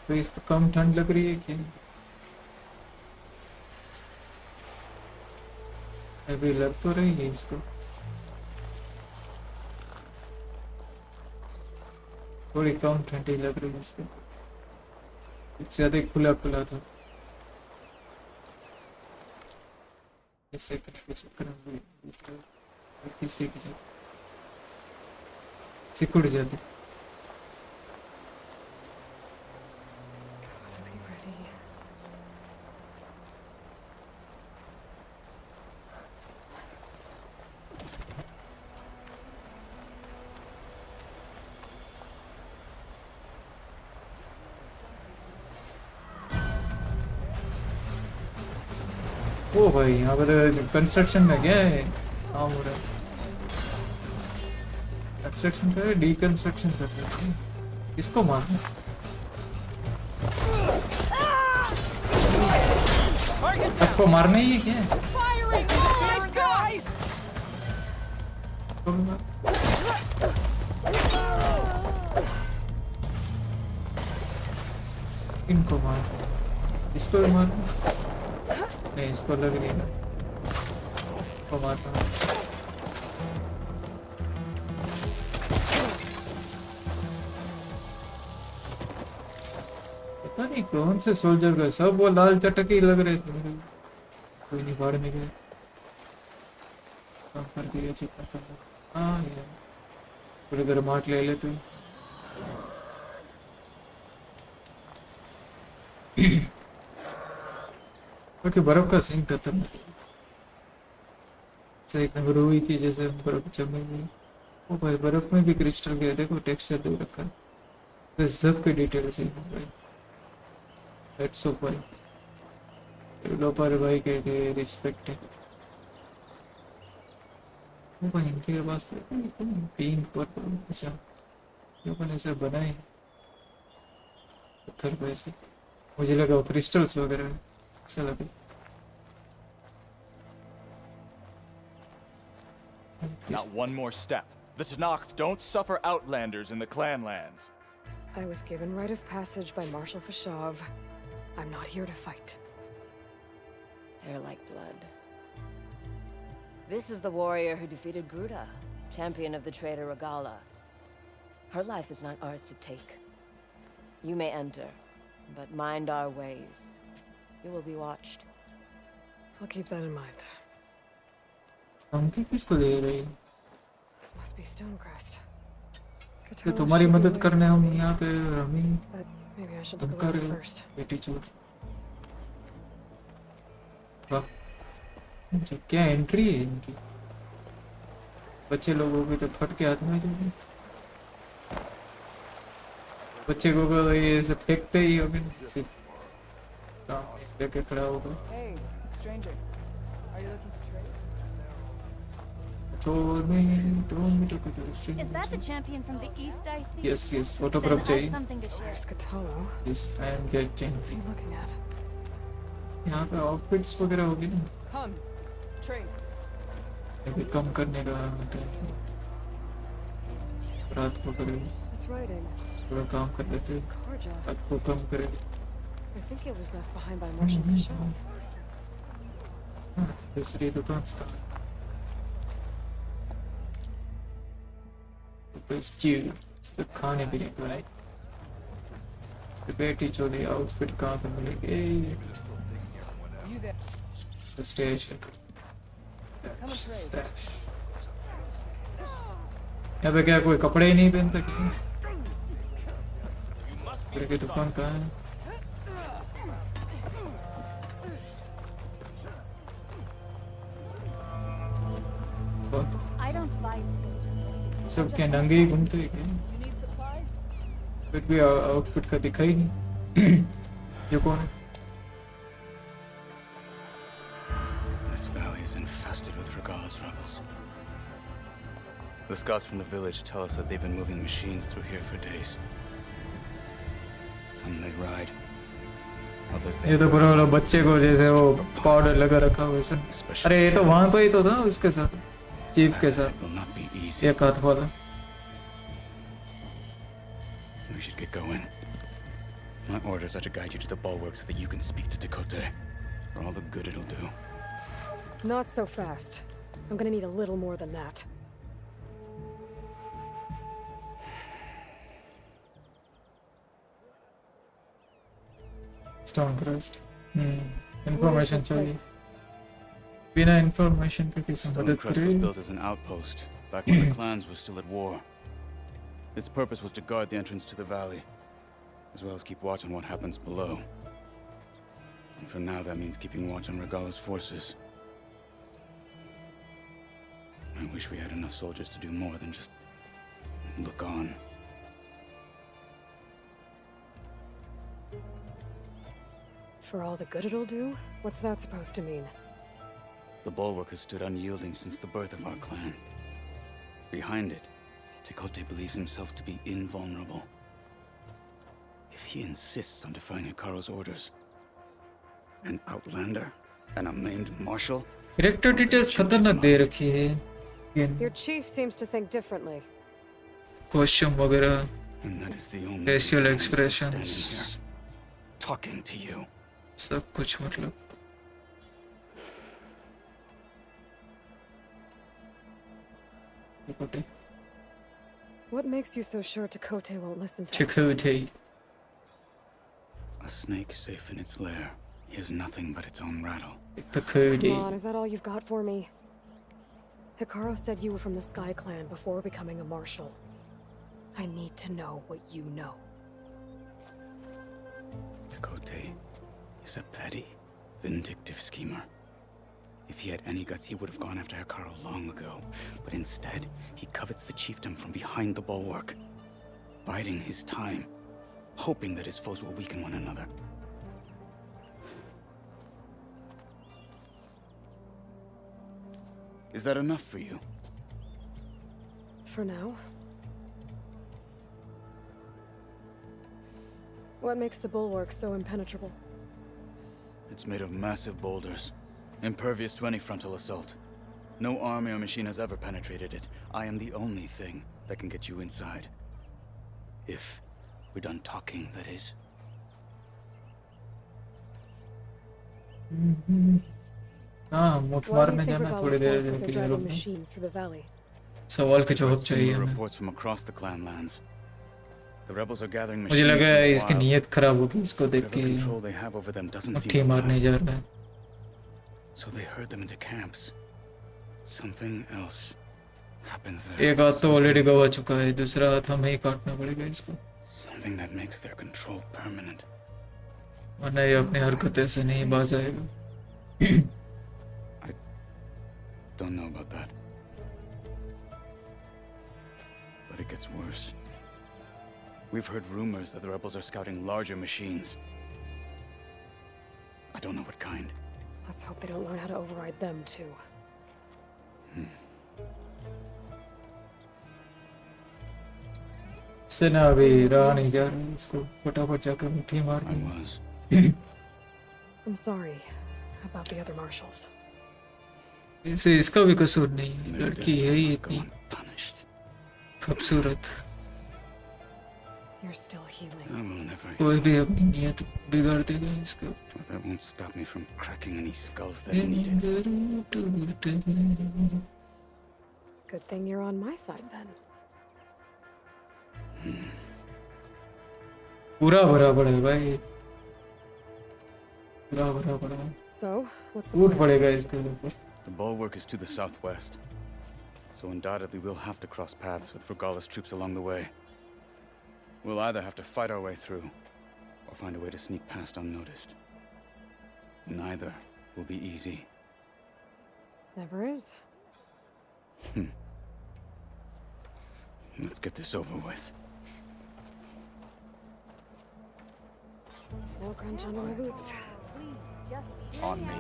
[SPEAKER 1] तो इसको कम ठंड लग रही है क्या अभी लग तो रही है इसको थोड़ी कम ठंडी लग रही है इसको ज्यादा खुला खुला था ऐसे करने के चक्कर में किसी की सिकुड़ जाती ओ भाई यहाँ पर कंस्ट्रक्शन में क्या है काम हो रहा है कंस्ट्रक्शन कर रहे डीकंस्ट्रक्शन कर रहे हैं इसको मारना सबको मारना ही है क्या इनको मार इसको भी मार नहीं इसको लग रही है को मारता हूँ पता नहीं कौन से सोल्जर का सब वो लाल चटक ही लग रहे थे मेरे कोई नहीं बाढ़ में गए काम कर दिया चिकन करना हाँ यार पूरे गर्माहट ले लेते ओके बर्फ का सीन खत्म है एकदम रूई की जैसे बर्फ जमेगी ओ भाई बर्फ में भी क्रिस्टल के देखो टेक्सचर दे रखा है तो सब के डिटेल्स है भाई दैट्स सो भाई लोपर भाई के रिस्पेक्ट है ओ भाई इनके पास पिंक पर्पल अच्छा ये अपन ऐसे बनाए पत्थर पे ऐसे मुझे लगा वो क्रिस्टल्स वगैरह ऐसा लगे
[SPEAKER 14] Not one more step. The Tenakth don't suffer outlanders in the Clanlands.
[SPEAKER 2] I was given right of passage by Marshal Fashav. I'm not here to fight.
[SPEAKER 5] They're like blood. This is the warrior who defeated Gruda, champion of the traitor Regala. Her life is not ours to take. You may enter, but mind our ways. You will be watched.
[SPEAKER 2] I'll keep that in mind.
[SPEAKER 1] धमकी किसको दे रही है
[SPEAKER 2] This must be Stonecrest.
[SPEAKER 1] कि तुम्हारी मदद करने हम यहाँ पे rummy
[SPEAKER 2] Maybe I should look
[SPEAKER 1] धमका
[SPEAKER 2] around
[SPEAKER 1] रहे हो
[SPEAKER 2] first.
[SPEAKER 1] बेटी चोर वाह क्या एंट्री है इनकी बच्चे लोगों की तो फट के हाथ में दोगे बच्चे को ये सब फेंकते ही होगे लेके खड़ा होगा
[SPEAKER 10] Hey, stranger. Are you looking for trade?
[SPEAKER 15] Is that the champion from the east I see?
[SPEAKER 1] Yes, photograph
[SPEAKER 15] Then I have
[SPEAKER 1] चाहिए.
[SPEAKER 15] something to share.
[SPEAKER 2] Where's Cthulhu?
[SPEAKER 1] Yes, I am getting.
[SPEAKER 2] What's he looking at?
[SPEAKER 1] यहाँ पे outfits वगैरह होगी ना,
[SPEAKER 2] Come, trade.
[SPEAKER 1] अभी कम करने का time रात को करेंगे,
[SPEAKER 2] This writing.
[SPEAKER 1] थोड़ा काम कर लेते हैं,
[SPEAKER 2] Carja.
[SPEAKER 1] रात को कम करेंगे।
[SPEAKER 2] I think it was left behind by Marshal Fischel.
[SPEAKER 1] दूसरी दुकान स्टार्ट। स्टीव तो खाने पीने का है। बेटी चोरी आउटफिट कहाँ पे मिलेगी?
[SPEAKER 10] You there?
[SPEAKER 1] Station.
[SPEAKER 10] Come and trade.
[SPEAKER 1] यहाँ पे क्या कोई कपड़े ही नहीं पहनता क्या? कपड़े की दुकान कहाँ है?
[SPEAKER 15] I don't fight soldiers.
[SPEAKER 1] सब क्या नंगे ही घूमते हैं क्या?
[SPEAKER 10] You need supplies?
[SPEAKER 1] फिर भी आउटफिट का दिखा ही नहीं। ये कौन है?
[SPEAKER 12] This valley is infested with Regala's rebels. The scouts from the village tell us that they've been moving machines through here for days. Some they ride. Others they
[SPEAKER 1] ये तो पूरा वाला बच्चे को जैसे वो पाउडर लगा रखा हो वैसा। अरे ये तो वहाँ पे ही तो था उसके साथ, चीफ के साथ, एक हाथ वाला।
[SPEAKER 12] We should get going. My orders are to guide you to the bulwark so that you can speak to Dakota. For all the good it'll do.
[SPEAKER 2] Not so fast. I'm gonna need a little more than that.
[SPEAKER 1] Stone crust.
[SPEAKER 2] What
[SPEAKER 1] Information
[SPEAKER 2] is this
[SPEAKER 1] चाहिए।
[SPEAKER 2] place?
[SPEAKER 1] बिना information के किसी मदद
[SPEAKER 12] Stonecrest was
[SPEAKER 1] करे।
[SPEAKER 12] built as an outpost back when the clans were still at war. Its purpose was to guard the entrance to the valley, as well as keep watch on what happens below. And for now, that means keeping watch on Regala's forces. I wish we had enough soldiers to do more than just look on.
[SPEAKER 2] For all the good it'll do? What's that supposed to mean?
[SPEAKER 12] The bulwark has stood unyielding since the birth of our clan. Behind it, Tekote believes himself to be invulnerable. If he insists on defying Hikaru's orders, an outlander, an unnamed marshal...
[SPEAKER 1] Character details खतरनाक दे रखी है।
[SPEAKER 2] Your chief seems to think differently.
[SPEAKER 1] Costume वगैरह,
[SPEAKER 12] And that is the only
[SPEAKER 1] facial
[SPEAKER 12] reason I'm still
[SPEAKER 1] expressions,
[SPEAKER 12] standing here, talking to you.
[SPEAKER 1] सब कुछ मतलब।
[SPEAKER 2] What makes you so sure Tekote won't listen to us?
[SPEAKER 1] Chakotay.
[SPEAKER 12] A snake safe in its lair hears nothing but its own rattle.
[SPEAKER 2] Come on, is that all you've got for me? Hikaru said you were from the Sky Clan before becoming a marshal. I need to know what you know.
[SPEAKER 12] Tekote is a petty, vindictive schemer. If he had any guts, he would have gone after Hikaru long ago. But instead, he covets the chiefdom from behind the bulwark, biding his time, hoping that his foes will weaken one another. Is that enough for you?
[SPEAKER 2] For now. What makes the bulwark so impenetrable?
[SPEAKER 12] It's made of massive boulders, impervious to any frontal assault. No army or machine has ever penetrated it. I am the only thing that can get you inside. If we're done talking, that is.
[SPEAKER 1] हाँ, मुठ
[SPEAKER 2] Why do you
[SPEAKER 1] मारने
[SPEAKER 2] think
[SPEAKER 1] जाना
[SPEAKER 2] Regala's
[SPEAKER 1] थोड़ी देर
[SPEAKER 2] forces are
[SPEAKER 1] के लिए
[SPEAKER 2] driving
[SPEAKER 1] रुकना।
[SPEAKER 2] machines through the valley?
[SPEAKER 1] सवाल के जवाब चाहिए
[SPEAKER 12] Similar
[SPEAKER 1] हमें।
[SPEAKER 12] reports from across the clan lands. The rebels are gathering
[SPEAKER 1] मुझे
[SPEAKER 12] machines
[SPEAKER 1] लग रहा है
[SPEAKER 12] from the
[SPEAKER 1] इसकी
[SPEAKER 12] wilds.
[SPEAKER 1] नीयत खराब होगी इसको देख
[SPEAKER 12] Whatever
[SPEAKER 1] के।
[SPEAKER 12] control they have over them doesn't
[SPEAKER 1] मुट्ठी
[SPEAKER 12] seem to
[SPEAKER 1] मारने
[SPEAKER 12] last.
[SPEAKER 1] जा रहा है।
[SPEAKER 12] So they herd them into camps. Something else happens there.
[SPEAKER 1] एक हाथ तो ऑलरेडी गवा चुका है, दूसरा हाथ हमें ही काटना पड़ेगा इसको,
[SPEAKER 12] Something that makes their control permanent.
[SPEAKER 1] वरना ये अपनी हरकतें से नहीं बाज आएगा।
[SPEAKER 12] Don't know about that. But it gets worse. We've heard rumors that the rebels are scouting larger machines. I don't know what kind.
[SPEAKER 2] Let's hope they don't learn how to override them too.
[SPEAKER 1] सेना अभी रहा नहीं जा रहा है, इसको फटाफट जाकर मुट्ठी मार
[SPEAKER 12] I
[SPEAKER 1] दूँ।
[SPEAKER 12] was.
[SPEAKER 2] I'm sorry. about the other marshals.
[SPEAKER 1] इसे इसका भी कसूर नहीं है, लड़की है ही इतनी खूबसूरत।
[SPEAKER 2] You're still healing.
[SPEAKER 12] I will never.
[SPEAKER 1] कोई भी अपनी नियत बिगाड़ देगा इसको।
[SPEAKER 12] But that won't stop me from cracking any skulls that need it.
[SPEAKER 2] Good thing you're on my side then.
[SPEAKER 1] पूरा भरा पड़ा है भाई, पूरा भरा पड़ा है।
[SPEAKER 2] So, what's the
[SPEAKER 1] टूट
[SPEAKER 2] plan?
[SPEAKER 1] पड़ेगा इसके ऊपर।
[SPEAKER 12] The bulwark is to the southwest, so undoubtedly we'll have to cross paths with Regala's troops along the way. We'll either have to fight our way through, or find a way to sneak past unnoticed. Neither will be easy.
[SPEAKER 2] Never is.
[SPEAKER 12] Let's get this over with.
[SPEAKER 2] Snow crunch under my boots.
[SPEAKER 14] On me.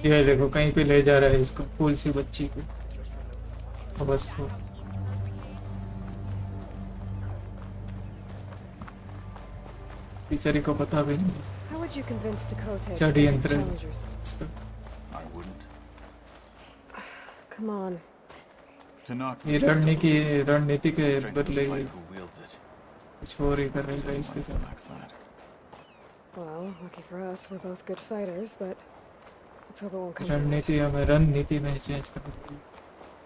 [SPEAKER 1] ये देखो कहीं पे ले जा रहा है इसको, फूल सी बच्ची को, बस को। बेचारी को पता भी नहीं।
[SPEAKER 2] How would you convince Dakota to
[SPEAKER 1] चढ़ी
[SPEAKER 2] send his
[SPEAKER 1] अंतर
[SPEAKER 2] challengers?
[SPEAKER 1] इसका।
[SPEAKER 14] I wouldn't.
[SPEAKER 2] Come on.
[SPEAKER 1] ये रणनीति के बदले
[SPEAKER 14] Fight who wields it.
[SPEAKER 1] कुछ और ही कर रही है इसके साथ।
[SPEAKER 2] Well, lucky for us, we're both good fighters, but let's hope it won't come to that.
[SPEAKER 1] रणनीति हमें रणनीति में चेंज करनी पड़ेगी,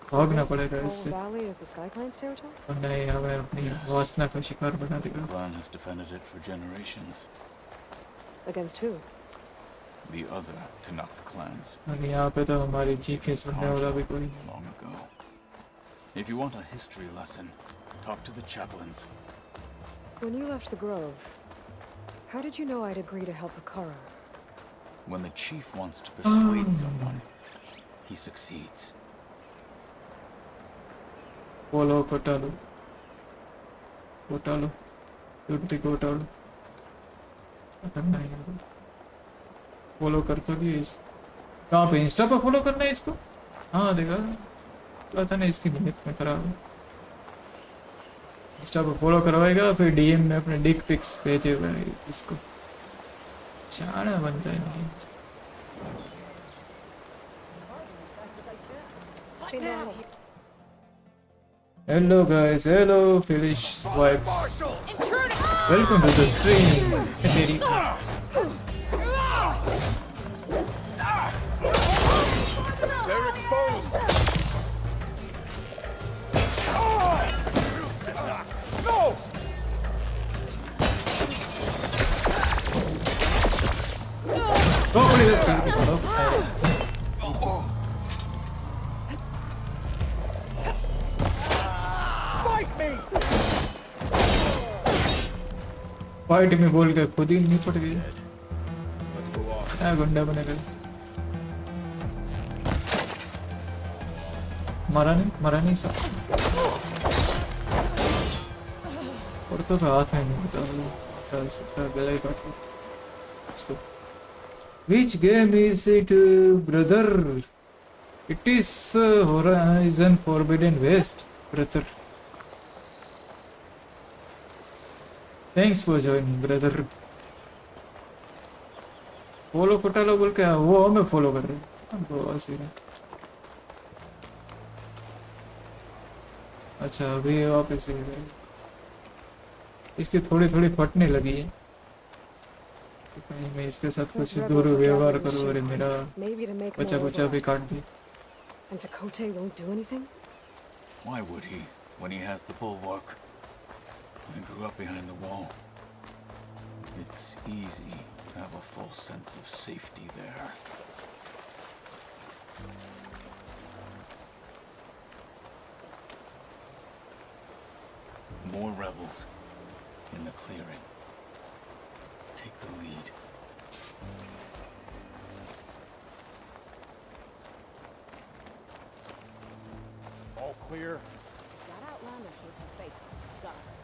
[SPEAKER 2] So
[SPEAKER 1] भागना
[SPEAKER 2] this
[SPEAKER 1] पड़ेगा
[SPEAKER 2] whole
[SPEAKER 1] इससे।
[SPEAKER 2] valley is the Sky Clan's territory?
[SPEAKER 1] और नहीं, हमें अपनी वासना का शिकार बना
[SPEAKER 12] The
[SPEAKER 1] देगा।
[SPEAKER 12] clan has defended it for generations.
[SPEAKER 2] Against who?
[SPEAKER 12] The other Tanakh clans.
[SPEAKER 1] और यहाँ पे तो हमारी चीखें सुनने वाला भी कोई नहीं।
[SPEAKER 12] Long ago. If you want a history lesson, talk to the chaplains.
[SPEAKER 2] When you left the grove, how did you know I'd agree to help Akara?
[SPEAKER 12] When the chief wants to persuade someone, he succeeds.
[SPEAKER 1] बोलो कोटालो, कोटालो, युद्धि कोटालो। करना है यार, follow करता भी है इसको। कहाँ पे इंस्टा पे फॉलो करना है इसको? हाँ देखा, पता नहीं इसकी नियत में खराब है। इंस्टा पे फॉलो करवाएगा, फिर डीएम में अपने डिक पिक्स भेजे हुए हैं इसको। शाना बनता है नहीं। Hello guys, hello Philish vibes. Welcome to the stream. तेरी
[SPEAKER 14] They're exposed. No!
[SPEAKER 1] Oh, that's it.
[SPEAKER 14] Fight me!
[SPEAKER 1] Fight में बोल के खुद ही नहीं पड़ गई। क्या गुंडा बनेगा? मरा नहीं सब। और तो हाथ में नहीं होता, सकता गला ही काट लो। Let's go. Which game is it, brother? It is Horizon Forbidden West, brother. Thanks for joining, brother. Follow फटालो बोल के वो हमें फॉलो कर रहे हैं। बस ये। अच्छा अभी वापस से गए। इसकी थोड़ी थोड़ी फटने लगी है। तो कहीं मैं इसके साथ कुछ दुर्व्यवहार करूँ और मेरा बच्चा भी काट दे।
[SPEAKER 2] And Dakota won't do anything?
[SPEAKER 12] Why would he, when he has the bulwark? I grew up behind the wall. It's easy to have a false sense of safety there. More rebels in the clearing. Take the lead.
[SPEAKER 14] All clear.
[SPEAKER 9] That outlander shows her face. Got her.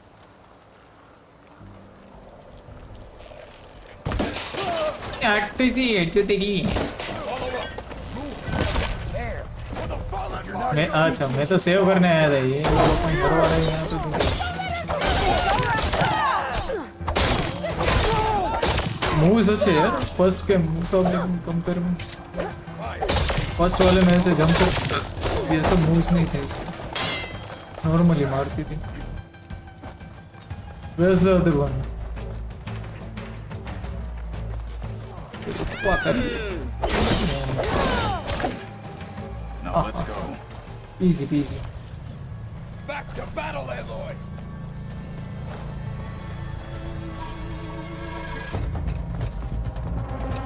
[SPEAKER 1] मैं अच्छा मैं तो save करने आया था, ये लोग कहीं करवा रहे हैं यहाँ पे। मूव्स अच्छे यार फर्स्ट के कंपेयर में फर्स्ट वाले में ऐसे जंप कर ये सब मूव्स नहीं थे इसमें नॉर्मली मारती थी where's the other one what are you
[SPEAKER 12] Now let's go.
[SPEAKER 1] easy peasy
[SPEAKER 14] Back to battle, Aloy!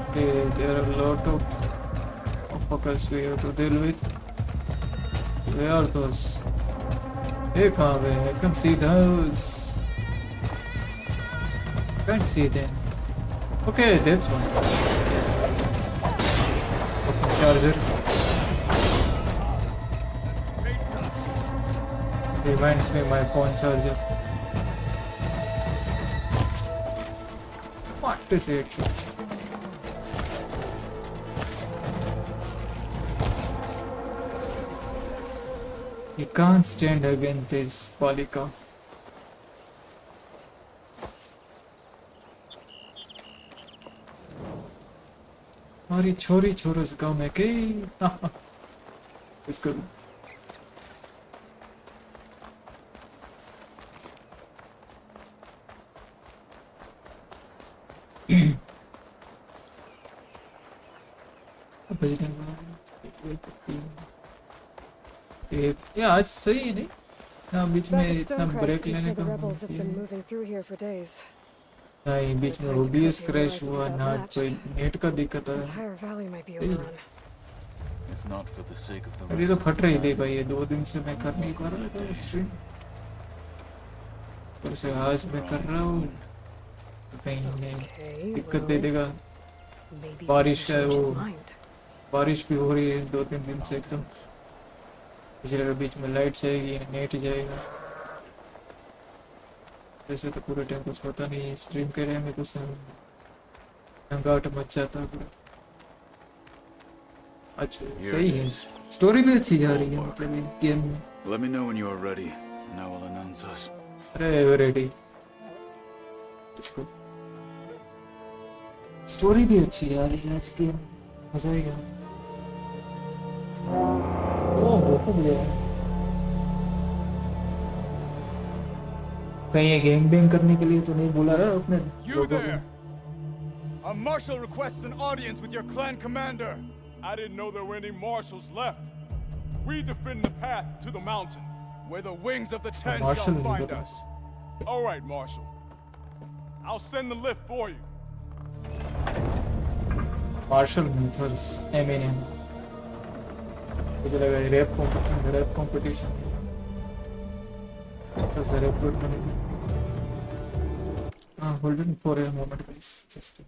[SPEAKER 1] okay, there are a lot of fuckers we have to deal with where are those hey kahan hai I can see those can't see them okay that's one fucking charger reminds me my phone charger what is it you can't stand against this Palika हमारी छोरी छोरो से गाँव में के इसको ये आज सही है नहीं ना बीच में इतना ब्रेक लेने का नहीं बीच में ओबीएस क्रैश हुआ ना कोई नेट का दिक्कत है
[SPEAKER 12] If not for the sake of the
[SPEAKER 1] अभी तो फट रही थी भाई ये 2 दिन से मैं कर नहीं पा रहा था स्ट्रीम पर से आज मैं कर रहा हूँ कहीं नहीं दिक्कत दे देगा बारिश है वो बारिश भी हो रही है 2-3 दिन से एकदम पिछले के बीच में लाइट जाएगी नेट जाएगा वैसे तो पूरे टाइम कुछ होता नहीं है स्ट्रीम के टाइम में कुछ हंगाट मच जाता है अच्छा सही है स्टोरी भी अच्छी जा रही है मतलब ये game
[SPEAKER 12] Let me know when you are ready, and I will announce us.
[SPEAKER 1] अरे रेडी इसको स्टोरी भी अच्छी आ रही है आज की मजा आएगा ओह बहुत बढ़िया कहीं ये गेम बेंग करने के लिए तो नहीं बुला रहा अपने
[SPEAKER 14] You there! A marshal requests an audience with your clan commander. I didn't know there were any marshals left. We defend the path to the mountain, where the wings of the Ten shall find us. All right, Marshal. I'll send the lift for you.
[SPEAKER 1] Marshal methods, Eminem. मुझे लगा rap competition अच्छा सा rap बनेगा हाँ hold on for a moment please just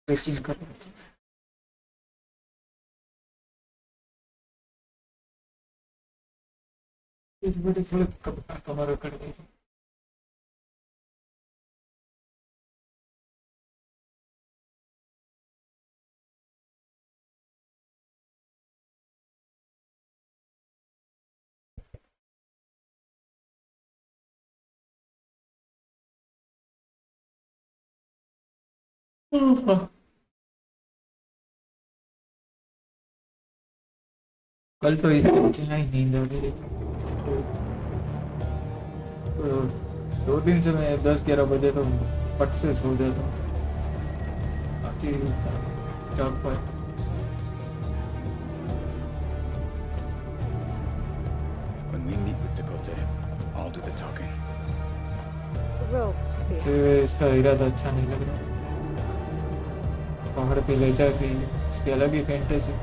[SPEAKER 1] waiting कर रहा हूँ इस बड़े थोड़े कमर कट गई थी कल तो इसके पीछे ही नींद आ गई तो 2 दिन से मैं 10-11 बजे तो पट से सो जाता हूँ आज ही जाग पाए
[SPEAKER 12] When we meet with Dakota, I'll do the talking.
[SPEAKER 2] We'll see.
[SPEAKER 1] इसका इरादा अच्छा नहीं लग रहा पहाड़ पे ले जाके इसकी अलग ही फैंटेसी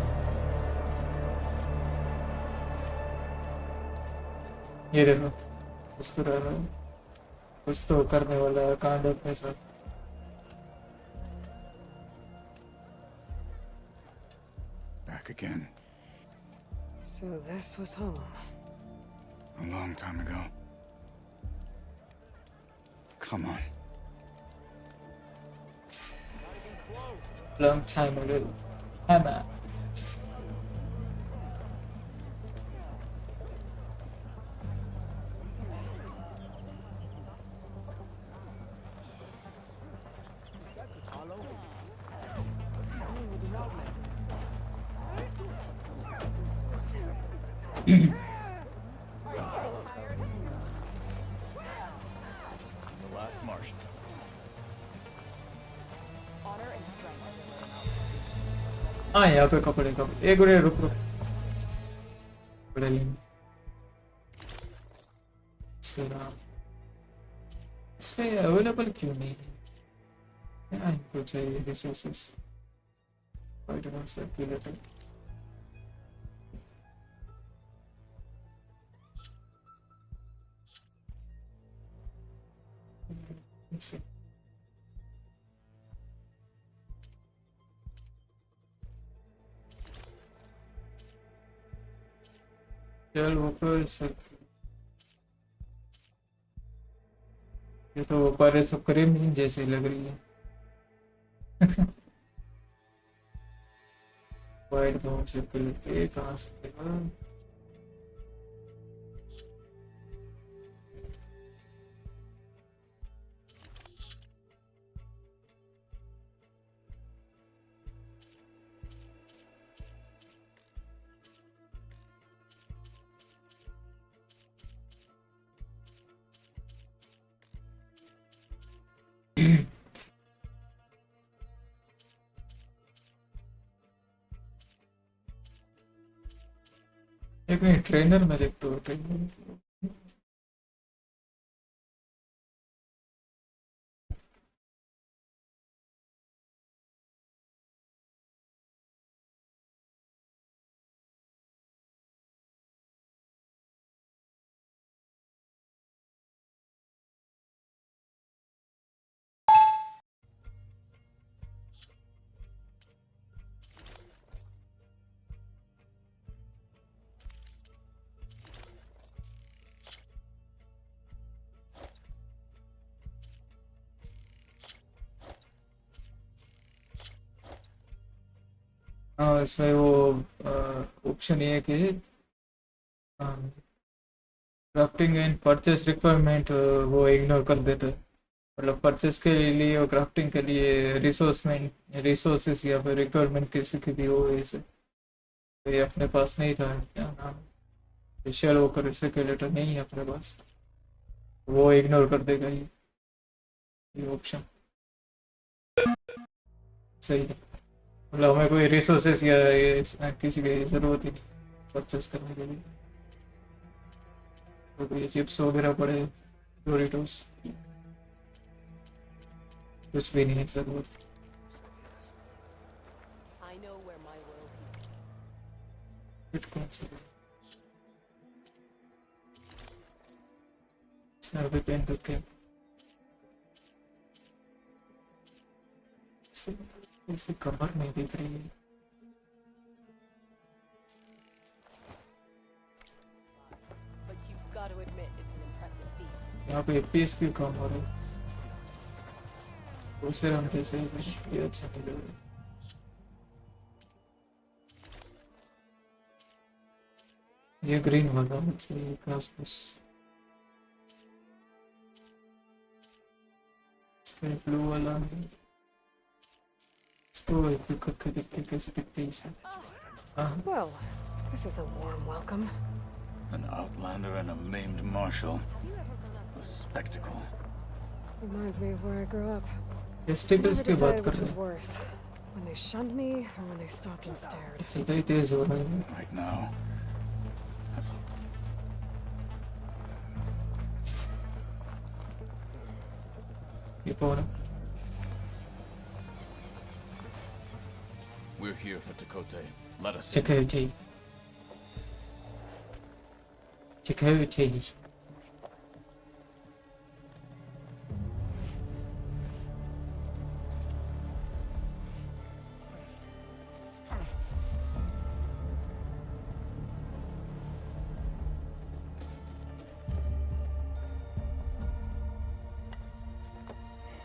[SPEAKER 1] ये देखो मुस्कुरा रहा है कुछ तो करने वाला है कांड अपने साथ
[SPEAKER 12] Back again.
[SPEAKER 2] So this was home.
[SPEAKER 12] A long time ago. Come on.
[SPEAKER 1] Long time ago. Hammer.
[SPEAKER 10] The last Martian.
[SPEAKER 9] Honor and strength.
[SPEAKER 1] हाँ यहाँ पे कपड़े एक मिनट रुक कपड़े लेंगे सरा इसमें अवेलेबल क्यों नहीं है यहाँ इनको चाहिए रिसोर्सेस फाइटर सर्कुलेटर चल वो कर सर ये तो पर सब क्रीम जैसी लग रही है वाइट बहुत सर्कुलेटर कहाँ से मिलेगा एक मिनट ट्रेनर में देखता हूँ ट्रेनर हाँ इसमें वो ऑप्शन ये है कि क्राफ्टिंग एंड परचेस रिक्वायरमेंट वो इग्नोर कर देता है मतलब परचेस के लिए और क्राफ्टिंग के लिए रिसोर्सेस या फिर रिक्वायरमेंट किसी की भी हो ऐसे तो ये अपने पास नहीं था क्या नाम स्पेशल वो कर सर्कुलेटर नहीं है अपने पास वो इग्नोर कर देगा ये ऑप्शन सही है मतलब हमें कोई रिसोर्सेस या किसी की ज़रूरत ही नहीं परचेस करने के लिए तो ये चिप्स वगैरह पड़े डोरिटोस कुछ भी नहीं है ज़रूरत
[SPEAKER 9] I know where my royalties.
[SPEAKER 1] Bitcoin से इसने अभी पेन रखे इसकी कमर नहीं दिख रही है
[SPEAKER 9] But you've got to admit it's an impressive feat.
[SPEAKER 1] यहाँ पे एपीएस की कम हो रही है दूसरे हम जैसे ये अच्छा नहीं लग रहा ये ग्रीन वाला मुझे घास-फूस इसमें ब्लू वाला इसको एक करके देखते कैसे दिखते हैं इसमें
[SPEAKER 2] Well, this is a warm welcome.
[SPEAKER 12] An outlander and a maimed marshal. A spectacle.
[SPEAKER 2] Reminds me of where I grew up.
[SPEAKER 1] ये
[SPEAKER 2] Never
[SPEAKER 1] स्टिकर्स की बात
[SPEAKER 2] decided
[SPEAKER 1] कर
[SPEAKER 2] which
[SPEAKER 1] रहे
[SPEAKER 2] was
[SPEAKER 1] हैं
[SPEAKER 2] worse, when they shunned me or when they stopped and stared.
[SPEAKER 1] चलता ही तेज हो रहा है
[SPEAKER 12] Right now.
[SPEAKER 1] ये कौन है
[SPEAKER 12] We're here for Tekote. Let us in.
[SPEAKER 1] Chakotay. Chakotay.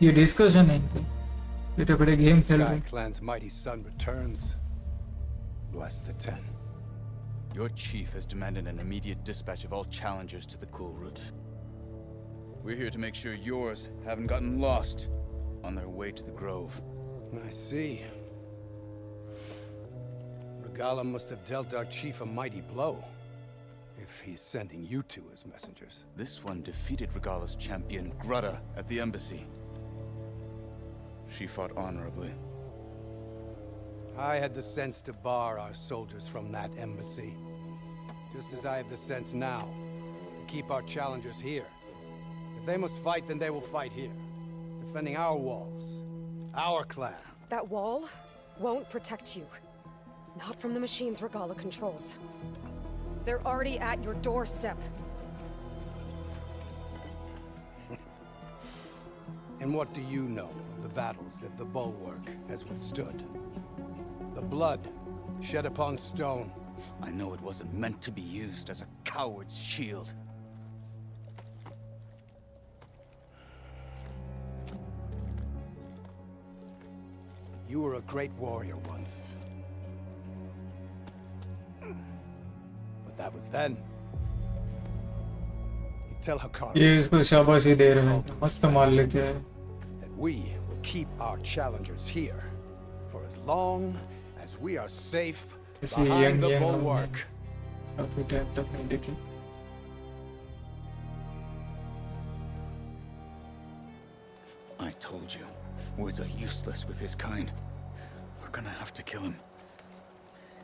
[SPEAKER 1] ये डिस्कशन है इनकी बेटे बड़े गेम खेल रहे
[SPEAKER 16] Sky Clan's mighty son returns. Bless the 10.
[SPEAKER 12] Your chief has demanded an immediate dispatch of all challengers to the cool route. We're here to make sure yours haven't gotten lost on their way to the grove.
[SPEAKER 16] I see. Regala must have dealt our chief a mighty blow, if he's sending you two as messengers.
[SPEAKER 12] This one defeated Regala's champion, Grutta, at the embassy. She fought honorably.
[SPEAKER 16] I had the sense to bar our soldiers from that embassy. Just as I have the sense now to keep our challengers here. If they must fight, then they will fight here. Defending our walls. Our clan.
[SPEAKER 2] That wall won't protect you. Not from the machines Regala controls. They're already at your doorstep.
[SPEAKER 16] And what do you know of the battles that the bulwark has withstood? The blood shed upon stone.
[SPEAKER 12] I know it wasn't meant to be used as a coward's shield.
[SPEAKER 16] You were a great warrior once. But that was then. You tell Hakari
[SPEAKER 1] ये इसको शाबाशी दे रहे हैं मस्त मार लेके आए
[SPEAKER 16] that we will keep our challengers here for as long as we are safe
[SPEAKER 1] किसी
[SPEAKER 16] behind
[SPEAKER 1] young
[SPEAKER 16] the
[SPEAKER 1] young
[SPEAKER 16] bulwark.
[SPEAKER 1] काफी टाइम तक नहीं देखी
[SPEAKER 12] I told you, words are useless with his kind. We're gonna have to kill him.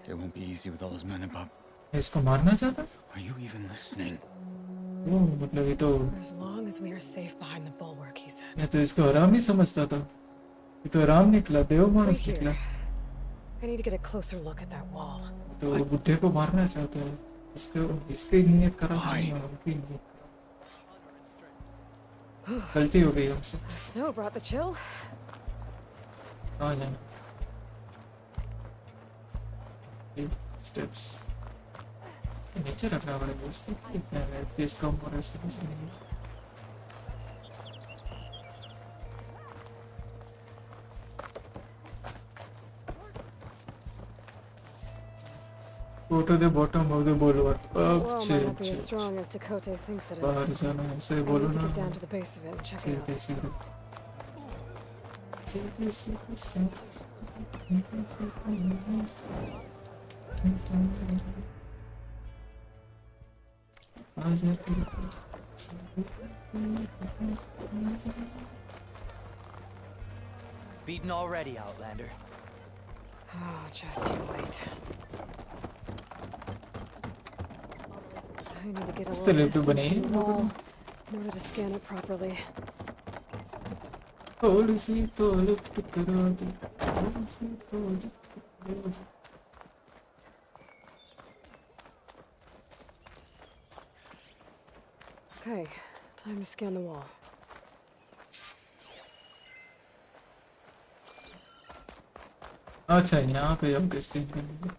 [SPEAKER 12] It won't be easy with all his men about.
[SPEAKER 1] इसको मारना चाहता
[SPEAKER 12] Are you even listening?
[SPEAKER 1] वो मतलब ये तो
[SPEAKER 2] As long as we are safe behind the bulwark, he said.
[SPEAKER 1] मैं तो इसको आराम ही समझता था ये तो आराम निकला देव मानस
[SPEAKER 2] Wait
[SPEAKER 1] निकला
[SPEAKER 2] here. I need to get a closer look at that wall.
[SPEAKER 1] तो वो बुड्ढे को मारना चाहता है इसकी नीयत खराब नहीं है उनकी नीयत गलती हो गई हमसे
[SPEAKER 2] The snow brought the chill.
[SPEAKER 1] हाँ जाना स्टेप्स नीचे रखना पड़ेगा इसको कितना है पेस कम हो रहा है समझ में नहीं Go to the bottom of the boulevard.
[SPEAKER 2] The wall might not be as strong as Dakota thinks it is.
[SPEAKER 1] बाहर जाना है ऐसे
[SPEAKER 2] I
[SPEAKER 1] बोलो
[SPEAKER 2] need to
[SPEAKER 1] ना
[SPEAKER 2] get down to the base of it and check it out.
[SPEAKER 1] सीधे
[SPEAKER 10] Beaten already, Outlander.
[SPEAKER 2] Oh, just you wait. I need to get a
[SPEAKER 1] Still
[SPEAKER 2] little
[SPEAKER 1] have to
[SPEAKER 2] distance from the
[SPEAKER 1] bane.
[SPEAKER 2] wall in order to scan it properly.
[SPEAKER 1] थोड़ी सी तो lift करा दे थोड़ी सी तो lift करा दे
[SPEAKER 2] Okay, time to scan the wall.
[SPEAKER 1] अच्छा यहाँ पे हम किस दिन करेंगे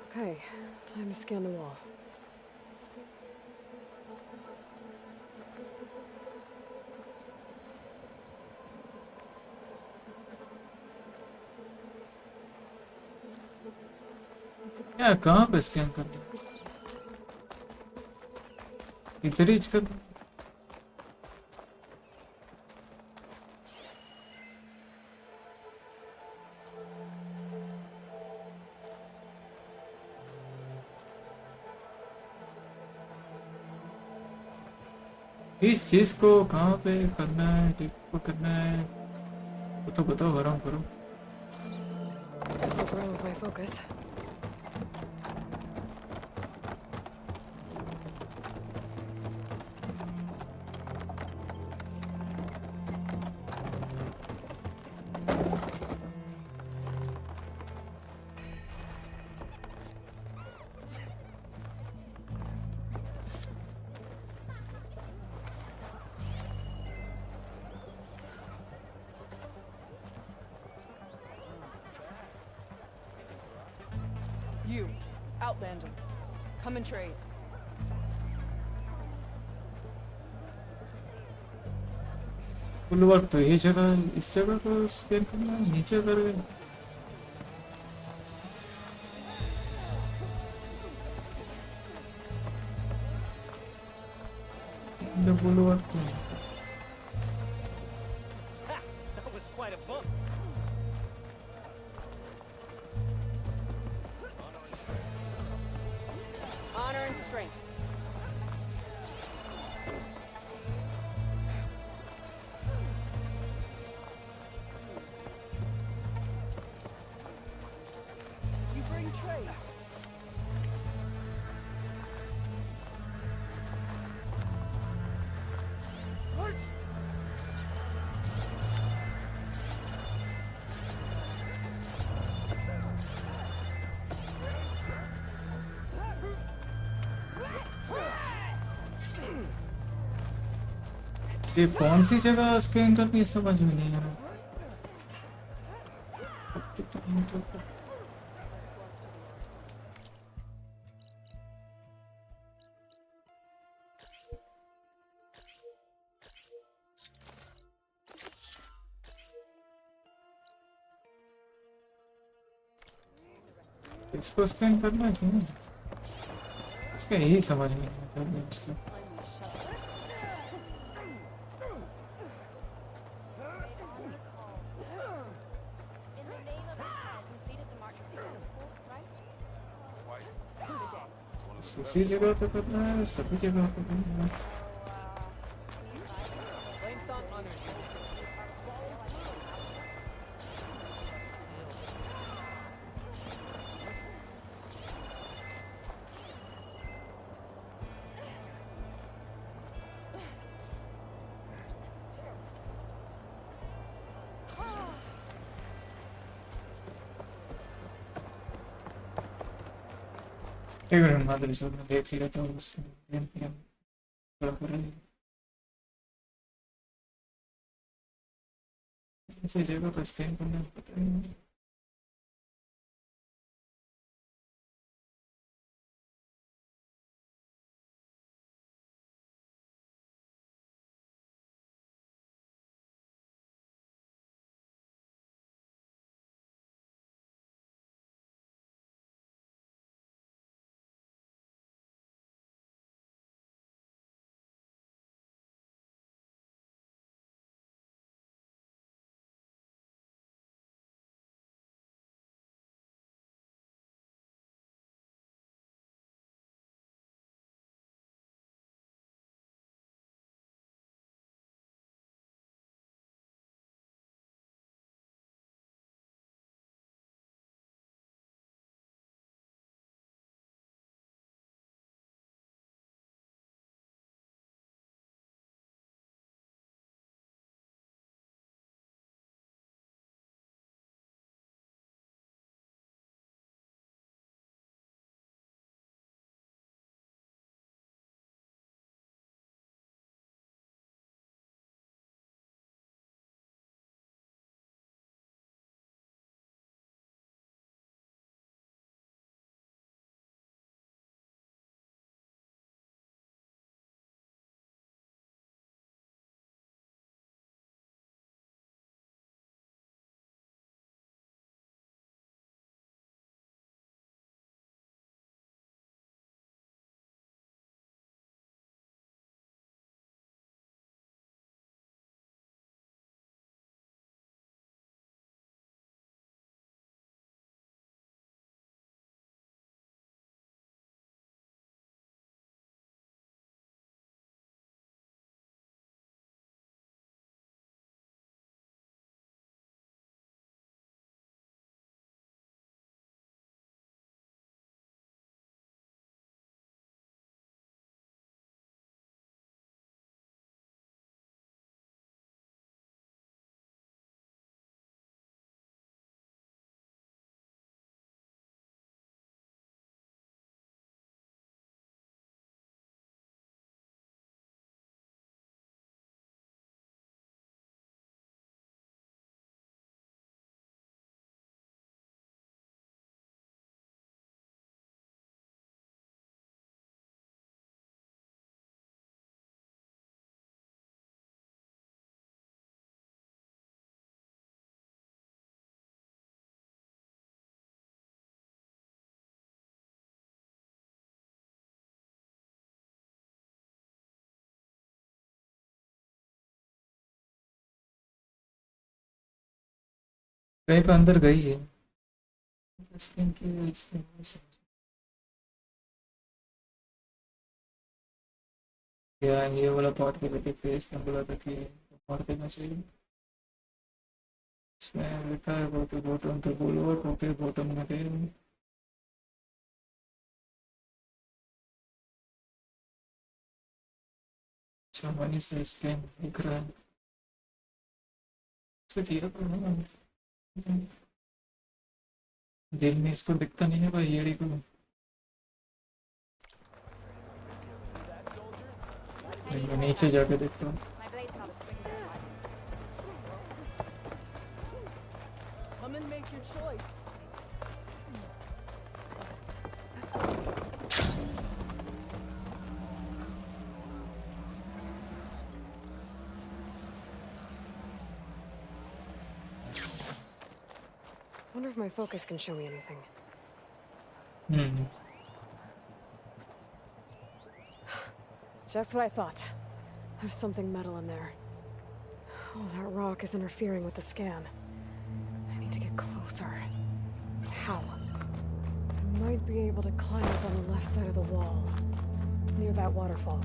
[SPEAKER 2] Okay, time to scan the wall.
[SPEAKER 1] क्या कहाँ पे स्कैन करना इधर ही कर इस चीज को कहाँ पे करना है टिक को करना है वो तो बताओ आराम करो
[SPEAKER 2] Look around with my focus.
[SPEAKER 9] You, Outlander. Come and trade.
[SPEAKER 1] Boulevard तो ये जगह इस जगह को स्कैन करना है, नीचे कर गए बुलवर्ड तो
[SPEAKER 10] That was quite a bump.
[SPEAKER 9] Honor and strength. You bring trade.
[SPEAKER 1] ये कौन सी जगह स्कैन करनी है समझ में नहीं आ रहा इसको स्कैन करना है कि नहीं इसका यही समझ में नहीं आता इसका उसी जगह पे करना है सभी जगह पे करना है एक मिनट माधुरी सर मैं देख लेता हूँ उसमें थोड़ा कर इसी जगह पर स्कैन करना पता नहीं कहीं पे अंदर गई है स्किन की या ये वाला पार्ट के लिए देखते हैं। इसने बोला था कि मार देना चाहिए। इसमें लिखा है गो टू बॉटम तो बोलो ओके बॉटम में गए। अच्छा मनी से स्कैन दिख रहा है से किया दिन में इसको दिखता नहीं है भाई येड़ी को। मैं नीचे जाके देखता हूँ।
[SPEAKER 9] Come and make your choice.
[SPEAKER 2] Wonder if my focus can show me anything. Just what I thought. There's something metal in there. Oh, that rock is interfering with the scan. I need to get closer. How? I might be able to climb up on the left side of the wall, near that waterfall.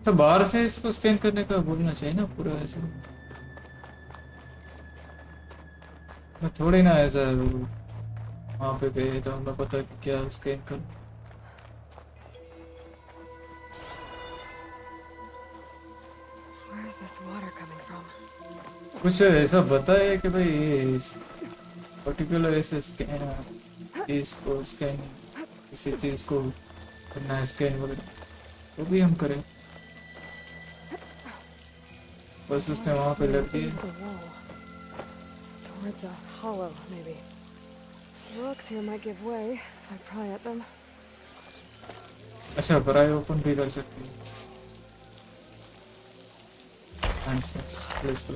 [SPEAKER 1] तो बाहर से इसको scan करने का बोलना चाहिए ना पूरा ऐसे। मैं थोड़ी ना ऐसा वहाँ पे गए तो हमें पता कि क्या स्कैन कर।
[SPEAKER 2] Where is this water coming from?
[SPEAKER 1] कुछ ऐसा बताया कि भाई ये पर्टिकुलर ऐसे स्कैन चीज को स्कैन किसी चीज को करना है स्कैन वगैरह वो भी हम करें। बस उसने वहाँ पे लग दिया।
[SPEAKER 2] Towards a hollow, maybe. Rocks here might give way if I pry at them.
[SPEAKER 1] अच्छा पराई ओपन भी कर सकते हैं। Nice, nice. Let's go.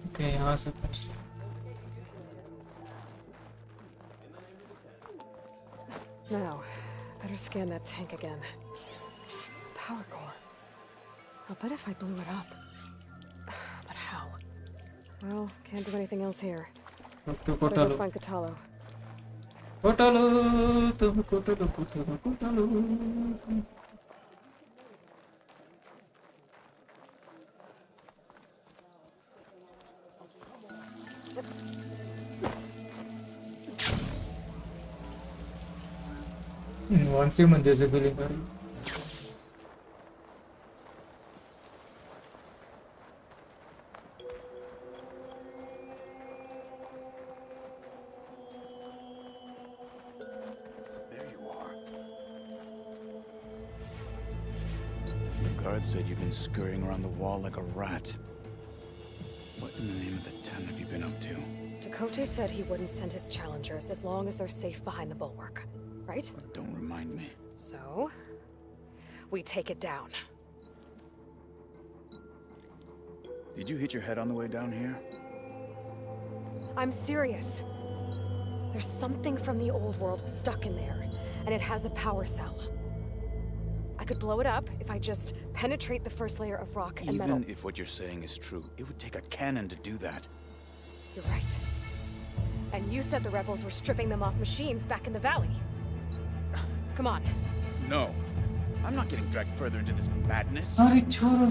[SPEAKER 1] Okay, यहाँ से कुछ
[SPEAKER 2] Now, better scan that tank again. Power core. I'll bet if I blew it up. But how? Well, can't do anything else here. Gotta go find Katalo.
[SPEAKER 1] कोटालो तुम कोटालो कोटालो कोटालो। Once ही मन जैसे feeling आ रही।
[SPEAKER 12] Said you've been scurrying around the wall like a rat. What in the name of the ten have you been up to?
[SPEAKER 2] Dakote said he wouldn't send his challengers as long as they're safe behind the bulwark, right?
[SPEAKER 12] Don't remind me.
[SPEAKER 2] So, we take it down.
[SPEAKER 12] Did you hit your head on the way down here?
[SPEAKER 2] I'm serious. There's something from the old world stuck in there, and it has a power cell. I could blow it up if I just penetrate the first layer of rock and metal.
[SPEAKER 12] Even if what you're saying is true, it would take a cannon to do that.
[SPEAKER 2] You're right. And you said the rebels were stripping them off machines back in the valley. Come on.
[SPEAKER 12] No. I'm not getting dragged further into this madness.
[SPEAKER 2] Hikaru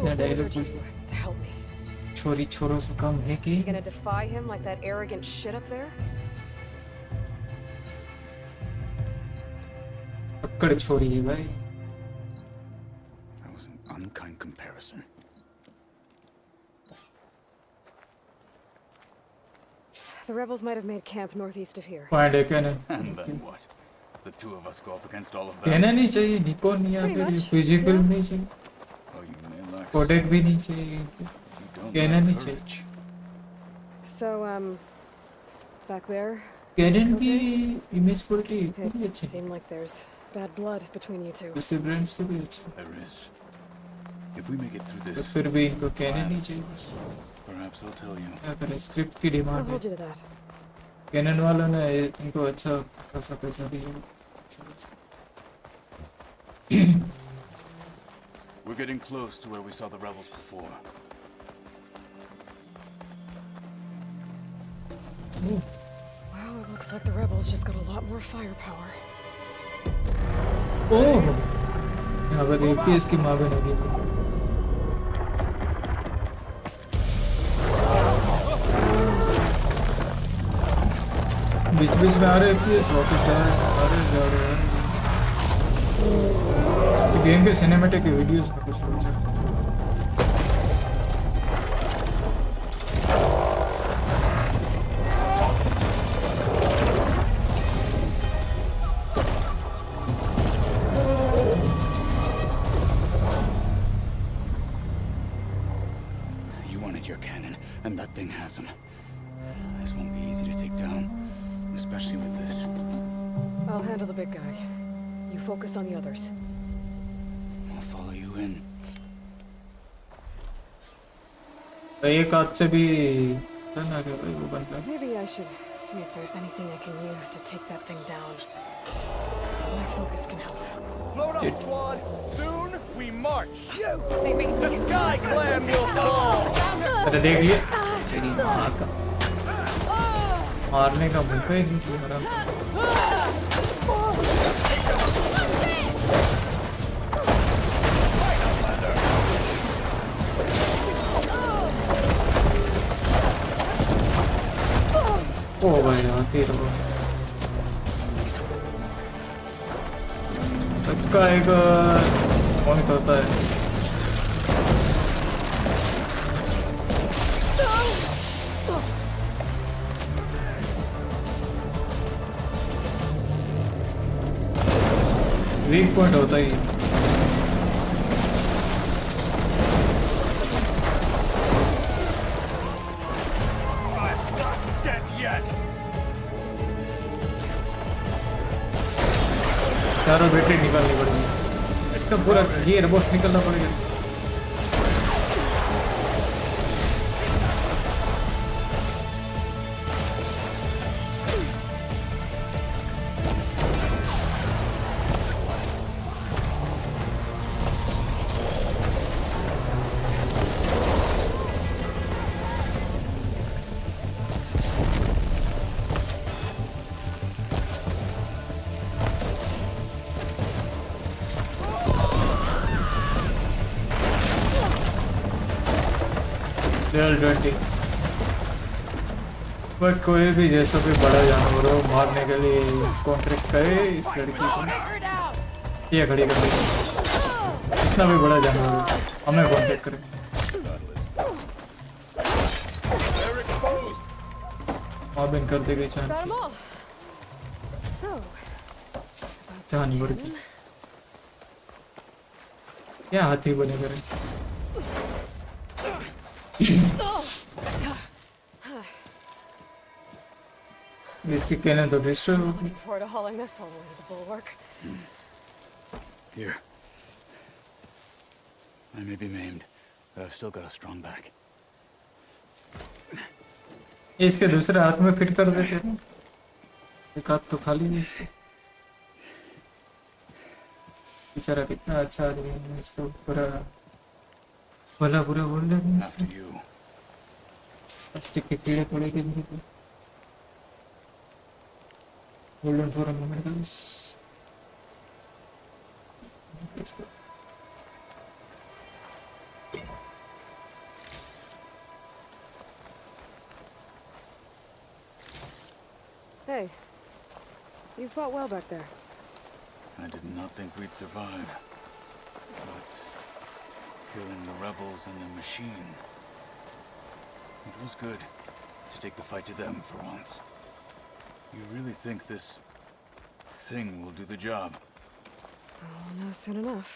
[SPEAKER 2] ordered you to help me.
[SPEAKER 1] छोरी छोरों से कम है कि?
[SPEAKER 2] You gonna defy him like that arrogant shit up there?
[SPEAKER 1] पकड़ छोरी है भाई।
[SPEAKER 12] That was an unkind comparison.
[SPEAKER 2] The rebels might have made camp northeast of here.
[SPEAKER 1] Find a cannon.
[SPEAKER 12] And then what? The two of us go up against all of them.
[SPEAKER 1] Cannon नहीं चाहिए, Nippon नहीं आते, physical नहीं चाहिए, codec भी नहीं चाहिए, cannon नहीं चाहिए।
[SPEAKER 2] So back there.
[SPEAKER 1] Cannon भी image quality भी
[SPEAKER 2] It
[SPEAKER 1] अच्छी।
[SPEAKER 2] seemed like there's bad blood between you two.
[SPEAKER 1] दूसरे brands को भी अच्छी।
[SPEAKER 12] There is. If we make it through
[SPEAKER 1] तो
[SPEAKER 12] this,
[SPEAKER 1] फिर भी इनको cannon नहीं चाहिए।
[SPEAKER 12] perhaps I'll tell you.
[SPEAKER 1] क्या करें, script की
[SPEAKER 2] I'll
[SPEAKER 1] demand है।
[SPEAKER 2] hold you to that.
[SPEAKER 1] Cannon वालों ने इनको अच्छा खासा पैसा दिया।
[SPEAKER 12] We're getting close to where we saw the rebels before.
[SPEAKER 2] Well, it looks like the rebels just got a lot more firepower.
[SPEAKER 1] Oh, यहाँ पर APS की माँ बन गई। बीच में आ रहे APS वापस जा रहे हैं। गेम के सिनेमैटिक वीडियोस में कुछ लोग चल।
[SPEAKER 12] You wanted your cannon, and that thing has them. This won't be easy to take down, especially with this.
[SPEAKER 2] I'll handle the big guy. You focus on the others.
[SPEAKER 12] I'll follow you in.
[SPEAKER 1] एक हाथ से भी करना क्या भाई वो बंदा।
[SPEAKER 2] Maybe I should see if there's anything I can use to take that thing down. My focus can help.
[SPEAKER 10] Load up, squad. Soon we march.
[SPEAKER 2] Maybe
[SPEAKER 10] The Sky Clan will fall.
[SPEAKER 1] अरे देख लिया तेरी माँ का मारने का मौका ही नहीं दिया हराम। ओ भाई आती रहो सबका एक पॉइंट होता है। वीक पॉइंट होता ही चारों बैटरी निकालनी पड़ेगी। इसका पूरा गियर बॉक्स निकलना पड़ेगा। वह कोई भी जैसा भी बड़ा जानवर हो मारने के लिए कॉन्ट्रैक्ट करे इस लड़की को ये खड़ी कर देगी। इतना भी बड़ा जानवर हो हमें कॉन्ट्रैक्ट करे। माबिन कर देगी जानवर की क्या हाथी बने करे। इसकी कैनन तो डिस्ट्रॉय हो गई।
[SPEAKER 2] Looking forward to hauling this all the way to the bulwark.
[SPEAKER 12] Here. I may be maimed, but I've still got a strong back.
[SPEAKER 1] इसके दूसरे हाथ में फिट कर देते थे। एक हाथ तो खाली है इसका। बेचारा कितना अच्छा आदमी है इसको पूरा भला बुरा बोल रहे हैं इसको। प्लास्टिक के कीड़े पड़े के मेरे को। Hold on for a moment, guys. Let's go.
[SPEAKER 2] Hey, you fought well back there.
[SPEAKER 12] I did not think we'd survive. But killing the rebels and the machine, it was good to take the fight to them for once. You really think this thing will do the job?
[SPEAKER 2] I'll know soon enough.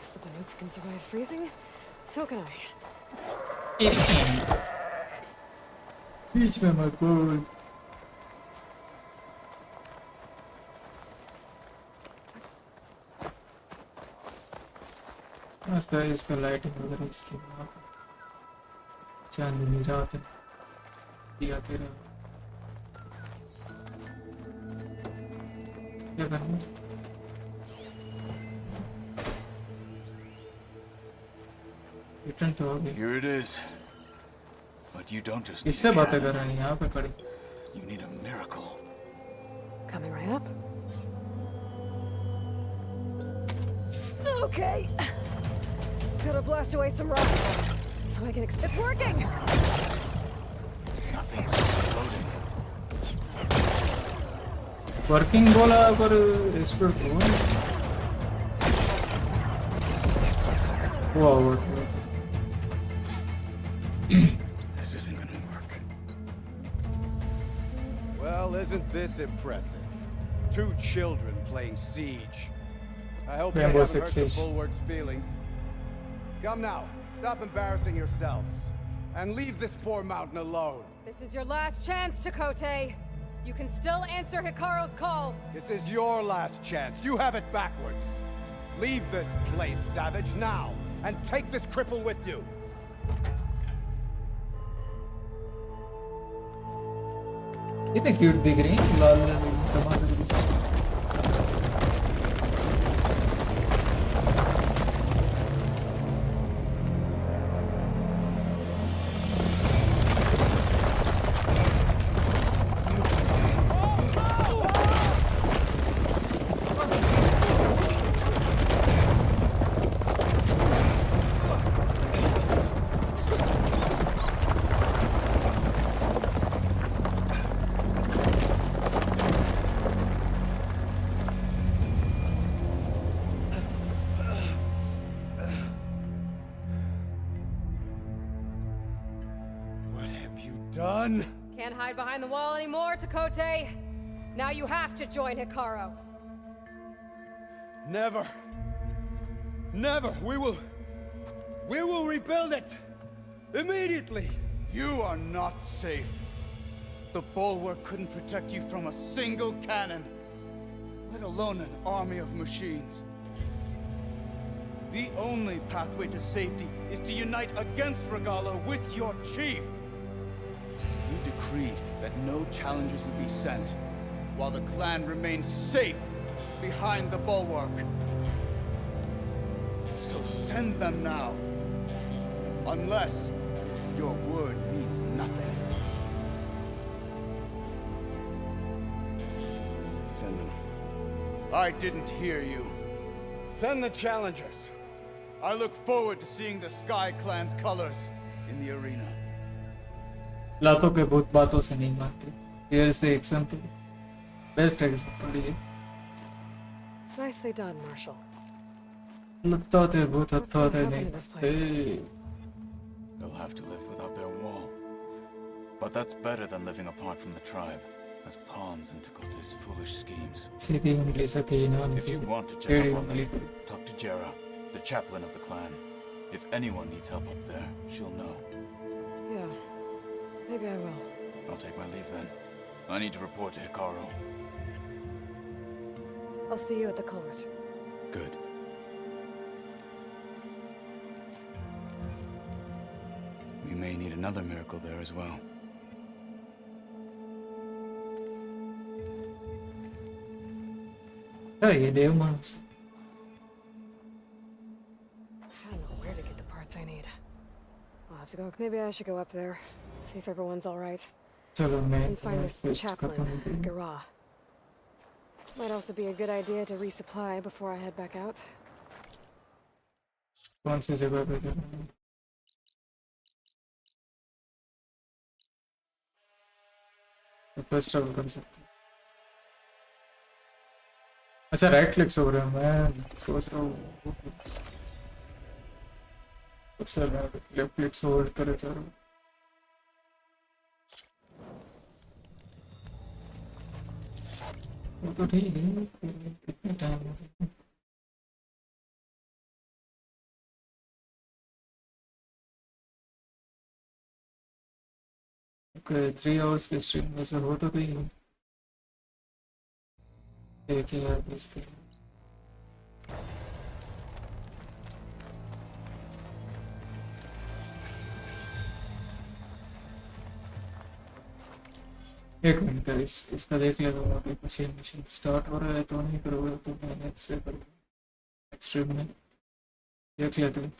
[SPEAKER 2] If the Banuk can survive freezing, so can I.
[SPEAKER 1] बीच में मत बोल। मस्त है इसका lighting वगैरह इसकी चांदनी रात है दिया तेरा क्या करना रिटर्न तो हो गई
[SPEAKER 12] Here it is. But you don't just
[SPEAKER 1] इससे बातें कर रहे हैं यहाँ पे खड़ी
[SPEAKER 12] You need a miracle.
[SPEAKER 2] Coming right up. Okay. Gotta blast away some rocks so I can it's working!
[SPEAKER 12] Nothing's exploding.
[SPEAKER 1] Working बोला पर इस पर तो हुआ था
[SPEAKER 12] This isn't gonna work.
[SPEAKER 16] Well, isn't this impressive? 2 children playing siege. I hope they
[SPEAKER 1] Rainbow
[SPEAKER 16] haven't
[SPEAKER 1] Six
[SPEAKER 16] hurt the
[SPEAKER 1] Siege.
[SPEAKER 16] Bulwark's feelings. Come now, stop embarrassing yourselves. And leave this poor mountain alone.
[SPEAKER 2] This is your last chance, Takote. You can still answer Hikaru's call.
[SPEAKER 16] This is your last chance. You have it backwards. Leave this place, Savage, now. And take this cripple with you.
[SPEAKER 1] कितने cute दिख रही हैं लाल टमाटर की
[SPEAKER 16] Done?
[SPEAKER 2] Can't hide behind the wall anymore, Takote. Now you have to join Hikaru.
[SPEAKER 16] Never. Never. We will rebuild it. Immediately. You are not safe. The bulwark couldn't protect you from a single cannon, let alone an army of machines. The only pathway to safety is to unite against Regala with your chief. You decreed that no challengers would be sent, while the clan remains safe behind the bulwark. So send them now. Unless your word means nothing. Send them. I didn't hear you. Send the challengers. I look forward to seeing the Sky Clan's colors in the arena.
[SPEAKER 1] लातों के भूत बातों से नहीं मानते Here's the example. Best example ये
[SPEAKER 2] Nicely done, Marshal.
[SPEAKER 1] लगता थे भूत हत्था थे
[SPEAKER 2] happen to this place?
[SPEAKER 1] नहीं
[SPEAKER 12] They'll have to live without their wall. But that's better than living apart from the tribe, as pawns in Takote's foolish schemes.
[SPEAKER 1] सीधी उंगली से कहीं ना
[SPEAKER 12] If you want to check
[SPEAKER 1] टेढ़ी
[SPEAKER 12] up on
[SPEAKER 1] उंगली
[SPEAKER 12] them, talk to Jera, the chaplain of the clan. If anyone needs help up there, she'll know.
[SPEAKER 2] Yeah. Maybe I will.
[SPEAKER 12] I'll take my leave then. I need to report to Hikaru.
[SPEAKER 2] I'll see you at the culvert.
[SPEAKER 12] Good. We may need another miracle there as well.
[SPEAKER 1] क्या ये देव मानुस
[SPEAKER 2] I don't know where to get the parts I need. I'll have to go. Maybe I should go up there, see if everyone's all right,
[SPEAKER 1] चलो मैं
[SPEAKER 2] and find this
[SPEAKER 1] quest
[SPEAKER 2] chaplain,
[SPEAKER 1] खत्म हो गई
[SPEAKER 2] Gara. Might also be a good idea to resupply before I head back out.
[SPEAKER 1] कौन सी जगह पे जाना है तो फर्स्ट ट्रैवल कर सकते हैं अच्छा राइट क्लिक्स हो रहे हैं मैं सोच रहा हूँ सबसे लेफ्ट क्लिक्स होल्ड करे जा रहा हूँ वो तो ठीक है कितने टाइम हो गया ओके 3 आवर्स की स्ट्रीम में से हो तो गई है देखिए आप इसके एक मिनट का इसका देख लेता हूँ अभी कुछ मिशन स्टार्ट हो रहा है तो नहीं करोगे तो मैं नेक्स्ट से करूँगा एक्सट्रीम में देख लेते हैं।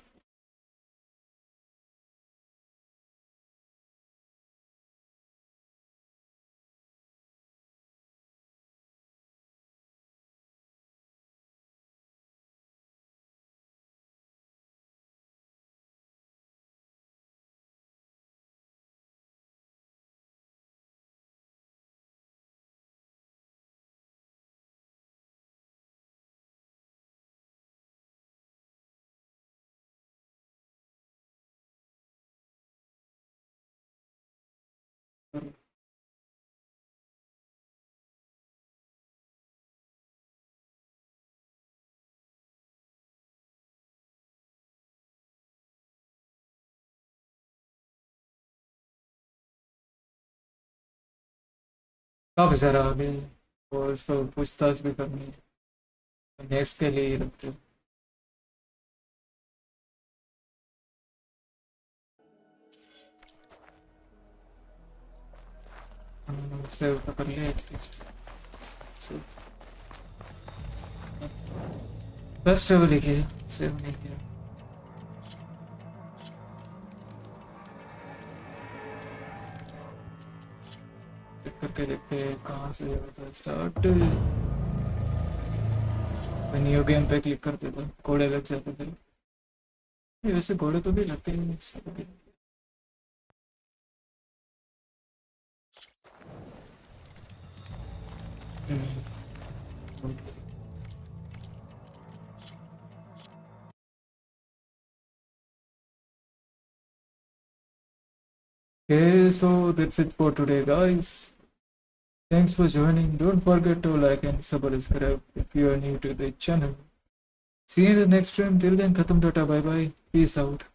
[SPEAKER 1] काफी सारा आगे और इसको पूछताछ भी करनी है नेक्स्ट के लिए ही रखते हैं। सेव तो कर लिया एटलीस्ट बस ट्रेवल लिखे सेव नहीं किया। चेक करके देखते हैं कहाँ से होता है स्टार्ट। मैं न्यू गेम पे क्लिक कर देता घोड़े लग जाते थे वैसे घोड़े तो भी लगते हैं सब भी। Okay, so that's it for today, guys. Thanks for joining. Don't forget to like and subscribe if you are new to the channel. See you in the next stream. Till then, khatam tata, bye bye. Peace out.